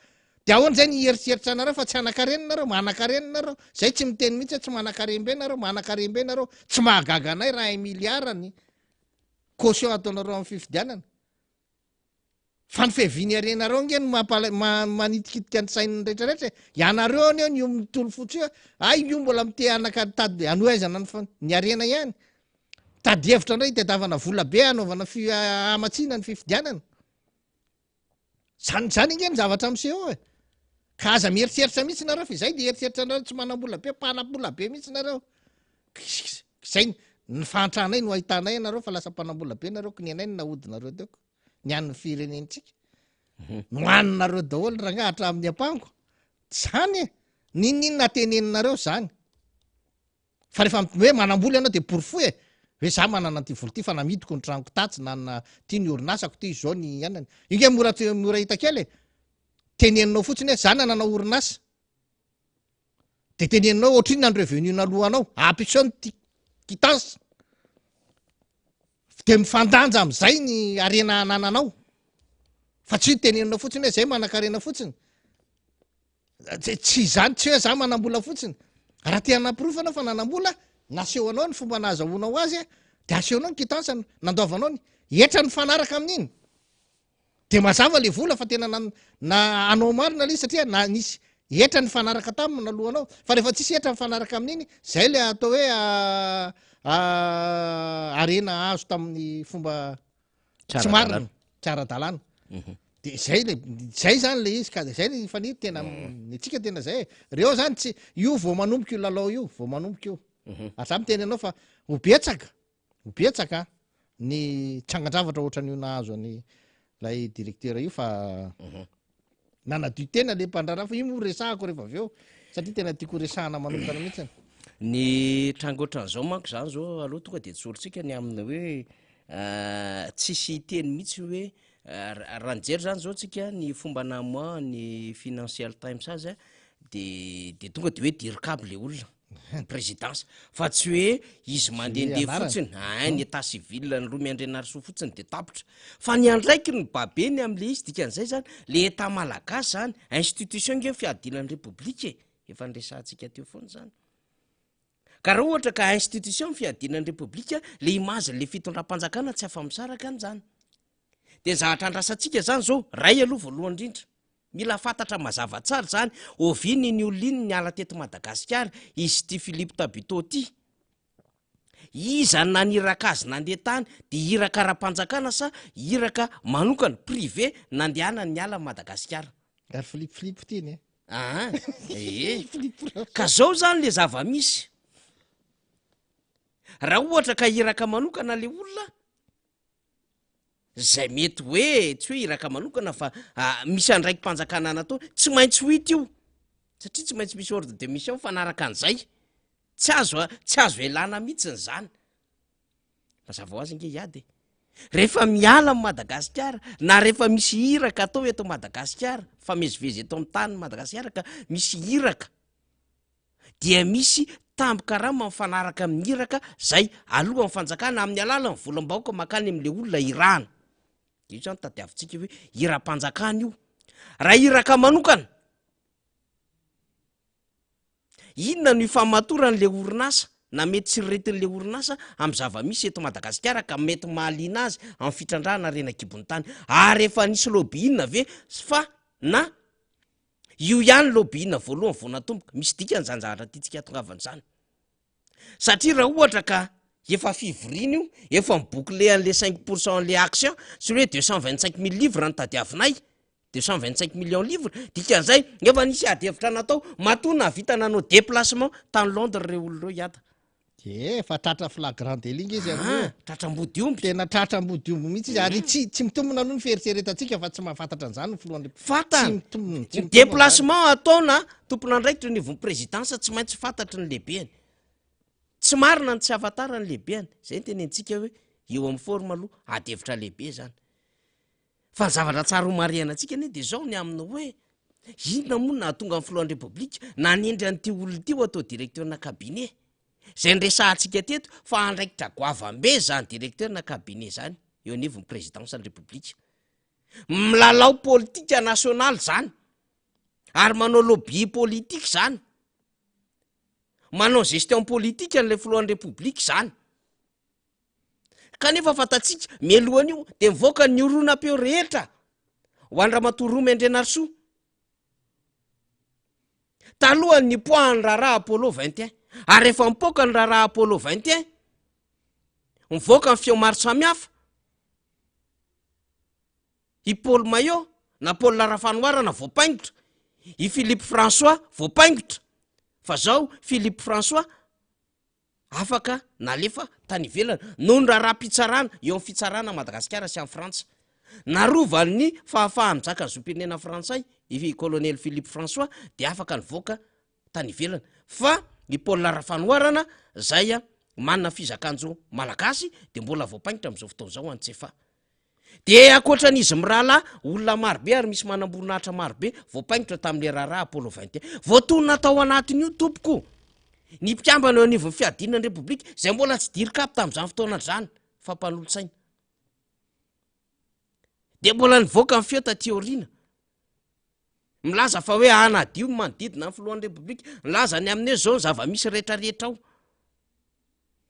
de ahoana zay ny eritseritra nareo fa tsy anakarenina nareo manakarenina nareo zay tsy miteny mihitsy tsy manakarembe nareo manakarembe nareo tsy mahagaga anay raha 1 milliard ny caution ataonareo amin'ny fifidianana fa ny fehiviny arenareo nge manitikitika ny saininy rehetrarehetra ianareo any eo ny mitolo fotsy io mbola mite anakatady anoaizana ny arena ihany tady hevitra ndray tedavana vola be anaovana amatsina ny fifidianana zany nge ny zavatra am'seo ka aza mieritreritra mihitsy nareo fa zay de eritreritra nareo tsy manam-bola be mpanam-bola be mihitsy nareo zay ny fahantranay no ahitanay nareo fa lasa mpanam-bola be nareo ko ny anay ny nahodinareo teoko ny an'ny firenentsika no haninareo daholo raha ngahatra amin'ny ampango zany ninina teneninareo zany fa rehefa hoe manam-bola ianao de pourfo hoe za manana ty volo ty fa namidiko ny tranoko tatsy nanna ty ny orinasako ty zao ny anany ige mora hita kely teneninao fotsiny hoe za nanana orinasa de teneninao ohatriny nany revenu nalohanao ampitseo ny quittance de mifandanja am'izay ny arena nananao fa tsy teneninao fotsiny hoe zay manakarena fotsiny tsy zany tsy hoe za manam-bola fotsiny raha te hanaprofana fa nanam-bola nasehoanao ny fomba nahazahoanao azy de asehoanao ny quittance nandaovanao ny etra ny fanaraka amin'iny de mazava le vola fa tena na anao marina le satria na nisy etra ny fanaraka taminy nalohanao fa rehefa tsisy etra ny fanaraka amin'iny zay le atao hoe arena azo tamin'ny fomba tsy marina tsy ara-dalàna de zay zany le izy ka zay le faniry tena nitsika tena zay reo zany tsy io vao manomboka io lalao io vao manomboka io atramy teny anao fa hobetsaka ny tsangandravatra ohatran'io nahazo any lay directeur io fa nanadio tena le mpandrarah fa io mo resahako rehefa aveo satria tena tiako resahana manokana mihitsy ny tranga ohatran'izao manko zany zao aloha tonga de tsoritsika ny amina hoe tsisy teny mihitsy hoe raha nijery zany zao tsika ny fomba namoa ny Financial Times azy de tonga de hoe dirikabo le olona ny présidence fa tsy hoe izy mandehandeha anarany. fotsiny ny état civil ny roa miandrenarisoa fotsiny de tapotra fa ny andraiky ny babeny am'le izy dikan'izay zany le état malagasy zany institution nge fiadinan'ny republique efa nresantsika teo foana zany ka raha ohatra ka institution fiadinan'ny republique le image le fitondram-panjakana tsy afa-misaraka an'zany de zahatra andrasantsika zany zao ray aloha voalohany indrindra mila fantatra mazava tsara zany oviny ny oliny ny ala teto Madagasikara izy ty Philippe Tabito ty izany naniraka azy nandeha tany de iraka ra-panjakana sa iraka manokana privé nandehana ny ala Madagasikara ary Philippe tiny ka zao zany le zava-misy raha ohatra ka iraka manokana le olona zay mety hoe tsy hoe iraka manokana fa misy andraiky mpanjakana natao tsy maintsy ho ity io satria tsy maintsy misy ordre de mission fanaraka an'izay tsy azo elana mihitsy zany mazava ho azy nge iady rehefa miala amin'ny Madagasikara na rehefa misy iraka atao eto Madagasikara fa mezivezy eto amin'ny tany Madagasikara ka misy iraka dia misy tambokarama mifanaraka amin'ny iraka zay alohan'ny fanjakana amin'ny alalan'ny volam-bahoaka makany am'le olona irana io zany tadiavintsika hoe iram-panjakana io raha iraka manokana inona no ifamatorany le orinasa na mety tsy retin'le orinasa amin'ny zava-misy eto Madagasikara ka mety mahaliana azy amin'ny fitrandrahana renakibony tany ary efa nisy lobbyina ve fa na io ihany lobbyina voalohany vao natomboka misy dikany zany zavatra tiatsika tongavan'izany satria raha ohatra ka efa fivorina io efa miboucler an'le 5% le action sy hoe 225 000 livres ny tadiavinay 225 millions livres dikan'izay efa nisy adihevitra natao matona vita nanao déplacement tany Londres reo olona reo iata efa tratra flagrant délit izy tratra-mbody omby tena tratra-mbody omby mihitsy izy ary tsy mitombona aloha ny fieritseretantsika fa tsy mahafantatra an'izany filohan'ny fatany déplacement ataona tompon'andraikitra ny vony présidence tsy maintsy fantatry ny lehibeany tsy marina ny tsy afatara ny lehibeany zay ny tenentsika hoe eo amin'ny forme aloha adihevitra lehibe zany fa ny zavatra tsara ho mariana antsika anie de zao ny amina hoe inona moa na tonga amin'ny filohan'ny republique nanendry an'ity olona ty ho atao directeur na cabinet zay nresantsika teto fa andraikitra goavambe zany directeur na cabinet zany eo anivony présidence ny republique milalao politika nationale zany ary manao lobby politique zany manao gestion politique an'le filohan'ny republique zany kanefa fantatsika mialohan'io de mivoaka ny oronam-peo rehetra ho andramatoa Mendrenarsoa talohany ny poahany raharaha Apollo 21 ary rehefa mipoaka ny raharaha Apollo 21 mivoaka ny feo maro samihafa i Paul Maillot na Paul Larafanoirana voapaingotra i Philippe François voapaingotra fa zao Philippe François afaka nalefa tany ivelana noho ny raharaha-pitsarana eo amin'ny fitsarana Madagasikara sy amin'ny Frantsa narovany fahafahany mizaka ny zoom-pirenena frantsay i colonel Philippe François de afaka nivoaka tany ivelana fa i Paul Larafanoirana zay manana fizakanjo malagasy de mbola voapaingotra amin'izao fotoana zao antsefa de akoatran'izy mirahalahy olona marobe ary misy manamboninahitra marobe voapaingotra tamin'le raharaha Apollo 21 voatonona tao anatin'io tompoko ny mpikambana eo anivon'ny fiadinan'ny republique zay mbola tsy dirikapy tamin'izany fotoana zany fampanolo-tsaina de mbola nivoaka ny feo taty aoriana milaza fa hoe anadio manodidina ny filohan'ny republique milaza ny amin'io zao zava-misy rehetrarehetra ao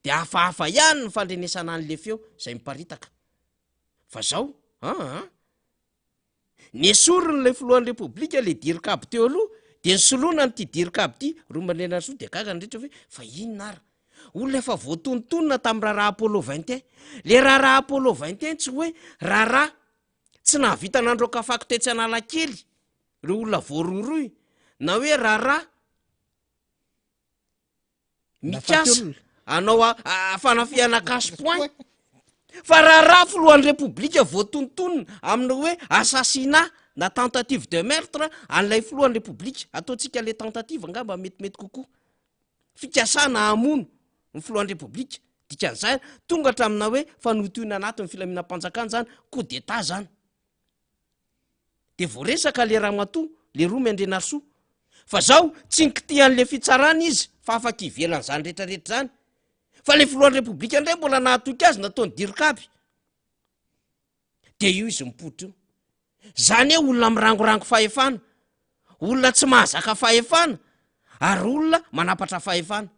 de hafahafa ihany ny fandrenesana an'le feo zay miparitaka fa zao ny esoriny le filohan'ny republique le dirikapy teo aloha de nysoloana ny ty dirikapy ty Mendrenarsoa de gaga ny rehetra hoe fa inona ara olona efa voatonontonona tamin'ny raharaha Apollo 21 le raharaha Apollo 21 tsy hoe raharaha tsy nahavita nandroaka fako tetsy Analakely reo olona voaroroy na hoe raharaha mikasa anao fanafiana casse-point fa raharaha filohan'ny republique voatonontonona amin'ny hoe assassinat na tentative de meurtre an'ilay filohan'ny republique ataotsika le tentative angamba metimety kokoa fikasana amono ny filohan'ny republique dikan'izay tonga hatramina hoe fanotoina anatin'ny filaminam-panjakana zany coup d'état zany de voaresaka le ramatoa le Mendrenarsoa fa zao tsy nikitian'le fitsarana izy fa afaka ivelan'zany rehetrarehetra zany fa le filohan'ny repoblika indray mbola nahatoky azy nataony dirikapy de io izy mipotro io zany hoe olona mirangorango fahefana olona tsy mahazaka fahefana ary olona manapatra fahefana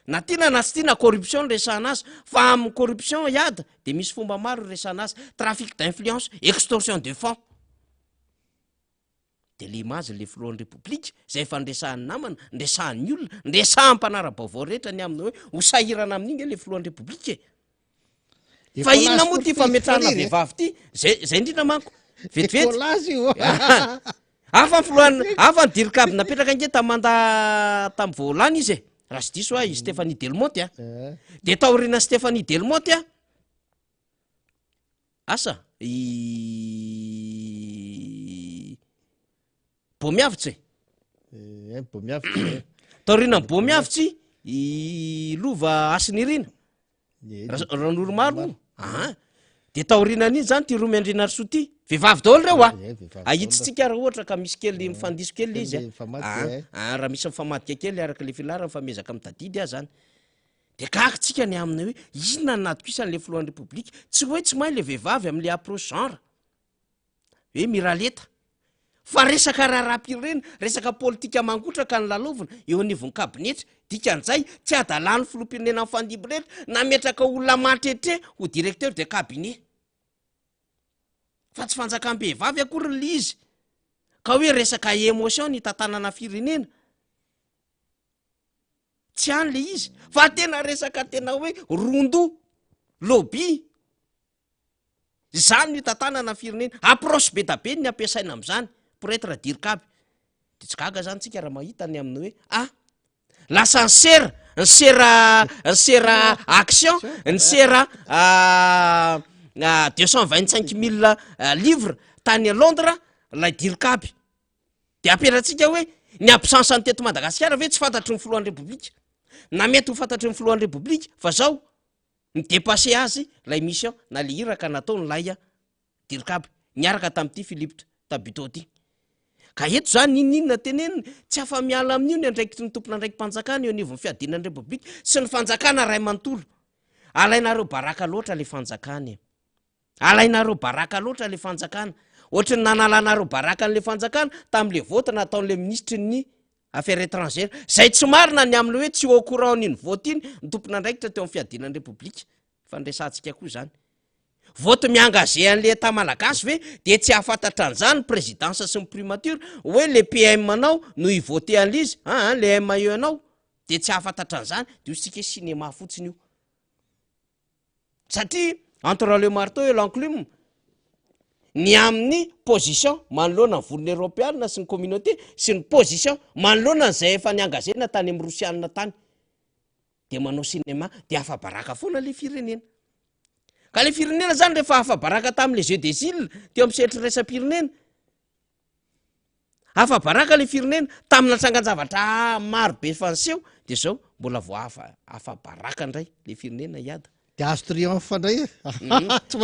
na tiana na tsy tiana corruption no resahana azy fa amin'ny corruption iada de misy fomba maro resahana azy trafic d'influence extorsion de fonds de le imazy le filohan'ny repoblika zay efa ndresahany namana ndresahan'ny olona ndresahampanara-baovao rehetra ny aminy hoe hosahirana amin'iny le filohan'ny repoblika fa inona moa ty fametrahana vehivavy ty zay indrindra manko vetivety afa filohan afa ny dirikaby napetraka ange tamanda tamy voalany izy raha sy diso i Stéphanie Delmonte de taorina Stéphanie Delmonte asa Bomiavitsy taorina ny Bomiavitsy lova Asinirina ran'oromaro de taorinan'iny zany ty Romy Andrinary Soty vehivavy daholo reo ahitsitsika raha ohatra ka misy kely mifandiso kely izy raha misy mifamadika kely araka le filarany famezaka mitadidy azy zany de kakitsika ny aminy hoe inona natoko isan'le filohan'ny repoblika tsy hoe tsy mahay le vehivavy am'le approche genre hoe miraleta fa resaka raharaham-pirenena resaka politika mangotraka ny lalovina eo anivon'ny kabinetra dikan'izay tsy adalany filoham-pirenena amin'ny fandimby rehetra nametraka olona matretre ho directeur de cabinet fa tsy fanjakam-behivavy akory le izy ka hoe resaka émotion ny tantanana firenena tsy any le izy fa tena resaka tena hoe rondo lobby zany ny tantanana firenena approche be da be ny ampiasaina am'zany pour être dirikavy de tsy gaga zany tsika raha mahita ny aminy hoe lasa ny sera action ny sera 225 000 livres tany Londres la dirikavy de aperatsika hoe ny absence ny teto Madagasikara ve tsy fantatry ny filohan'ny repoblika na mety ho fantatry ny filohan'ny repoblika fa zao ny dépassé azy la émission na le iraka natao ny laya dirikavy niaraka tam'ty Philippe Tabito ty ka eto zany ininona tenenina tsy afa miala amin'io ny andraikitry ny tompona andraiky mpanjakana eo anivon'ny fiadinan'ny repoblika sy ny fanjakana ray manontolo alainareo baraka loatra le fanjakana alainareo baraka loatra le fanjakana ohatrany nanalanareo baraka n'le fanjakana tam'le vote nataon'le ministre ny affaires étrangères zay tsy marina ny am'le hoe tsy au courant n'iny vote iny ny tompona andraikitra teo amin'ny fiadinan'ny repoblika fandresantsika koa zany vote miengagé an'le état malagasy ve de tsy afantatra an'izany présidence sy ny primature hoe le PM manao no ivote an'izy le MAE anao de tsy afantatra an'izany de isika cinéma fotsiny io satria entre le marteau et l'enclume ny amin'ny position manoloana ny volony européenne sy ny communauté sy ny position manoloana n'izay efa niengagéna tany amin'ny rosianina tany de manao cinéma de afa-baraka foana le firenena ka le firenena zany rehefa afa-baraka tamin'le jeu des îles teo amin'ny sehatry raisam-pirenena afa-baraka le firenena tamina trangan-javatra maro be fanseho de zao mbola vo afa-baraka indray le firenena iada de azo triomphe ndray tsy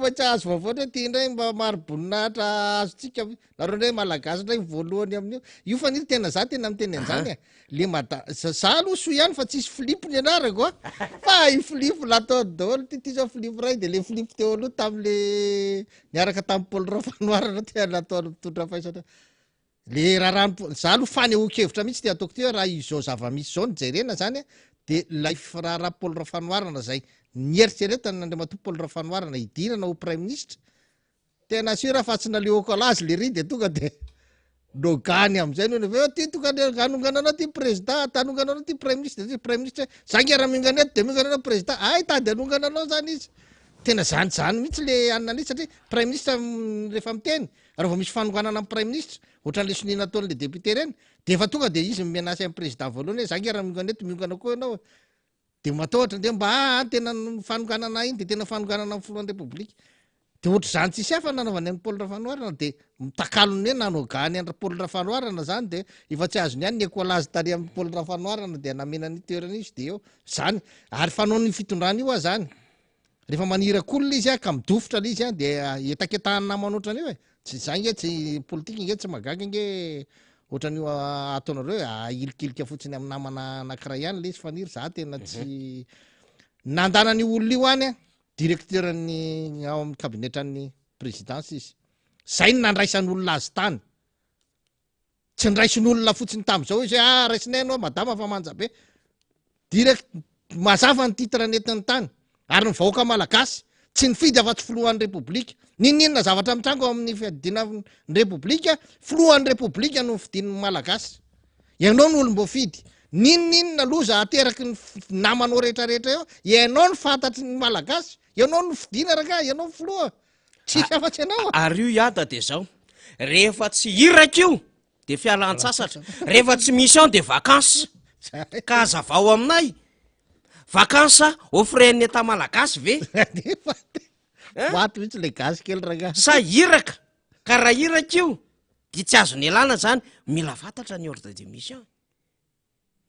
maintsy azo vaovao ty ndray mba maroboninahitra azotsika nareo ndray malagasy ndray voalohany amin'io io fa niry tena za tena miteny an'izany le za aloha so ihany fa tsisy filipo ny anarako fa i filipo latao daholo ty zao filipo ray de le filipo teo aloha tam'le niaraka tam'y Paul Rafanoirana te natao mitondra faisana le raharano za aloha fanehoan-kevitra mihitsy te ataoko ty hoe raha izao zava-misy zao nijerena zany de laifiraharaha Paul Rafanoirana zay nieritseretany n'Andriamatoa Paul Rafanoirana idinana ho prime ministre tena sira fa tsy naleoko alazy le ry de tonga de nogany am'izay no ve ty tonga de anonganana ty président tanonganana ty prime ministre zange raha minganeto de minganana président tady anongananao zany izy tena zany mihitsy le anina satria prime ministre rehefa miteny raha vao misy fanonganana amin'ny prime ministre ohatran'le sonina ataon'le député reny de efa tonga de izy menasy amin'ny président voalohany hoe zange raha minganeto mingana koa ianao de mataotra de mba tena fanonganana iny de tena fanonganana amin'ny filohan'ny repoblika de ohatry zany tsisy hafa nanaovany amin'ny Paul Rafanoirana de mitakalony hoe nanogany andra Paul Rafanoirana zany de efa tsy azony ihany ny ekolazy tany amin'ny Paul Rafanoirana de namenany toerana izy de eo zany ary fanaony fitondrany io zany rehefa manirakolona izy ka midofotra le izy de etaketahana namanoatra an'io tsy zange tsy politika inge tsy magaga inge ohatran'io ataonareo ailikilika fotsiny amin'ny namana anankiray ihany le izy faniry za tena tsy nandanany olona io any a directeurny ao amin'ny kabinetran'ny présidence izy zay ny nandraisan'olona azy tany tsy nyraisin'olona fotsiny tam'izao izy raisinay anao madama fa manja be direct mazava ny titre netiny tany ary ny vahoaka malagasy tsy nifidy afa-tsy filohan'ny repoblika ninninona zavatra mitrango amin'ny fiadina ny repoblika filohan'ny repoblika no fidin'ny malagasy ianao ny olom-bo fidy ninninona loza ateraky ny namanao rehetrarehetra eo ianao ny fantatry ny malagasy ianao ny fidina raka ianao ny filoha tsisy afa-tsy anao ary io iada de zao rehefa tsy iraka io de fialan-tsasatra rehefa tsy misy ao de vakansa ka azavao aminay vakansa offren'ny eta malagasy ve maty mihitsy le gasy kely raka sa iraka ka raha iraka io de tsy azo ny alana zany mila fantatra ny ordre de mission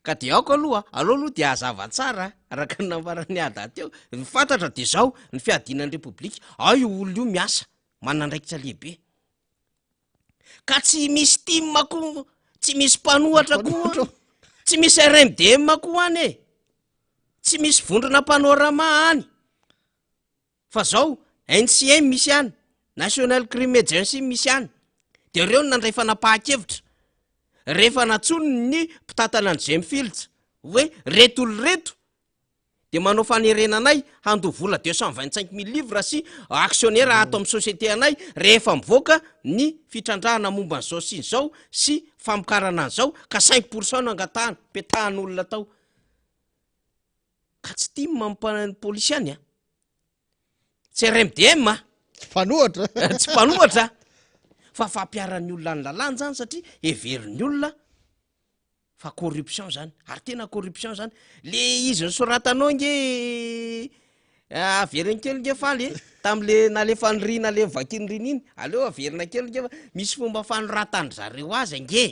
ka de aoko aloha aloha de azava tsara araka ny nambarany ada teo fantatra de zao ny fiadinan'ny repoblika io olona io miasa manandraikitra lehibe ka tsy misy timma ko tsy misy mpanohatra koa tsy misy RMDM koa any e tsy misy vondrona panorama any fa zao NCM misy any National Crime Agency misy any de reo nandray fanapahan-kevitra rehefa natsony ny mpitatana ny Gemfield hoe reto reto de manao fanerenanay handovola 225 000 livres sy actionnaire ato amin'ny société anay rehefa mivoaka ny fitrandrahana momba ny zao sy ny zao sy famokarana an'izao ka 5% no angatahana petahan'olona tao ka tsy tia mampanany polisy any tsy RMDM fanohatra tsy mpanohatra fa fampiaran'ny olona ny lalàna zany satria everiny olona fa corruption zany ary tena corruption zany le izy nysoratanao nge averiny kely nge faly tam'le nalefa nyrina le vakinyrina iny aleo averina kely nge fa misy fomba fanoratany zareo azy nge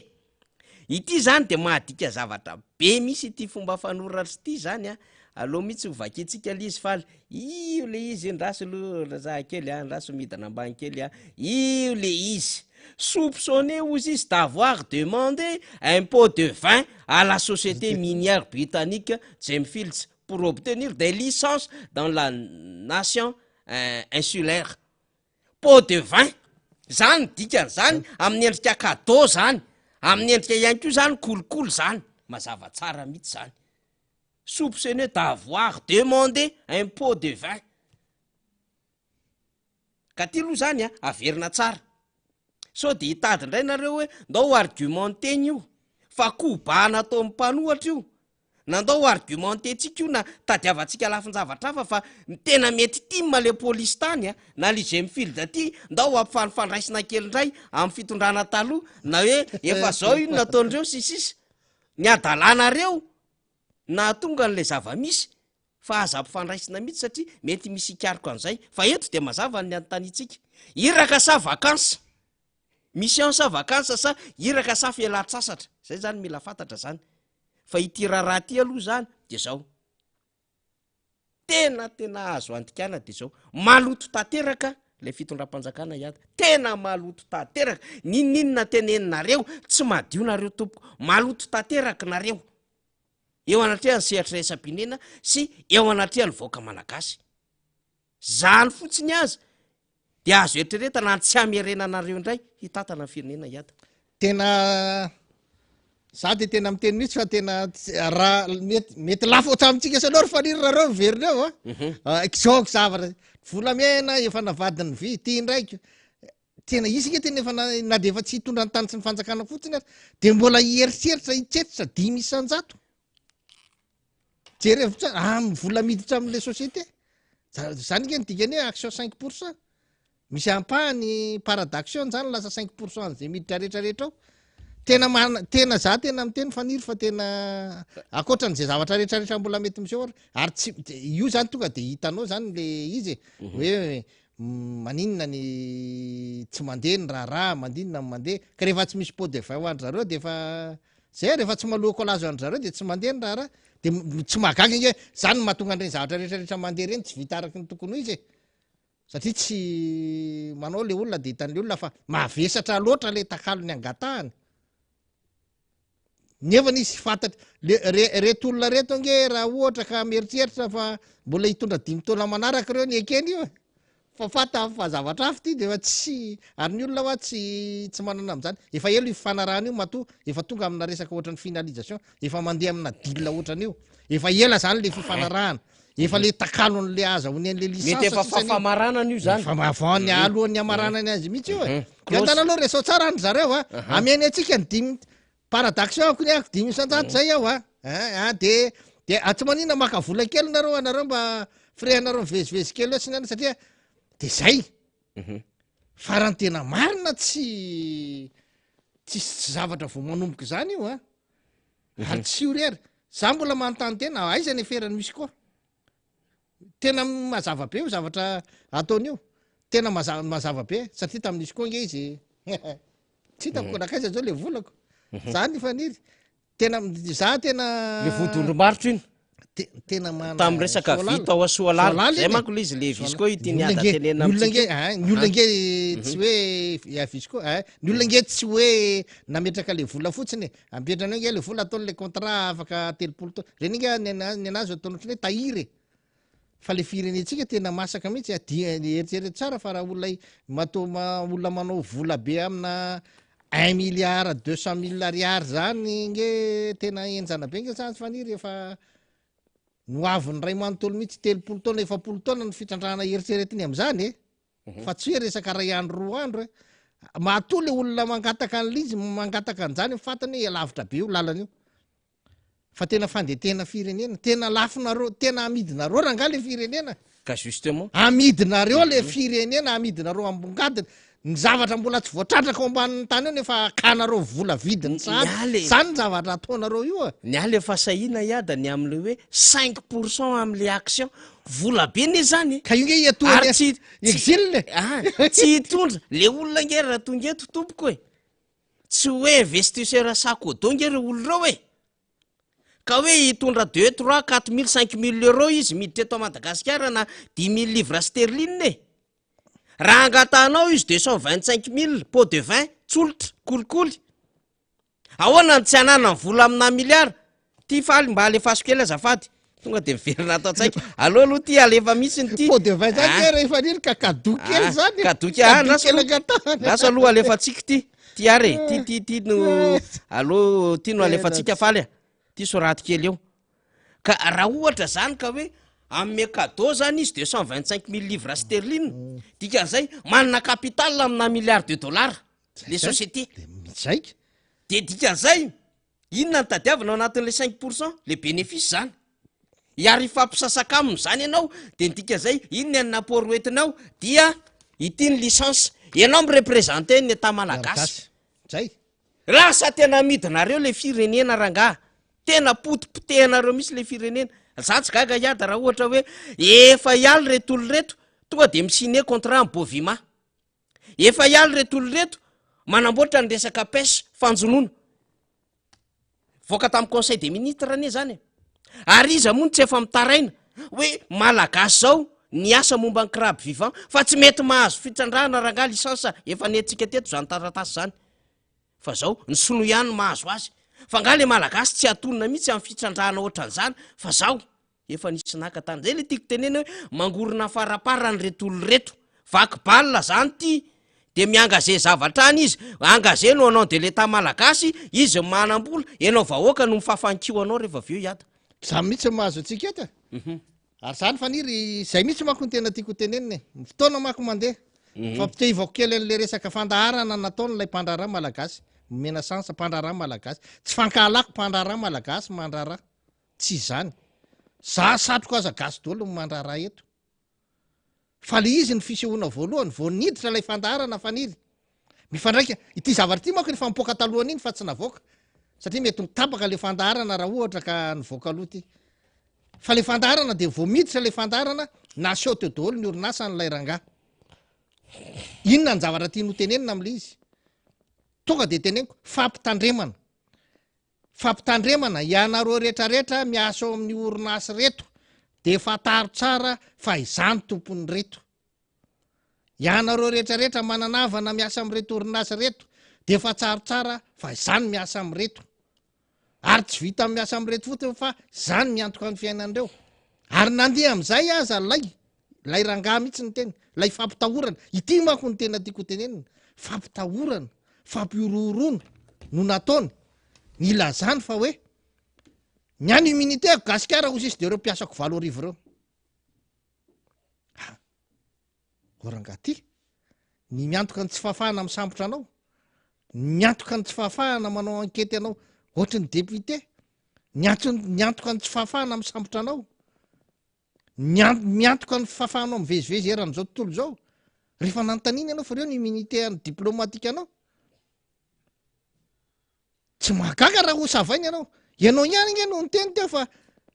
ity zany de mahadika zavatra be misy ity fomba fanoratry ity zany aloha mihitsy ho vakitsika le izy faly io le izy ndraso lo za kely ndraso midina ambany kely io le izy soupçonné ozy izy d'avoir demandé un pot de vin à la société minière britannique Gemfields pour obtenir des licences dans la nation insulaire. Pot de vin zany dikany zany amin'ny endrika cadeau zany amin'ny endrika ihany koa zany kolokolo zany mazava tsara mihitsy zany soupçonné d'avoir demandé un pot de vin ka ty aloha zany averina tsara so de hitady indray nareo hoe ndao argumenté io fa kobana atao mpanohatra io nandao argumenté tsika io na tadiavantsika lafin-javatra fa tena mety timma le polisy tany na le Gemfield aty ndao ampifanifandraisina kely ndray amin'ny fitondrana taloha na hoe efa zao io nataondreo sisisy ny adalanareo na tonga n'le zava-misy fa aza ampifandraisina mihitsy satria mety misy ikariko an'izay fa eto de mazava ny antanitsika iraka sa vakansa mission sa vakansa sa iraka sa fialan-tsasatra zay zany mila fantatra zany fa ity raha ty aloha zany de zao tena azo antikana de zao maloto tanteraka le fitondram-panjakana iady tena maloto tanteraka ninninona teneninareo tsy madio nareo tompoko maloto tanteraka nareo eo anatrea ny sehatra raisam-pinena sy eo anatrea ny voaka malagasy zany fotsiny azy de azo etrereta na tsy amerenanareo indray hitatana ny firenena iady tena za de tena miteny mihitsy fa tena raha mety lafo atramitsika sanao ry faniry rareo miveriny eo zaoko zavatra volamena efa navadiny vy ty indraiky tena isika tena efa na de efa tsy hitondra ny tany sy ny fanjakana fotsiny de mbola hieritreritra hitsetitra 10 isanjato jerevitra vola miditra amin'le société zany ke nydikany hoe action 5% misy ampahany paraдаction zany lasa 5% zay miditra rehetrarehetra ao tena za tena miteny faniry fa tena akoatran'zay zavatra rehetrarehetra mbola mety miseho ary tsy io zany tonga de hitanao zany le izy hoe maninona ny tsy mandeha ny raharaha mandinona mandeha ka rehefa tsy misy pot de vin hoandry zareo de efa zay rehefa tsy malohako lazo andry zareo de tsy mandeha ny raharaha de tsy mahagaga inge zany mahatonga andreny zavatra rehetrarehetra mandeha reny tsy vita araky ny tokony izy satria tsy manao le olona de hitan'le olona fa mavesatra loatra le takalo ny angatahany nefa nisy fantatry reto olona reto ange raha ohatra ka mieritreritra fa mbola hitondra 5 taona manaraka reo ny ekeny io fa fata fa zavatra afy ty de fa tsy ary ny olona hoa tsy manana am'zany efa elo ifanarahana io mato efa tonga amina resaka ohatra ny finalisation efa mandeha amina dil ohatrany io efa ela zany le fifanarahana efa le takalo an'le azaony an'le mety efa fafamaranana io zany favaony alohan'ny amaranany azy mihitsy io gandana aloha resao tsara andry zareo amiany atsika ny 5 paradoxe ako ny ako 5 isanjato zay aho de tsy manina maka vola kely nareo anareo mba frehanareo mivezivezy kely tsy nana satria de zay farany tena marina tsy zavatra vo manomboka zany io ary tsy io rery za mbola manontany tena aiza ny ferany misy koa tena mazava be io zavatra ataon'io tena mazava be satria tamin'isy koa nge izy tsy hitako nakaiza zao le volako zany faniry tena za tena le vodondromaritro iny tena mana tam resaka vita ao asoalala zay manko le izy le visy koa itinyada tenena ny olona nge tsy hoe visy koa ny olona nge tsy hoe nametraka le vola fotsiny ampetrana nge le vola ataon'le contrat afaka 30 taona reny nge ny anazy ataony ohatrany hoe tahiry fa le firenetsika tena masaka mihitsy eritrereto tsara fa raha olona olona manao vola be amina 1 milliard 200 000 ariary zany nge tena enjana be nge zany faniry efa noaviny ray manontolo mihitsy 30 taona 40 taona ny fitrandrahana eritreretiny am'zany fa tsy hoe resaka ray andro 2 andro mato le olona mangataka an'lizy mangataka an'zany fatany hoe lavitra be io lalana io fa tena fandetena firenena tena lafinareo tena amidinareo raha nga le firenena ka justement amidinareo le firenena amidinareo ambongadina ny zavatra mbola tsy voatratraka ao ambanin'ny tany eo nefa kanareo vola vidiny zany zavatra ataonareo io ny ale efa sahina iada ny am'le hoe 5% am'le action vola be ne zany ka io nge atoany exile tsy hitondra le olona nge raha tonga eto tompoko hoe tsy hoe investisseur sakodo nge re oloreo e ka hoe hitondra 2 3 4 000 5 000 euros izy miditra eto Madagasikara na 10 000 livres sterline raha angatanao izy 225 000 pot de vin tsolitra kolikoly ahoana ny tsy anana ny vola amina milliard ty faly mba alefaso kely azafady tonga de miverina ato an-tsaika aloha aloha ty alefa misy ny ty pot de vin zany rehefa niry ka cadeau kely zany lasa aloha alefatsika ty ary ty no aloha ty no alefatsika faly ty soraty kely eo ka raha ohatra zany ka hoe ame cadeau zany izy 225 000 livres sterline dikan'zay manana capital amina milliard de dollars le société de dikan'zay inona ny tadiavana ao anatin'le 5% le bénéfice zany iary fampisasaka aminy zany ianao de dikan'zay inona ny apport hoentinao dia ity ny licence ianao mireprésente ny eta malagasy lasa tena amidinareo le firenena ranga tena potipotehanareo misy le firenena zatsy gaga iada raha ohatra hoe efa ialy retolo reto tonga de misine contrat ny bovima efa ialy retolo reto manamboatra ny resaka pêche fanjonoana voaka tamin'ny conseil des ministres ne zany ary iza moa ny tsy efa mitaraina hoe malagasy zao ny asa momba ny crabe vivant fa tsy mety mahazo fitrandrahana raha nga lisansa efa netsika teto zany taratasy zany fa zao ny sono ihany mahazo azy fa nga le malagasy tsy atonina mihitsy amin'ny fitrandrahana ohatran'izany fa zao efa nisy naka tany zay le tiako tenena hoe mangorona farapara ny retolo reto vaky balina zany ty de miangaze zavatrany izy angaze no anao de l'État malagasy izy manam-bola ianao vahoaka no mifafankio anao rehefa aveo iada za mihitsy mahazo atsika eta ary zany faniry zay mihitsy manko ny tena tiako teneniny fotoana manko mandeha fa mpitehivako kely an'le resaka fandaharana nataony lay mpandrara malagasy mena sansa mpandrara malagasy tsy fankahalako mpandrara malagasy mandrara tsy zany za satroko aza gasy dolo mandrara eto fa le izy ny fisehoana voalohany vo niditra lay fandaharana faniry mifandraika ity zavatra ty manko ny fampoaka talohany iny fa tsy navoaka satria mety mitapaka le fandaharana raha ohatra ka nivoaka aloha ty fa le fandaharana de vo miditra le fandaharana naseho teo daholo ny orinasa n'lay ranga inona ny zavatra tia no tenenina am'le izy tonga de teneniko fampitandremana ianareo rehetrarehetra miasa ao amin'ny orinasy reto de fataro tsara fa izany tompony reto ianareo rehetrarehetra mananavana miasa am'reto orinasy reto de fa tsaro tsara fa izany miasa am'reto ary tsy vita miasa am'rety fotsiny fa zany miantoka ny fiainan'ireo ary nandeha am'izay aza lay rangah mihitsy ny teny lay fampitahorana ity manko ny tena tiako tenenina fampitahorana fampiororona no nataony nilazany fa hoe ny any immuniteko gasikara ho sisy de reo mpiasako 7 reo orangaty ny miantoka ny tsy fahafahana misambotra anao miantoka ny tsy fahafahana manao ankety anao ohatry ny député miantoka ny tsy fahafahana misambotra anao miantoka ny fahafahanao mivezivezy eran'izao tontolo zao rehefa nantaniny anao fa reo ny immunité any diplomatika anao tsy mahagaga raha ho savainy ianao ihany nge no nyteny teo fa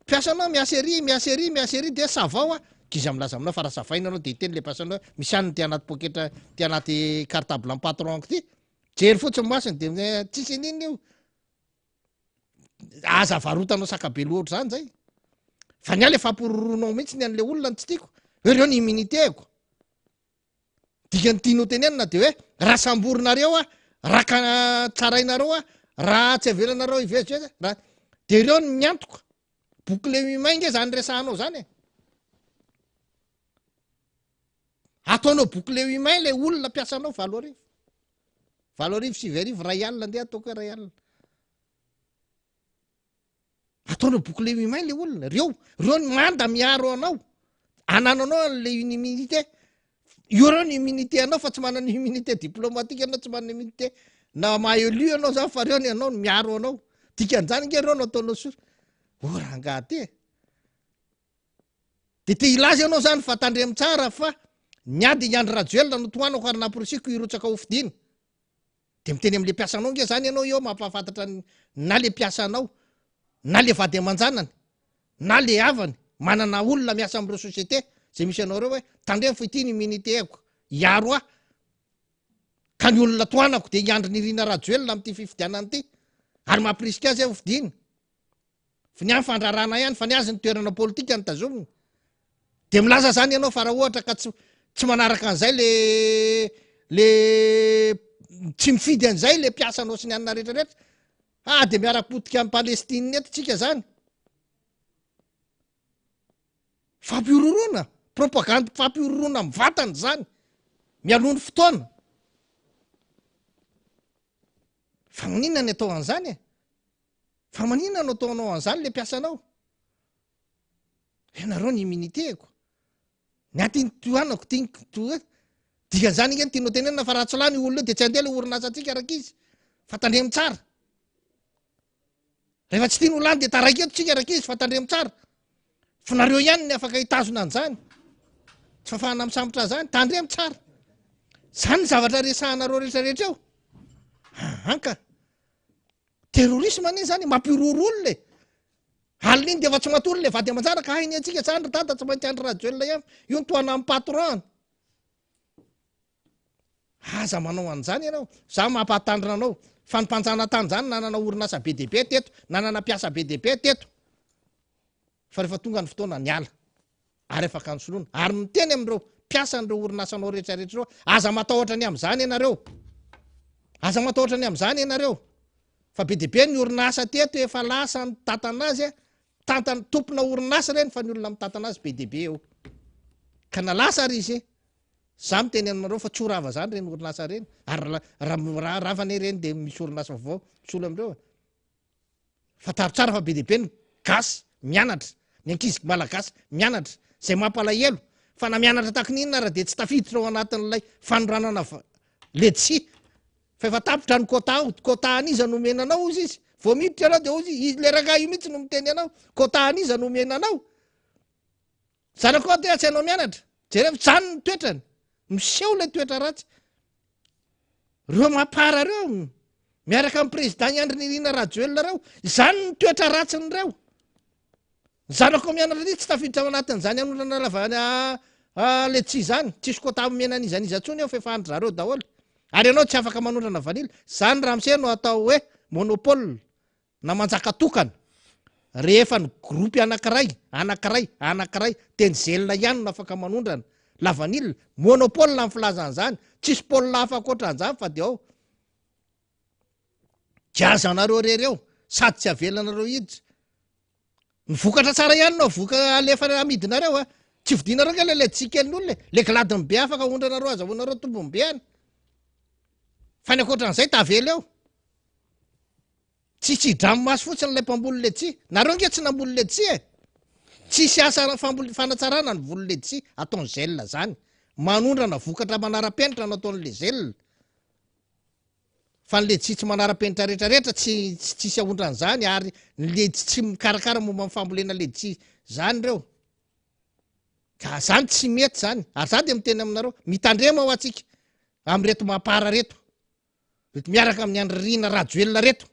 mpiasanao miasery de savao a kizy amlaza aminao fa raha savainy anao de teny le mpiasanao misy aniny ty anaty poketra ty anaty cartable am patron ty jery fotsiny masiny de tsisy niny io aza varotanao sakabe loatra zany zay fa ny ale fampororonao mihitsy ny an'le olona ny tsy tiako reo ny immunitéko dikany tianao tenenina de hoe raha samborinareo a raka tsarainareo a raha tsy avelanareo ivezivezy raha de reo ny miantoka boucle humain nge zany resahanao zany ataonao boucle humain le olona mpiasanao 7 7 ray alina ndeha ataoko hoe ray alina ataonao boucle humain le olona reo ny manda miaro anao anananao le immunité io reo ny immunité anao fa tsy manana immunité diplomatique anao tsy manana immunité na mahaelu anao zany fa reo ny anao ny miaro anao dikan'izany nge reo no ataonao sory rangaty de te ilazy anao zany fa tandremy tsara fa niady ny andro rajoelona no toanako ary naporisiko irotsaka ofidiny de miteny am'le mpiasanao nge zany ianao eo mampahafantatra na le mpiasanao na le vady aman-janany na le avany manana olona miasa am'ireo société zay misy anao reo hoe tandremy fa ity ny immunité ako iaro ah ka ny olona toanako de iandry nirina rajoelona am'ty fifidianany ty ary mampirisika azy ofidiny fa ny any fandrarana ihany fa ny azy ny toerana politika ny tazominy de milaza zany ianao fa raha ohatra ka tsy manaraka an'izay le tsy mifidy an'izay le mpiasanao sy ny anina rehetrarehetra de miara-potika amin'ny Palestine eto tsika zany fampiororona propagande fampiororona mivatany zany mialony fotoana fa maninona ny atao an'izany fa maninona no ataonao an'izany le mpiasanao ianareo ny immunitéko ny atyny toanako tiany dikan'izany nge tianao tenenina fa raha tsy lany olona eo de tsy andeha le orinasa atsika araka izy fa tandremy tsara rehefa tsy tiany olany de taraiky eto tsika araka izy fa tandremy tsara fa nareo ihany ny afaka hitazona an'izany tsy fafahana misambotra zany tandremy tsara zany ny zavatra resahanareo rehetrarehetra eo anka terrorisme anie zany mampiororo le aliny de efa tsy matory le vady aman-jara ka hainy atsika tsy andro tata tsy mainty andro rajoelona ihany io ny toana amin'ny patron aza manao an'izany ianao za mampahatandrina anao fa ny mpanjana tany zany nanana orinasa be dehibe teto nanana mpiasa be dehibe teto fa rehefa tonga ny fotoana ny ala ary efaka ny soloana ary miteny am'ireo mpiasa n'ireo orinasanao rehetrarehetra reo aza matahotra ny am'izany ianareo aza matahotra ny am'izany ianareo fa be dehibe ny orinasa teto efa lasa ny tatanazy tantany tompona orinasa reny fa ny olona mitatanazy be dehibe eo ka nalasa ary izy za miteny aminareo fa tsy ho rava zany reny orinasa reny ary raha ravany reny de misy orinasa vao misolo am'ireo fa taro tsara fa be dehibe ny gasy mianatra ny ankizy malagasy mianatra zay mampalahelo fa na mianatra takininna raha de tsy tafiditra ao anatin'lay fanoranana ledsi fa efa tapitra ny kota aniza nomenanao izy izy vao miditra anao de ozy izy le ranga io mihitsy no miteny anao kota aniza nomenanao zany koa te tsy anao mianatra jereo zany ny toetrany miseho le toetra ratsy reo mampara reo miaraka amin'ny président Andry Nirina Rajoelina reo zany ny toetra ratsiny reo zanako mianatra ty tsy tafiditra ao anatin'izany anolana lavana le tsy zany tsisy kota menanizaniza tsony eo fa efa andry zareo daholo ary ianao tsy afaka manondrana vanila zany raha mse no atao hoe monopole na manjaka tokana rehefa ny gropy anankiray teny zelona ihany no afaka manondrana lavanila monopole na filazan'zany tsisy pôle hafa koatra an'izany fa de ao jazanareo rereo sady tsy avelanareo iditra nyvokatra tsara ihany nao voka alefa amidinareo tsy vidinareo ka le tsikelnyolona le gladiny be afaka ondranareo azahoanareo tombony be any fa ny akoatran'izay tavela eo tsy dramo maso fotsiny lay mpamboly le tsi nareo nge tsy namboly le tsi tsisy asa fanatsarana ny volo le tsi ataony zelna zany manondrana vokatra manara-penitra nataon'le zelna fa nle tsy manara-penitra rehetrarehetra tsisy aondrany zany ary le tsy mikarakara momba my fambolena le tsi zany reo ka zany tsy mety zany ary za de miteny aminareo mitandrema ho atsika amreto mampara reto miaraka amin'ny andririna rajoelona reto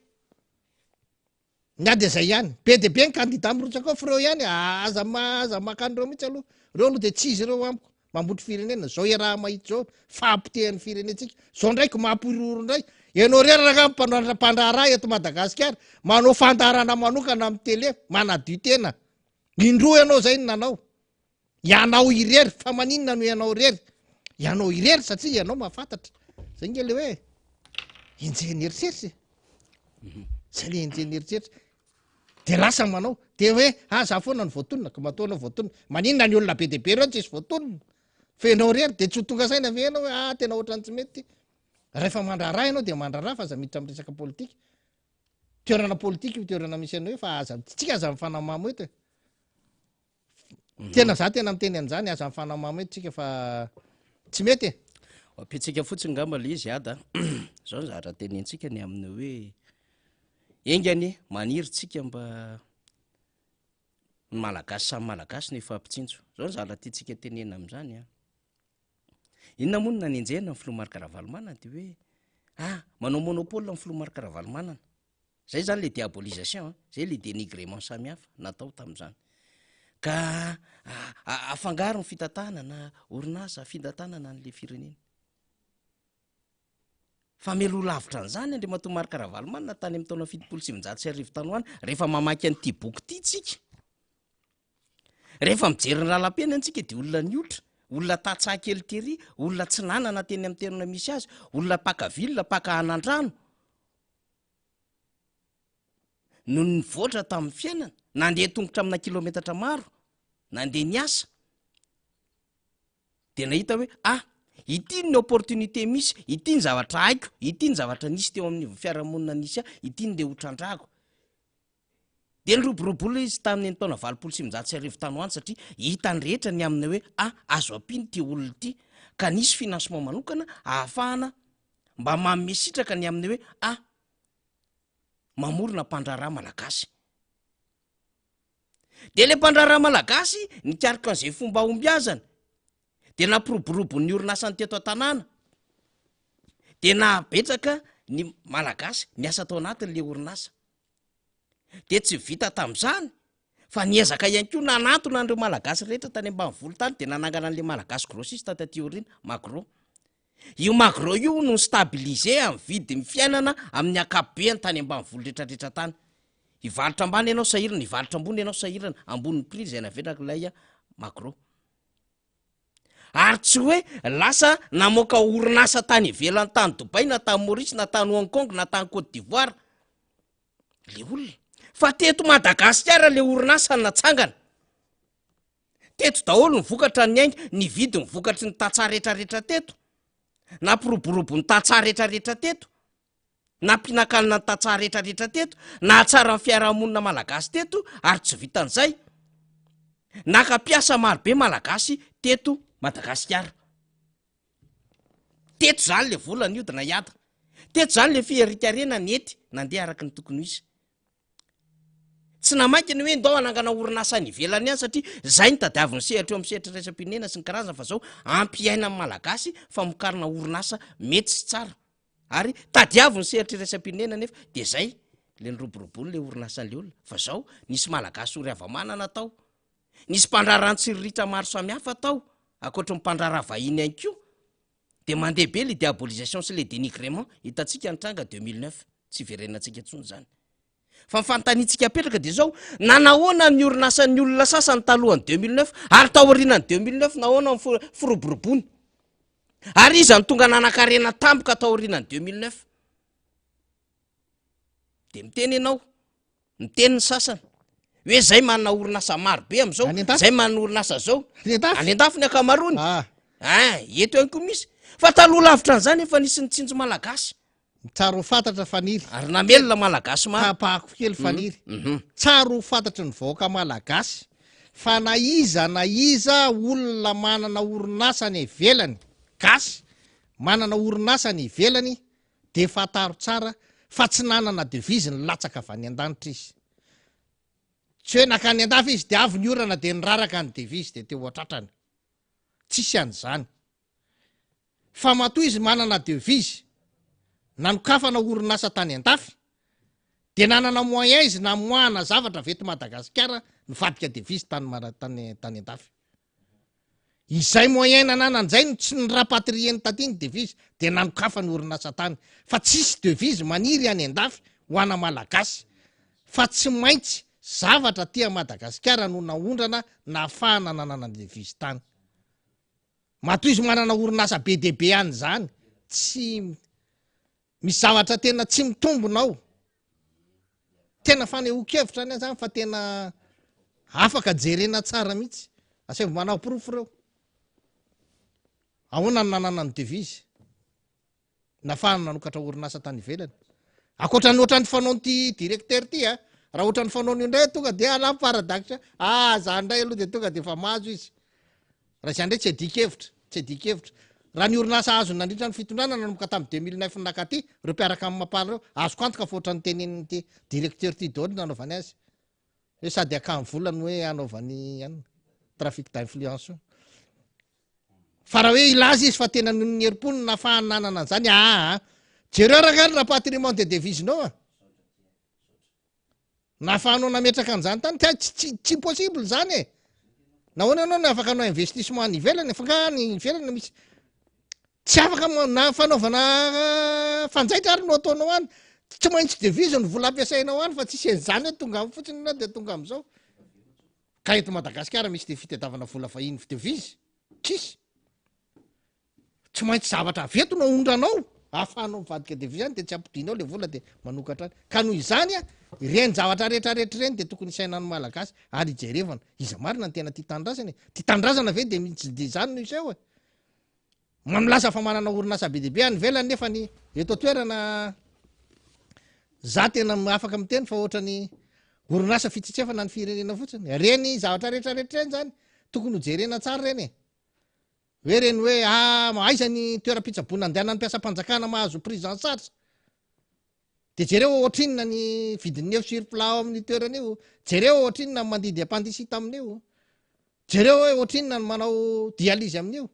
nyady zay ihany be de be ny kandida amrotsakao reo ihany aza makandreo mihitsy aloha reo aloha de tsy izy reo amiko mambotry firenena zao raha mahita zao fampitehan'ny firenetsika zao ndraiky mampiroro ndray ianao reraka mpandraharaha eto Madagasikara manao fandarana manokana amin'ny tele manadio tena indroa ianao zay ny nanao ianao irery fa maninona no ianao irery satria ianao mahafantatra zay nge le hoe enjenieritseritsy zay le enjenieritseritsy de lasa manao de hoe za foana ny voatonona ka mataona voatonona maninona ny olona be de be reo tsisy voatonona fa ianao rery de tsy ho tonga saina ave anao hoe tena ohatrany tsy mety rehefa mandraraha ianao de mandraraha fa aza miditra amy resaka politika toerana politika io toerana misy anao io fa tsika aza mifanamamo eto tena za tena miteny an'izany aza mifanamamo eto tsika fa tsy mety apitsika fotsiny ngamba le izy ada zao ny zahatra tenentsika ny amin'ny hoe engany maniry tsika mba ny malagasy samy malagasy ny fampitsinjo zao ny zahatra tiatsika tenena am'izany inona monina ny enjehna ny filomarika ravalomanana de hoe manao monopole ny filomarika ravalomanana zay zany le diabolisation zay le dénigrement samy hafa natao tam'izany ka afangaro ny fitantanana orinasa fitantanana n'le firenena fa melo lavitra an'izany andre matomarika ravalomanana tany amin'ny taona 770 tany hoany rehefa mamaky an'ity boky ity tsika rehefa mijery ny lalam-pena antsika de olona niotra olona tatsaha kely tery olona tsy nanana teny amin'ny tenona misy azy olona paka vilona paka anandrano no nivoatra tamin'ny fiainana nandeha tongotra amina kilometatra maro nandeha ny asa de nahita hoe ity ny opportunité misy ity ny zavatra haiko ity ny zavatra nisy teo amin'ny fiarahamonina nisy ity ny de hotrandrako de nyroborobola izy tamin'ny taona 770 tany hoany satria hitany rehetra ny aminy hoe azo ampiny ty olona ty ka nisy financement manokana ahafahana mba mamesitraka ny aminy hoe mamorona mpandraraha malagasy de le mpandraraha malagasy nikarika an'izay fomba ombiazana de nampiroborobo ny orinasany teto an-tanàna de nabetsaka ny malagasy niasa tao anatin'le orinasa de tsy vita tam'izany fa niezaka ihany koa nanatona andreo malagasy rehetra tany ambanivoly tany de nanangana an'le malagasy grossiste taty aoriana magro io magro io no stabilise amin'ny vidy ny fiainana amin'ny akabeany tany ambanivoly rehetrarehetra tany ivalitra ambany ianao sahirana ivalitra ambony ianao sahirana ambon'ny prix zay navetraka lay magro ary tsy hoe lasa namoaka orinasa tany ivelany tany Dubai na tany Maurice na tany Hong Kong na tany Côte d'Ivoire le olona fa teto Madagasikara le orinasa natsangana teto daholo ny vokatra ny ainga ny vidy ny vokatry ny tatsaha rehetrarehetra teto na piroborobo ny tatsaha rehetrarehetra teto na mpinakalina ny tatsaha rehetrarehetra teto na atsara ny fiarahamonina malagasy teto ary tsy vitan'izay nakapiasa marobe malagasy teto Madagasikara teto zany le volana io dina hiata teto zany le fierikarena nety nandeha araka ny tokony izy tsy namaky ny hoe ndao anangana orinasa ny ivelany any satria zay ny tadiaviny sehatra eo amin'ny sehatra raisam-pinena sy ny karazana fa zao ampiaina amin'ny malagasy fa mokarina orinasa mety sy tsara ary tadiaviny sehatra raisam-pinena nefa de zay le nyroboroboly le orinasan'le olona fa zao nisy malagasy ory avamanana tao nisy mpandrarantsiriritra maro samihafa tao akoatra mpandrara vahiny ihany koa de mandeha be le diabolisation sy le dénigrement hitatsika nitranga 2009 tsy verenantsika tsony zany fa mifantanitsika apetraka de zao nanahoana ny orinasan'ny olona sasany talohany 2009 ary taorianany 2009 nahoana ny firoborobony ary izany tonga nanakarena tampoka taorianany 2009 de miteny ianao Miteny ny sasany hoe zay manana orinasa maro be am'izao, zay manana orinasa zao any an-dafy ny akamarony. Eto ihany koa misy fa taloha lavitra an'izany efa nisy ny tsinjo malagasy. Tsara ho fantatra faniry ary namelona malagasy maro. tapahako kely faniry. Tsara ho fantatry ny vahoaka malagasy fa na iza olona manana orinasa ny ivelany gasy, manana orinasa ny ivelany de fataro tsara fa tsy nanana devise ny latsaka avy any an-danitra izy. Tsy hoe nakany an-dafy izy de avy ny orana de niraraka ny devise de teo atratrany. Tsisy an'izany. Fa matoa izy manana devise, nanokafana orinasa tany an-dafy, de nanana moyen izy namoahana zavatra veto Madagasikara nivadika devise tany an-dafy. Izay moyen nananan'izay no tsy nirapatrieny tatiny devise de nanokafany orinasa tany. Fa tsisy devise maniry any an-dafy ho ana malagasy fa tsy maintsy zavatra tia Madagasikara no naondrana nahafahana nanana devise tany. Matoa izy manana orinasa be de be any zany, tsy misy zavatra tena tsy mitombonao. Tena fanehoan-kevitra any zany fa tena afaka jerena tsara mihitsy. Asevy manao proof reo. Ahoana ny nanana ny devise? Nafahana nanokatra orinasa tany ivelany. Akoatra ny ohatran'ny fanao ty directeur ty raha ohatran'ny fanao ny indray tonga de ala paradakitra. Zany ndray aloha de tonga de fa mahazo izy. Raha zany ndray tsy adikevitra. Raha ny orinasa azo nandritra ny fitondrana nanomboka tamy 2009 nakaty, reo mpiaraka amin'ny mapala reo, azoko antoka fa ohatran'ny tenenin'ny ty directeur ty daholo nanaovany azy. Hoe sady akamy volany hoe anaovany trafic d'influence. Fa raha hoe ilaza izy fa tena ny herim-pony nafahany nanana an'izany, jereo rakany rapatriement de devisenao nafahanao nametraka an'izany tany, tsy possible zany e. Nahoana anao ny afaka anao investissement ny ivelany, fa nga ny ivelany misy tsy afaka na fanaovana fanjaitra ary no ataonao any, tsy maintsy devise ny vola ampiasainao any fa tsisy an'izany hoe tonga fotsiny na de tonga am'izao. Ka eto Madagasikara misy de fitadiavana vola vahiny devise, tsisy. Tsy maintsy zavatra veto no ondranao ahafahanao mivadika devise any de tsy ampidinao le vola de manokatra any. Ka noho izany ireny zavatra rehetrarehetra ireny de tokony isainan'ny malagasy ary ijerevana. Iza marina ny tena tia tandrazana. Tia tandrazana ve de mitsy de zany no iseo e. Mamilasa fa manana orinasa be debe any velany nefa ny eto toerana za tena afaka miteny fa ohatrany orinasa fitsitsefana ny firenena fotsiny. Reny zavatra rehetrarehetra reny zany tokony hojerena tsara reny e. Hoe reny hoe aiza ny toeram-pitsaboana andehanan'ny mpiasam-panjakana mahazo prise en charge. De jereo ohatrinona ny vidin'ny ef sur plat amin'ny toerana io, jereo ohatrinona ny mandidy appendicite amin'io, jereo hoe ohatrinona ny manao dialyse amin'io.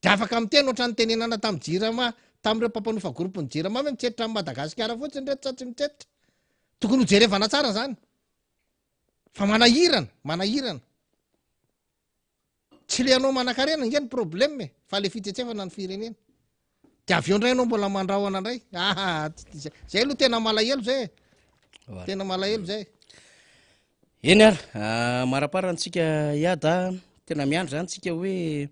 De afaka miteny ohatrany tenenana tamy jirama, tam'ireo mpampanofa groupe ny jirama hoe mitsetitra amin'ny Madagasikara fotsiny reto sa tsy mitsetitra. Tokony hojerevana tsara zany. Fa manahirana. Tsy le anao manan-karena nge ny problème fa le fitsetsefana ny firenena. De avy eo ndray anao mbola mandrahona ndray. Zay aloha tena malahelo zay. Tena malahelo zay. Eny ary maraparantsika iada tena miandry zany tsika hoe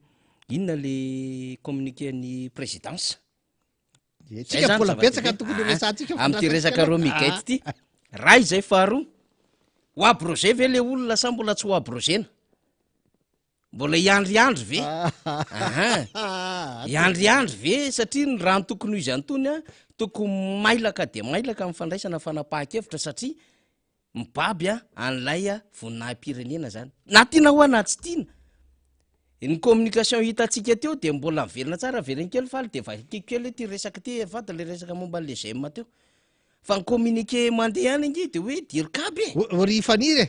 inona le communiqué ny présidence. Tsika mbola betsaka tokony resantsika am'ty resaka romigate ty. Raha izay faharoa. Ho abrogé ve le olona sa mbola tsy ho abrogéna? Mbola iandriandry ve? Iandriandry ve satria ny rano tokony ho izy antony tokony mailaka de mailaka amin'ny fandraisana fanapahan-kevitra satria mibaby an'ilay voninahim-pirenena zany. Na tiana ho na tsy tiana. Ny communication hitantsika teo de mbola mivelona tsara velany kely faly de vakiko kely ty resaka ty vata le resaka momba le GM teo. Fa ny communiqué mandeha any nge de hoe dirikaby e. Ry Faniry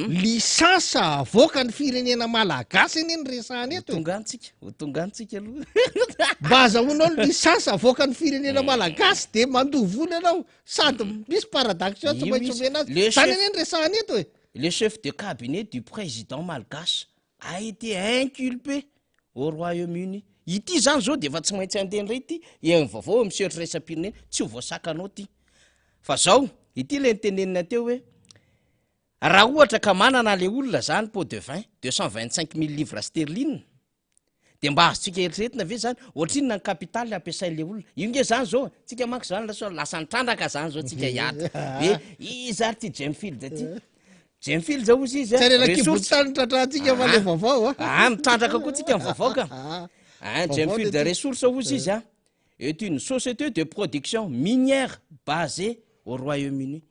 lisansa avoaka ny firenena malagasy iny resahany eto. Ho tonga antsika aloha. Mba azahoanao ny lisansa avoaka ny firenena malagasy de mandovoly ianao sady misy paradoxe tsy maintsy omena azy. Zany iny resahany eto e. Le chef de cabinet du président malgache a été inculpé au Royaume-Uni. Ity zany zao de efa tsy maintsy andeha ndray ity vaovao monsieur Traisa-Pirenena tsy ho voasakanao ty. Fa zao ity le nitenenina teo hoe raha ohatra ka manana le olona zany pot de vin 225 000 livres sterling de mba azotsika eritreretina ve zany ohatrinona ny kapitaly ampiasain'le olona io nge zany zao tsika manko zany lasa nitrandraka zany zao tsika hiata hoe izy ary ty Jamefield ty Jamefield zao ozy izy resourcetratratsika fa le vaovao mitrandraka koa tsika mivaovaoka Jamefield ressource ozy izy est une société de production minière basée au Royaume-Uni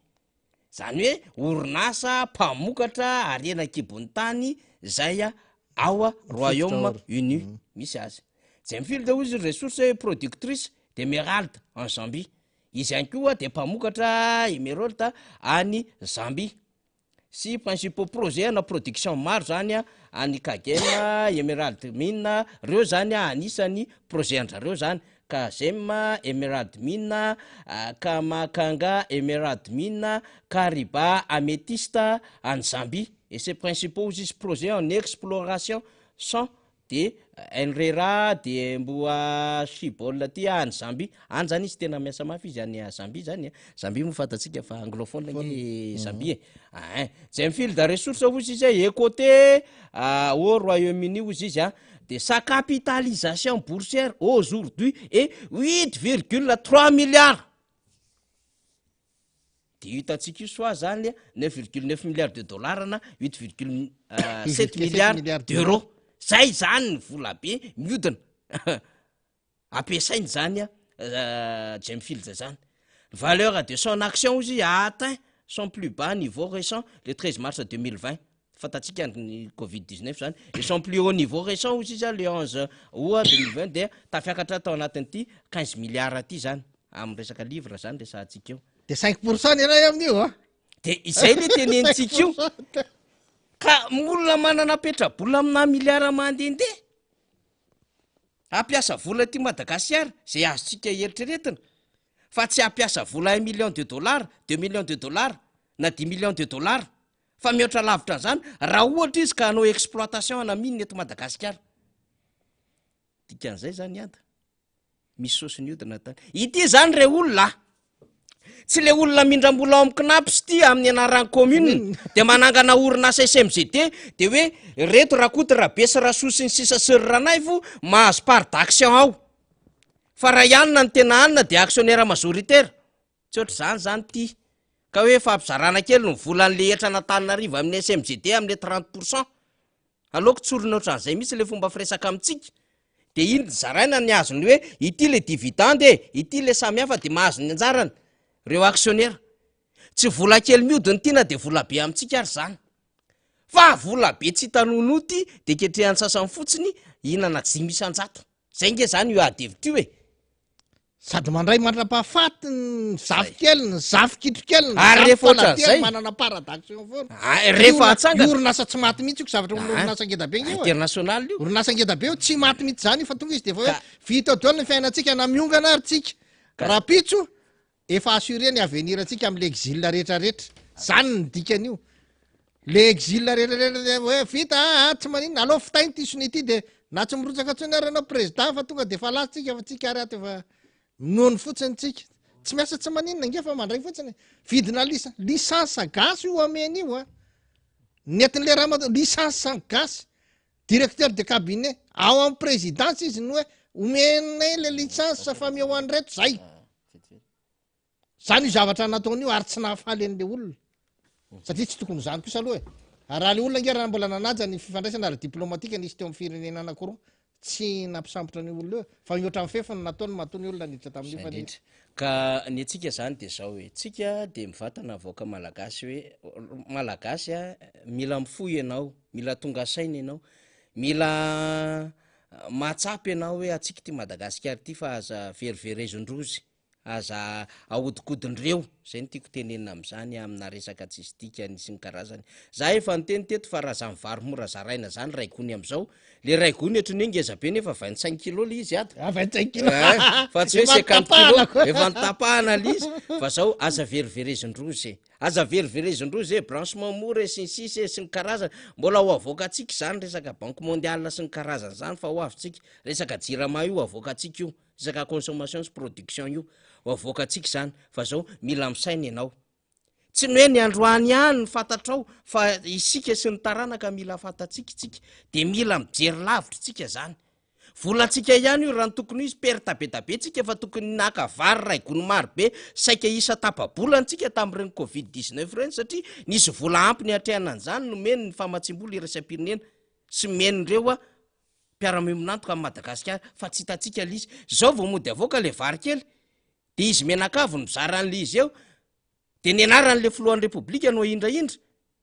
zany hoe orinasa mpamokatra arenakibony tany zay ao Royaume-Uni misy azy Jamefield ozy ressource productrice d'émeraude en Zambie izy ihany koa de mpamokatra émeraude any Zambie si principaux projets na production maro zany any Kagema Emerald Mine reo zany anisany projet andrareo zany Kazema Emerald Mine Kamakanga Emerald Mine Kariba Améthyste en Zambie et ses principaux projets en exploration sont de Enrera de Mboa Shibol ty any Zambie any zany izy tena miasa mafy izy any Zambie zany Zambie mo fatatsika fa anglophone nge Zambie Jamefield ressource ozy izy est coté au Royaume-Uni ozy izy de sa capitalisation boursière aujourd'hui est 8,3 milliards de hitatsika io soa zany 9,9 milliards de dollars na 8,7 milliards d'euros zay zany vola be miodina ampiasainy zany Jamefield zany valeur de son action ozy atteint son plus bas niveau récent le 13 mars 2020 fatatsika ny Covid-19 zany et son plus haut niveau récent ozy izy le 11 août 2020 de tafiakatra tao anatin'ity 15 milliards ty zany amin'ny resaka livre zany resahantsika io de 5% ny raha amin'io de izay le tenenitsika io ka molona manana petrabola amina milliard mandendeha ampiasa vola ty Madagasikara zay azotsika eritreretina fa tsy ampiasa vola 1 million de dollars 2 millions de dollars na 10 millions de dollars fa mihoatra lavitra zany raha ohatra izy ka hanao exploitation ana mine eto Madagasikara dikan'izay zany anta misy sosiny odina tany ity zany re olona tsy le olona mindrambola ao amin'ny knaps ty amin'ny anaran'ny commune de manangana orinasa SMGT de hoe reto rakoty rabesy rasosiny sisa sirranaivo mahazo part d'action ao fa raha ihanina ny tena anina de actionnaire majoritaire tsy ohatr' zany ty ka hoe fampizarana kely ny volan'le etrana Antananarivo amin'ny SMGT amin'ny 30% aloako tsorina ohatran'izay misy le fomba firesaka amintsika de iny zaraina ny azony hoe ity le dividende ity le samihafa de mahazo ny anjarany reo actionnaire tsy vola kely miodiny tina de vola be amintsika ary zany fa vola be tsy tanonoty de ketrehany sasany fotsiny inana 500 zay nge zany io adevity hoe sady mandray mandrapahafaty ny zafikely ny zafikitro ary rehefa ohatran'izay manana paradaction foana rehefa atsangana orinasa tsy maty mihitsy io zavatra orinasa ngeda be international io orinasa ngeda be io tsy maty mihitsy zany fa tonga izy de fa hoe vita daholo ny fiainantsika na miongana ary tsika rapitso efa assuré ny avenir atsika am'le exil rehetrarehetra zany ny dikan'io le exil rehetrarehetra hoe vita tsy maninona aloha fitainy ty sony ity de na tsy mirotsaka tsony ary anao président fa tonga de fa latsika fa tsika ary aty efa nohony fotsiny tsika tsy miasa tsy maninona nge fa mandray fotsiny vidina licence gasy io ameny io netin'le raha licence gasy directeur de cabinet ao amin'ny présidence izy ny hoe omenay le licence fa mihoany reto zay zany io zavatra nataon'io ary tsy nahafaly an'le olona satria tsy tokony zany kosa aloha raha le olona nge raha mbola nanaja ny fifandraisana ary diplomatika nisy teo amin'ny firenena anankiroa tsy nampisambotra ny olona eo fa mihoatra amin'ny fefany nataony matony olona niditra tamin'io fa ka ny atsika zany de zao hoe tsika de mivatana avoaka malagasy hoe malagasy mila mifoy ianao mila tonga saina ianao mila mahatsapy ianao hoe atsika ty Madagasikara ty fa aza veriverezondrozy aza ahodikodindreo zay ny tiako tenenina am'zany amina resaka tsisy tika nisy ny karazany za efa niteny teto fa raha zany vary mora zaraina zany raigony am'izao le raigony otriny hoe ngeza be nefa 25 kilo le izy ato 25 kilo fa tsy hoe 50 kilo efa nitapahana le izy fa zao aza veriverezondrozy aza veriverezondrozy branchement mora sy ny sisy sy ny karazany mbola ho avoaka atsika zany resaka banque mondiale sy ny karazany zany fa ho avitsika resaka jirama io avoaka atsika io resaka consommation sy production io ho avoaka atsika zany fa zao mila misaina ianao tsy ny hoe ny androany ihany ny fantatrao fa isika sy ny taranaka mila fantatsika tsika de mila mijery lavitra tsika zany volantsika ihany io raha tokony izy pertabetabentsika fa tokony naka vary ray gony marobe saika isa tapabolantsika tam'ireny covid-19 reny satria nisy vola ampy ny atreana an'izany nomeny ny famatsim-bola irasam-pirenena sy menindreo a mpiara-mimonantoka amin'ny Madagasikara fa tsy hitatsika lizy zao vao mody avoaka le vary kely de izy menakavo ny mizaran'le izy eo de ny anaran'le filohan'ny repoblika no indraindra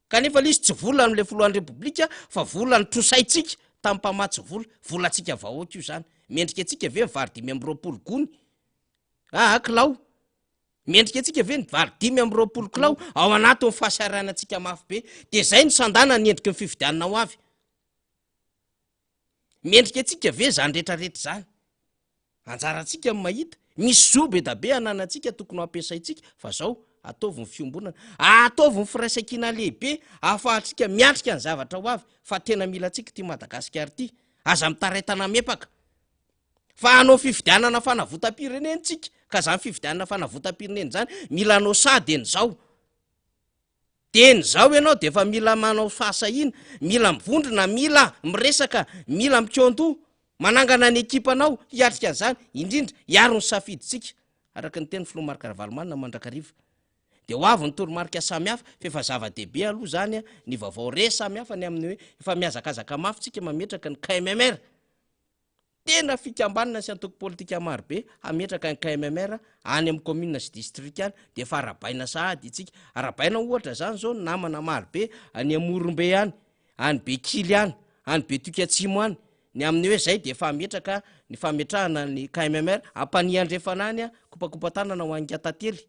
kanefa lizy tsy vola am'le filohan'ny repoblika fa vola ny trosaitsika tamin'ny mpamatsy volantsika vahoaka io zany mendrika atsika ve vary 520 gony kilao mendrika atsika ve ny vary 520 kilao ao anaty ny fahasaranantsika mafy be de zay ny sandana ny endriky ny fifidianana ho avy mendrika atsika ve zany rehetrarehetra zany anjaratsika mahita misy zobe da be ananatsika tokony ampiasaitsika fa zao ataovy ny fiombonana ataovy ny firaisankina lehibe ahafahantsika miatrika ny zavatra ho avy fa tena mila tsika ty Madagasikara ty aza mitaraitana mepaka fa anao fifidianana fanavotam-pirenentsika ka zany fifidianana fanavotam-pirenena zany mila anao sady zao ianao de fa mila manao fahasahina mila mivondrona mila miresaka mila mikondo manangana ny ekipanao hiatrika an'izany indrindra hiaro ny safiditsika araka ny teny filoha Marc Ravalomanina mandrakariva de ho avy ny toromarika samihafa fefa zava-dehibe aloha zany ny vaovao re samihafa ny amin'ny hoe efa miazakazaka mafy tsika mametraka ny KMMR tena fikambanana sy antoko politika marobe hametraka ny KMMR any amin'ny commune sy district any de fa arabaina sahady itsika arabaina ohatra zany zao namana marobe any Amorombe any Bekily any Betokatsimo any ny amin'ny hoe zay de fa ametraka ny fametrahana ny KMMR ampaniandrefana any kopakopatanana ho angatately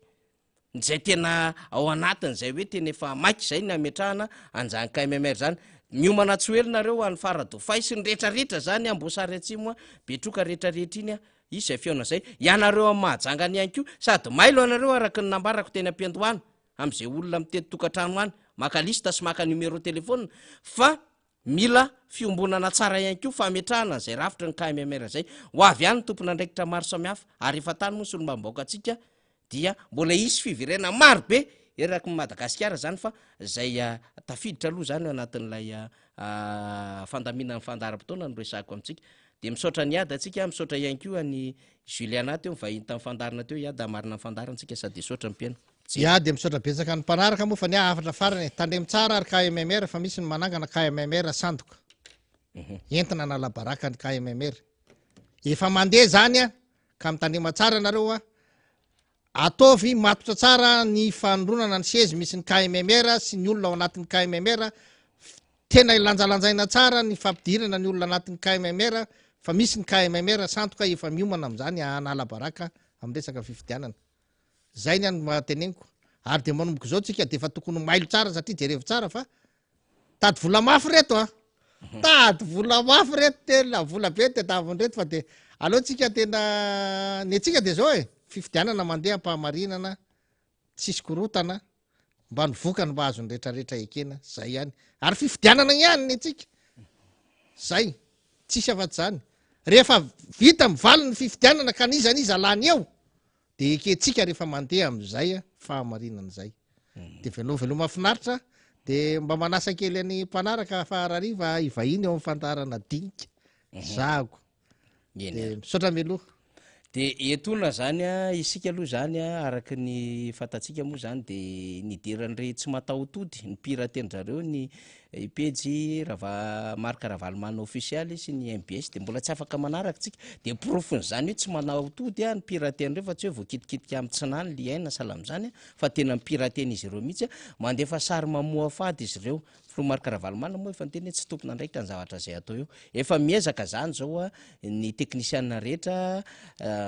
zay tena ao anatiny zay hoe tena efa maiky zay ny ametrahana anjany KMMR zany miomana tsoelinareo any Faradofay sy ny rehetrarehetra zany Ambosary Atsimo Betroka rehetrarehetra iny izay fiona zay ianareo amin'ny mahajangany ihany ko sady mailo anareo araka ny nambarako teny ampiandohana am'izay olona mitety tokantrano any maka lista sy maka numéro telefona fa mila fiombonana tsara ihany ko fametrahana zay rafitra ny KMMR zay ho avy ihany tompona andraikitra maro samihafa ary efa tany moa sy olombambaoka atsika dia mbola isy fivirena maro be eraky Madagasikara zany fa zay tafiditra aloha zany anatin'ilay fandaminan'ny fandaharam-potoana no resako amintsika de misaotra ny ady atsika misaotra ihany ko any Juliana teo mivahiny tamin'ny fandarana teo iada marina ny fandarantsika sady sotra mpiaina de misaotra betsaka ny mpanaraka moa fa ny afatra farany tandremy tsara ary KMMR fa misy ny manangana KMMR sandoka entina nalabaraka ny KMMR efa mandeha zany ka mitandrema tsara nareo ataovy matotra tsara ny fanondronana ny sezy misy ny KMMR sy ny olona ao anatin'ny KMMR tena ilanjalanjaina tsara ny fampidirana ny olona anatin'ny KMMR fa misy ny KMMR sandoka efa miomana am'zany analabaraka am resaka fifidianana zay ny any mateneniko ary de manomboka zao tsika de fa tokony mailo tsara satria jerevo tsara fa tady vola mafy reto tady vola mafy reto tena vola be de davonreto fa de aleo tsika tena ny atsika de zao fifidianana mandeha ampahamarinana tsisy korotana mba nivokany mba azony rehetrarehetra ekena zay ihany ary fifidianana ihany ny atsika zay tsisy afaty zany rehefa vita mivaly ny fifidianana ka nizaniza lany eo de eketsika rehefa mandeha am'zay fahamarinana zay de velova mahafinaritra de mba manasa kely any mpanaraka faharariva ivahiny eo amin'ny fantarana dinika zako de misaotra meloha de etona zany isika aloha zany araky ny fatatsika moa zany de nidiran're tsy mataotody ny piratendrareo ny pejy Marc Ravalomanina officialy sy ny MBS de mbola tsy afaka manaraka tsika de profony zany hoe tsy manaotody ny piratenreo fa tsy hoe voakitikitika amin'ny tsinany liaina salamzany fa tena mipirateny izy ireo mihitsy mandefa sary mamoa fady izy ireo Marc Ravalomanina moa efa nyteny tsy tompona andraikitra ny zavatra zay atao eo efa miezaka zany zao ny teknisianina rehetra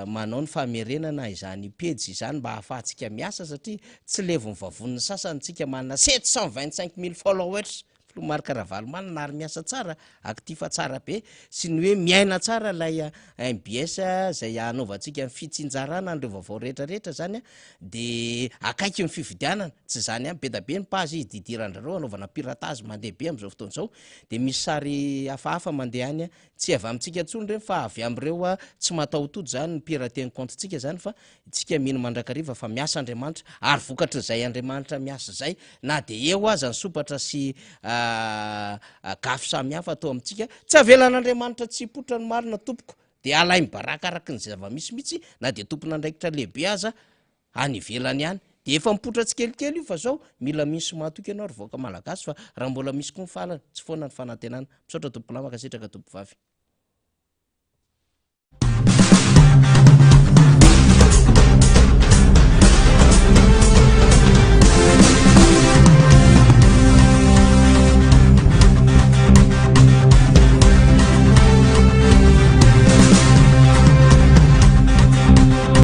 manao ny famerenana izany pejy zany mba ahafahantsika miasa satria tsy levo nyvavoniny sasany tsika manana 725 000 followers Marc Ravalomanina ary miasa tsara aktifa tsara be sy ny hoe miaina tsara lay MBS zay anaovantsika ny fitsinjarana andreo vaovao rehetrarehetra zany de akaiky ny fifidianana tsy zany be da be ny page izy didirandrareo anaovana piratage mandeha be am'izao fotoana zao de misy sary hafahafa mandeha any tsy avy amintsika tsony reny fa avy am'ireo tsy mataotody zany ny pirateny compte-tsika zany fa tsika mino mandrakariva fa miasa Andriamanitra ary vokatra zay Andriamanitra miasa zay na de eo aza ny sopatra sy gafy samihafa atao amintsika tsy avelan'andriamanitra tsy hipotra ny marina tompoko de alay mibaraka araky ny zava-misy mihitsy na de tompon'andraikitra lehibe aza any ivelany ihany de efa mipotra tsy kelikely io fa zao mila misy mahatoky ianao ry voaka malagasy fa raha mbola misy koa ny falana tsy foana ny fanantenana misaotra tompo lamaka sitraka tompo vavy